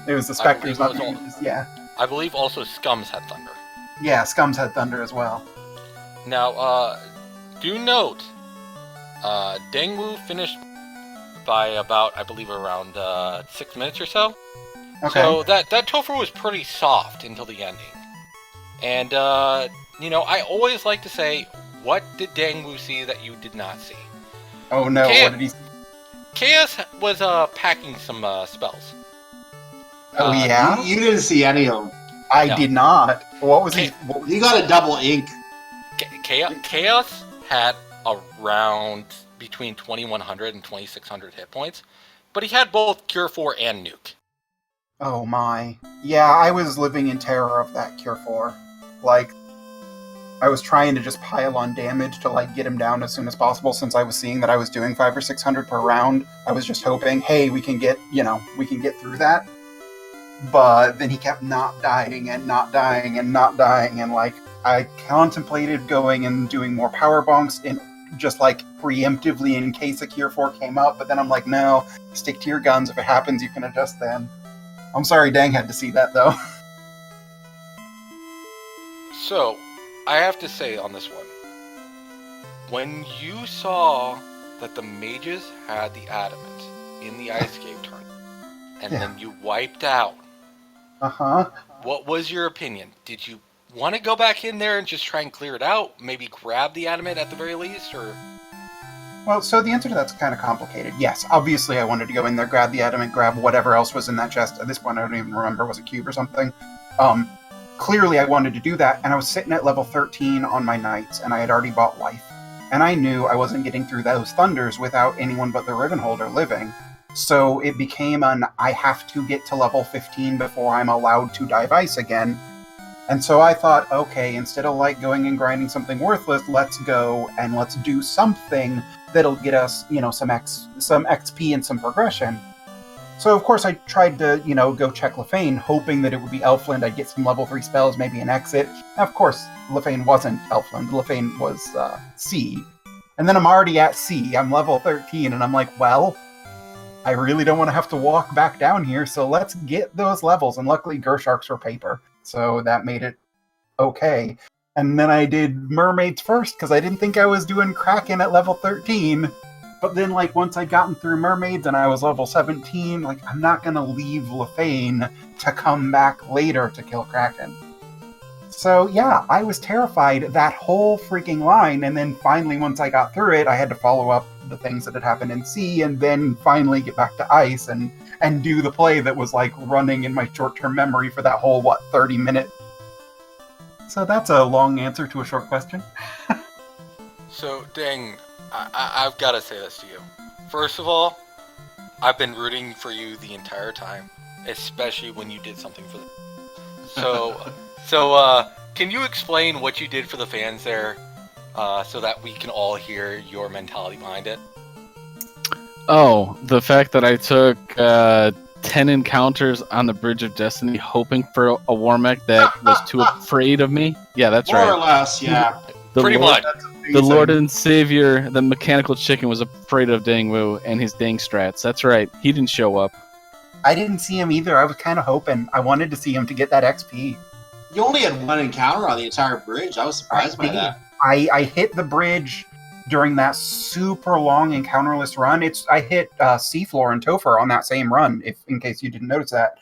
It was the Spectres, not the images. Yeah. I believe also Scums had thunder. Yeah, Scums had thunder as well. Now, do note, Dengwoo finished by about, I believe, around 6 minutes or so. Okay. So that Topher was pretty soft until the ending. And, I always like to say, what did Dengwoo see that you did not see? Oh no, what did he see? Chaos was packing some spells. Oh yeah? You didn't see any of them. I did not. What was he? You got a double ink. Chaos had around between 2,100 and 2,600 hit points, but he had both Cure 4 and Nuke. Oh my. Yeah, I was living in terror of that Cure 4. Like, I was trying to just pile on damage to like get him down as soon as possible, since I was seeing that I was doing 500 or 600 per round. I was just hoping, hey, we can get through that. But then he kept not dying and not dying and not dying, and like I contemplated going and doing more power bonks in just like preemptively in case a Cure 4 came up, but then I'm like, no, stick to your guns. If it happens, you can adjust then. I'm sorry Deng had to see that though. So, I have to say on this one, when you saw that the mages had the adamant in the Ice Cave tournament, and then you wiped out, Uh-huh. what was your opinion? want to go back in there and just try and clear it out? Maybe grab the animate at the very least, or? Well, so the answer to that's kind of complicated. Yes, obviously I wanted to go in there, grab the adamant, grab whatever else was in that chest. At this point, I don't even remember, was it cube or something? Clearly I wanted to do that, and I was sitting at level 13 on my knights, and I had already bought life. And I knew I wasn't getting through those thunders without anyone but the Riven Holder living. So it became I have to get to level 15 before I'm allowed to dive ice again. And so I thought, okay, instead of going and grinding something worthless, let's go and let's do something that'll get us, some XP and some progression. So of course I tried to, go check Lefane, hoping that it would be Elfland, I'd get some level 3 spells, maybe an exit. Now, of course, Lefane wasn't Elfland, Lefane was C. And then I'm already at C, I'm level 13, and I'm like, well, I really don't want to have to walk back down here, so let's get those levels. And luckily Gersharks were paper, so that made it okay. And then I did Mermaids first, because I didn't think I was doing Kraken at level 13. But then, once I'd gotten through Mermaids and I was level 17, I'm not going to leave Lefane to come back later to kill Kraken. So, yeah, I was terrified that whole freaking line, and then finally, once I got through it, I had to follow up the things that had happened in Sea, and then finally get back to Ice and do the play that was, running in my short-term memory for that whole, 30-minute. So that's a long answer to a short question. So, Dang, I've got to say this to you. First of all, I've been rooting for you the entire time, especially when you did something for the... So, can you explain what you did for the fans there, so that we can all hear your mentality behind it? Oh, the fact that I took 10 encounters on the Bridge of Destiny hoping for a Warmech that was too afraid of me? Yeah, that's right. More or less, yeah. Pretty much. The Lord and Savior, the mechanical chicken, was afraid of dengwoo and his dang strats. That's right. He didn't show up. I didn't see him either. I was kind of hoping. I wanted to see him to get that XP. You only had one encounter on the entire bridge. I was surprised by that. I hit the bridge during that super long encounterless run. I hit Seafloor and Topher on that same run, in case you didn't notice that.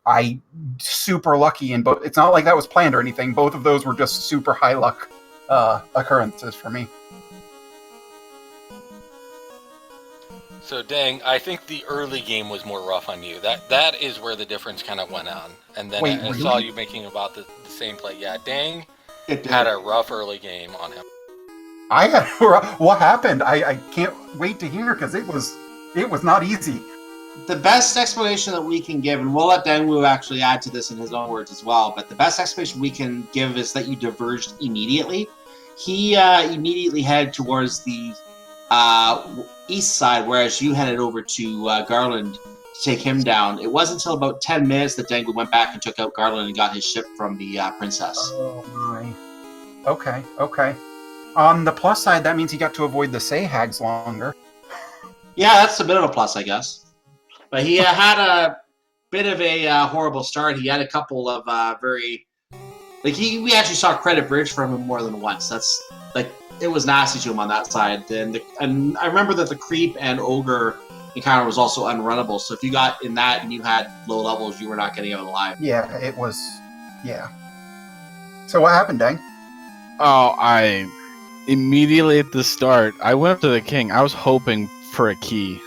I super lucky in both. It's not like that was planned or anything. Both of those were just super high luck occurrences for me. So, Dang, I think the early game was more rough on you. That is where the difference kind of went on. And then I really? saw you making about the same play. Yeah, Dang It did. had a rough early game on him. What happened? I can't wait to hear, because it was not easy. The best explanation that we can give, and we'll let dengwoo actually add to this in his own words as well, but the best explanation we can give is that you diverged immediately. He immediately headed towards the east side, whereas you headed over to Garland to take him down. It wasn't until about 10 minutes that dengwoo went back and took out Garland and got his ship from the princess. Oh my. Okay. On the plus side, that means he got to avoid the Sahags longer. Yeah, that's a bit of a plus, I guess. But he had a bit of a horrible start. He had a couple of very... we actually saw Credit Bridge from him more than once. That's, it was nasty to him on that side. And I remember that the Creep and Ogre encounter was also unrunnable. So if you got in that and you had low levels, you were not getting out alive. Yeah, it was... Yeah. So what happened, Dang? Oh, I immediately at the start, I went up to the king. I was hoping for a key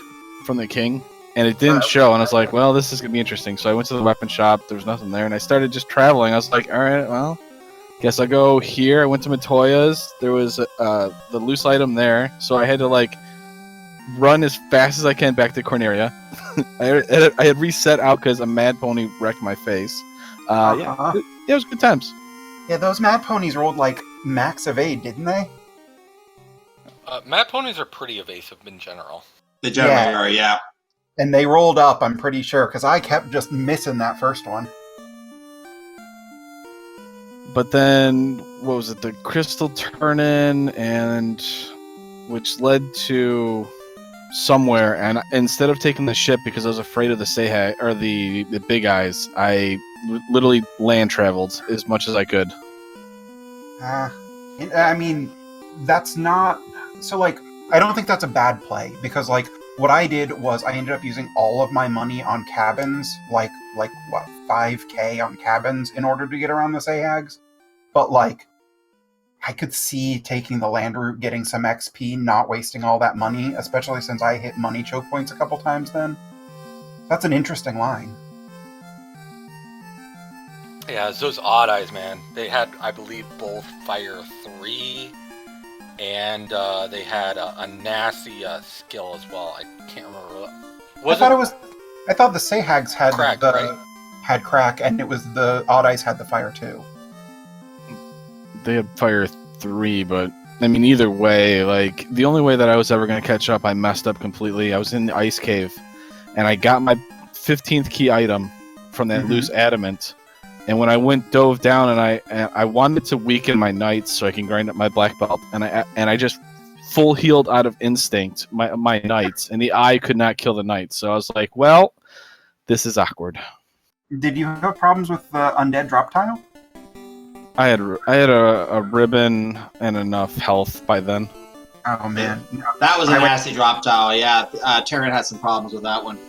from the king, and it didn't show. And I was like, well, this is going to be interesting. So I went to the weapon shop. There was nothing there. And I started just traveling. I was like, all right, well, guess I'll go here. I went to Matoya's. There was the loose item there. So I had to, run as fast as I can back to Corneria. I had reset out because a mad pony wrecked my face. Yeah, it was good times. Yeah, those mad ponies rolled max evade, didn't they? Mad ponies are pretty evasive in general. The general are, yeah. And they rolled up, I'm pretty sure, because I kept just missing that first one. But then, what was it? The crystal Tarnin, and which led to somewhere. And instead of taking the ship because I was afraid of the Sahag or the big eyes, I literally land traveled as much as I could. I mean, that's not... So, I don't think that's a bad play, because, what I did was I ended up using all of my money on cabins, 5K on cabins in order to get around the Sahags. but like, I could see taking the land route, getting some XP, not wasting all that money, especially since I hit money choke points a couple times then. That's an interesting line. Yeah, it's those odd eyes, man. They had, I believe, both Fire 3, and they had a nasty skill as well. I can't remember. I thought the Sahags had Crack, right? had crack, and it was the Odd Eyes had the Fire 2. They had Fire 3, but I mean, either way, like the only way that I was ever going to catch up, I messed up completely. I was in the ice cave, and I got my 15th key item from that loose adamant. And when I dove down, and I wanted to weaken my knights so I can grind up my black belt, and I just full healed out of instinct my knights, and the eye could not kill the knights. So I was like, well, this is awkward. Did you have problems with the undead drop tile? I had a ribbon and enough health by then. Oh man, That was a nasty drop tile. Yeah, Tarnin had some problems with that one.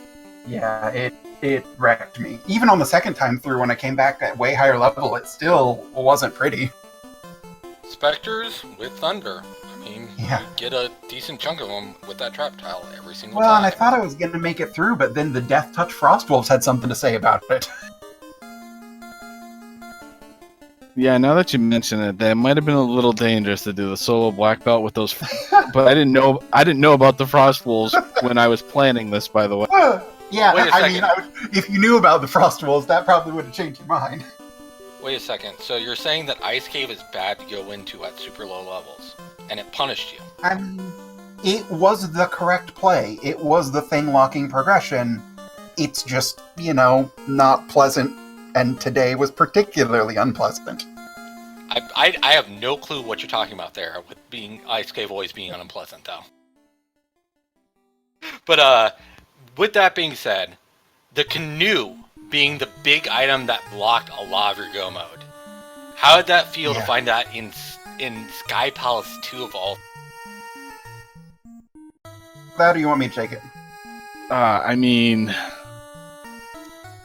yeah, it wrecked me. Even on the second time through, when I came back at way higher level, it still wasn't pretty. Specters with Thunder. I mean, Yeah. you get a decent chunk of them with that trap tile every single Well, time. and I thought I was going to make it through, but then the Death Touch Frostwolves had something to say about it. Yeah, now that you mention it, that might have been a little dangerous to do the solo black belt with those. But I didn't know about the frost wolves when I was planning this. By the way, Yeah, Wait a I mean, if you knew about the Frostwolves, that probably would have changed your mind. Wait a second. So you're saying that Ice Cave is bad to go into at super low levels, and it punished you? I mean, it was the correct play. It was the thing locking progression. It's just, not pleasant, and today was particularly unpleasant. I have no clue what you're talking about there, with being Ice Cave always being unpleasant, though. But with that being said, the canoe being the big item that blocked a lot of your go mode, how did that feel to find that in Sky Palace 2 of all? That, or you want me to take it? I mean,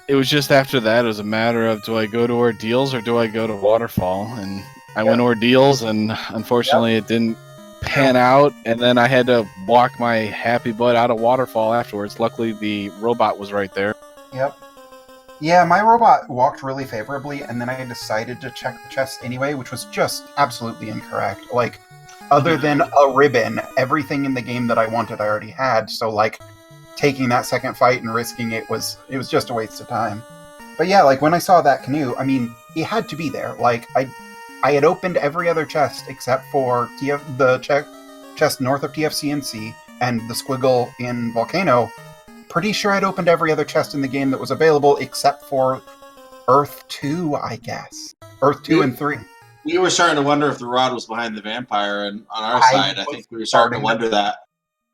it was just after that. It was a matter of, do I go to Ordeals or do I go to Waterfall? And I went Ordeals, and unfortunately it didn't pan out. And then I had to walk my happy butt out of Waterfall afterwards. Luckily, the robot was right there. Yep. Yeah, my robot walked really favorably, and then I decided to check the chest anyway, which was just absolutely incorrect. Like, other than a ribbon, everything in the game that I wanted I already had, so like, taking that second fight and risking it was just a waste of time. But yeah, like when I saw that canoe, I mean, it had to be there. Like I had opened every other chest except for the chest north of TFCNC and the squiggle in Volcano. Pretty sure I'd opened every other chest in the game that was available except for Earth 2, I guess. Earth 2 and 3. We were starting to wonder if the rod was behind the vampire, and on our side, I think we were starting to wonder that.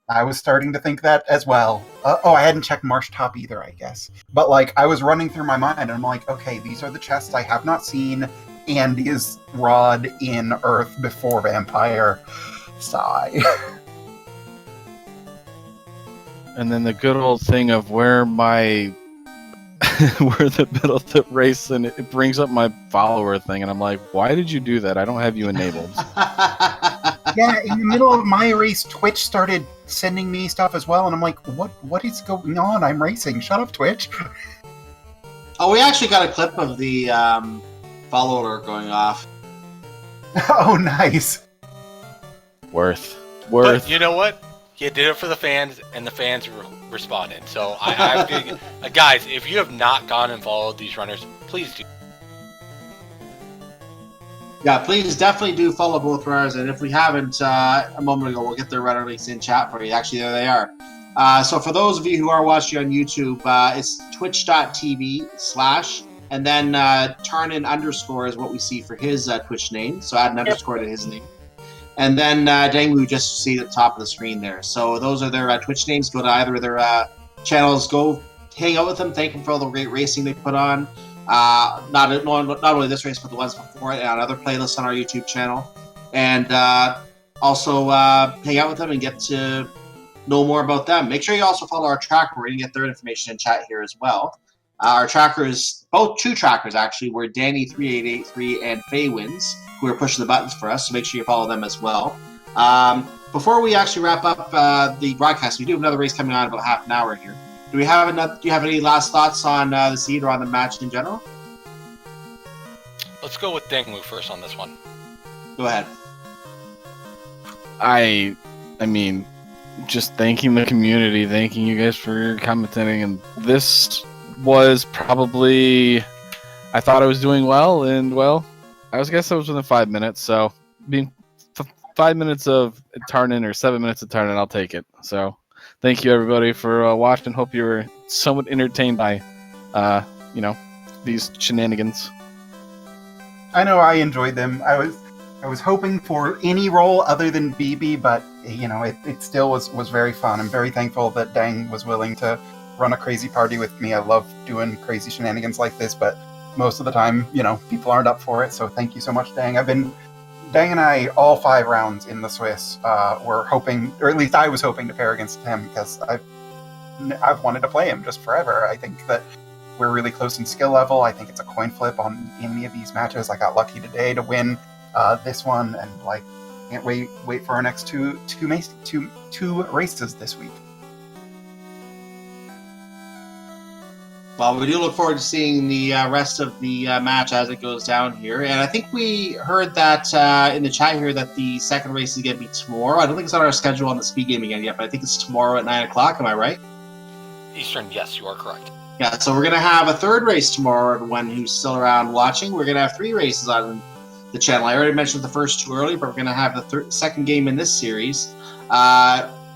I was starting to think that as well. I hadn't checked Marsh Top either, I guess. But, like, I was running through my mind, and I'm like, okay, these are the chests I have not seen, and is Rod in Earth before Vampire? Sigh. And then the good old thing of where the middle of the race, and it brings up my follower thing, and I'm like, why did you do that? I don't have you enabled. Yeah, in the middle of my race, Twitch started sending me stuff as well, and I'm like, what is going on? I'm racing. Shut up, Twitch. Oh, we actually got a clip of the follow alert going off. Oh, nice. Worth. But you know what? You did it for the fans, and the fans responded. So, guys, if you have not gone and followed these runners, please do. Yeah, please definitely do follow both runners, and if we haven't a moment ago, we'll get their runner links in chat for you. Actually, there they are. So for those of you who are watching on YouTube, it's twitch.tv/ and then Tarnin _ is what we see for his Twitch name. So add an underscore to his name. And then dengwoo, just see at the top of the screen there. So those are their Twitch names. Go to either of their channels. Go hang out with them. Thank them for all the great racing they put on. Not only this race, but the ones before it, and other playlists on our YouTube channel. And also hang out with them and get to know more about them. Make sure you also follow our tracker. We're going to get their information in chat here as well. Our trackers, two trackers actually, were Danny3883 and Faye Wins, who are pushing the buttons for us, so make sure you follow them as well. Before we actually wrap up the broadcast, we do have another race coming on in about half an hour here. Do you have any last thoughts on the seed or on the match in general? Let's go with dengwoo first on this one. Go ahead. I mean, just thanking the community, thanking you guys for commentating, and this was probably, I thought I was doing well, and well, I guess I was within 5 minutes, so being 5 minutes of Tarnin or 7 minutes of Tarnin, I'll take it. So thank you everybody for watching. Hope you were somewhat entertained by, these shenanigans. I know I enjoyed them. I was hoping for any role other than BB, but it still was very fun. I'm very thankful that Dang was willing to run a crazy party with me. I love doing crazy shenanigans like this, but most of the time, people aren't up for it. So thank you so much, Dang. Dang and I, all 5 rounds in the Swiss, were hoping, or at least I was hoping to pair against him because I've wanted to play him just forever. I think that we're really close in skill level. I think it's a coin flip on any of these matches. I got lucky today to win this one, and can't wait for our next two races this week. Well, we do look forward to seeing the rest of the match as it goes down here. And I think we heard that in the chat here that the second race is going to be tomorrow. I don't think it's on our schedule on the speed gaming yet, but I think it's tomorrow at 9 o'clock. Am I right? Eastern, yes, you are correct. Yeah, so we're going to have a third race tomorrow, everyone who's still around watching. We're going to have 3 races on the channel. I already mentioned the first 2 earlier, but we're going to have the second game in this series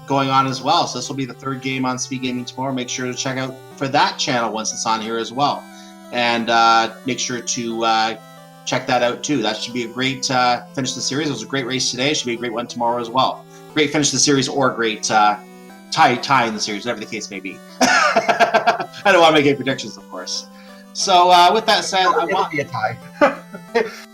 going on as well. So this will be the third game on Speed Gaming tomorrow. Make sure to check out for that channel once it's on here as well. And make sure to check that out too. That should be a great finish to the series. It was a great race today. It should be a great one tomorrow as well. Great finish to the series or great tie in the series, whatever the case may be. I don't want to make any predictions, of course. So with that said, It'll be a tie.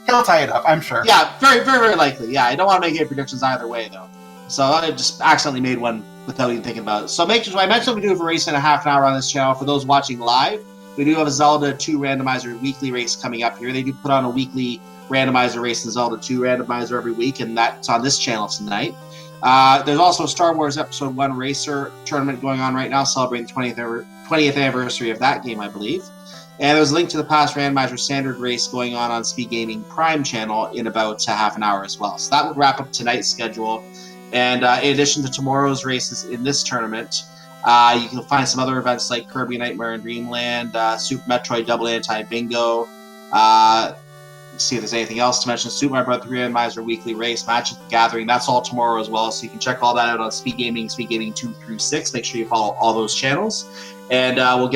He'll tie it up, I'm sure. Yeah, very, very, very likely. Yeah, I don't want to make any predictions either way, though. So I just accidentally made one without even thinking about it. So make sure, I mentioned we do have a race in a half an hour on this channel. For those watching live, we do have a Zelda 2 Randomizer weekly race coming up here. They do put on a weekly randomizer race in Zelda 2 Randomizer every week, and that's on this channel tonight. There's also a Star Wars Episode 1 Racer tournament going on right now, celebrating the 20th anniversary of that game, I believe. And there's a link to the past Randomizer Standard race going on Speed Gaming Prime channel in about half an hour as well. So that would wrap up tonight's schedule. And in addition to tomorrow's races in this tournament, you can find some other events like Kirby Nightmare in Dreamland, Super Metroid Double Anti-Bingo. See if there's anything else to mention. Super Mario Bros. 3 Randomizer Weekly Race, Magic the Gathering. That's all tomorrow as well. So you can check all that out on Speed Gaming 2 through 6. Make sure you follow all those channels. And you'll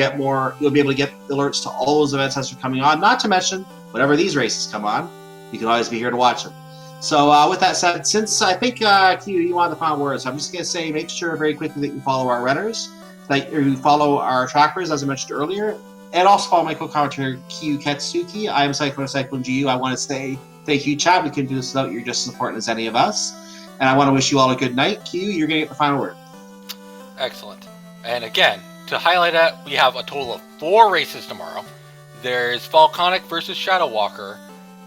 be able to get alerts to all those events as they're coming on. Not to mention, whenever these races come on, you can always be here to watch them. So with that said, since I think Q, you want the final words, I'm just going to say make sure very quickly that you follow our runners, that you follow our trackers, as I mentioned earlier, and also follow my co-commentator Q Ketsuki. I am Cyclone GU. I want to say thank you, Chad. We couldn't do this without you. You're just as important as any of us. And I want to wish you all a good night. Q, you're going to get the final word. Excellent. And again, to highlight that, we have a total of 4 races tomorrow. There's Volcanic versus Shadow Walker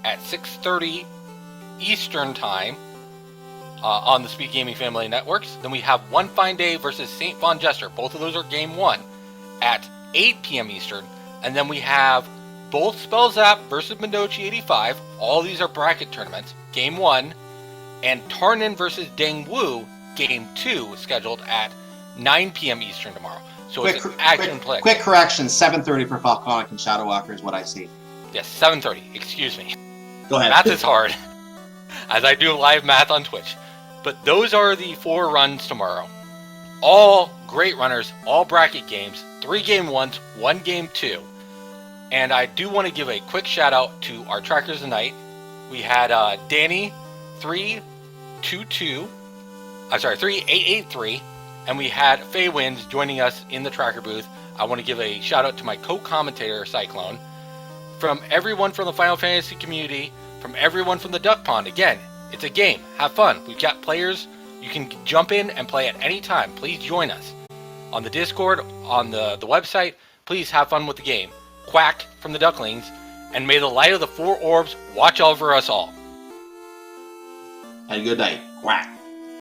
at 6:30 Eastern Time on the Speed Gaming Family Networks. Then we have One Fine Day versus St. Von Jester. Both of those are Game 1 at 8 p.m. Eastern. And then we have both Spellzap versus Mendochi 85. All these are bracket tournaments. Game 1. And Tarnin versus dengwoo, Game 2, scheduled at 9 p.m. Eastern tomorrow. So it's an action play. Quick correction, 7:30 for Volcanic and Shadow Walker is what I see. Yes, 7:30. Excuse me. Go ahead. Math is hard, as I do live math on Twitch. But those are the 4 runs tomorrow. All great runners, all bracket games, 3 Game 1s, 1 Game 2. And I do want to give a quick shout out to our trackers tonight. We had Danny 3883, and we had Faye Wins joining us in the tracker booth. I want to give a shout out to my co-commentator Cyclone. From everyone from the Final Fantasy community, from everyone from the Duck Pond. Again, it's a game. Have fun. We've got players. You can jump in and play at any time. Please join us on the Discord, on the website. Please have fun with the game. Quack from the ducklings, and may the light of the 4 orbs watch over us all. And good night. Quack.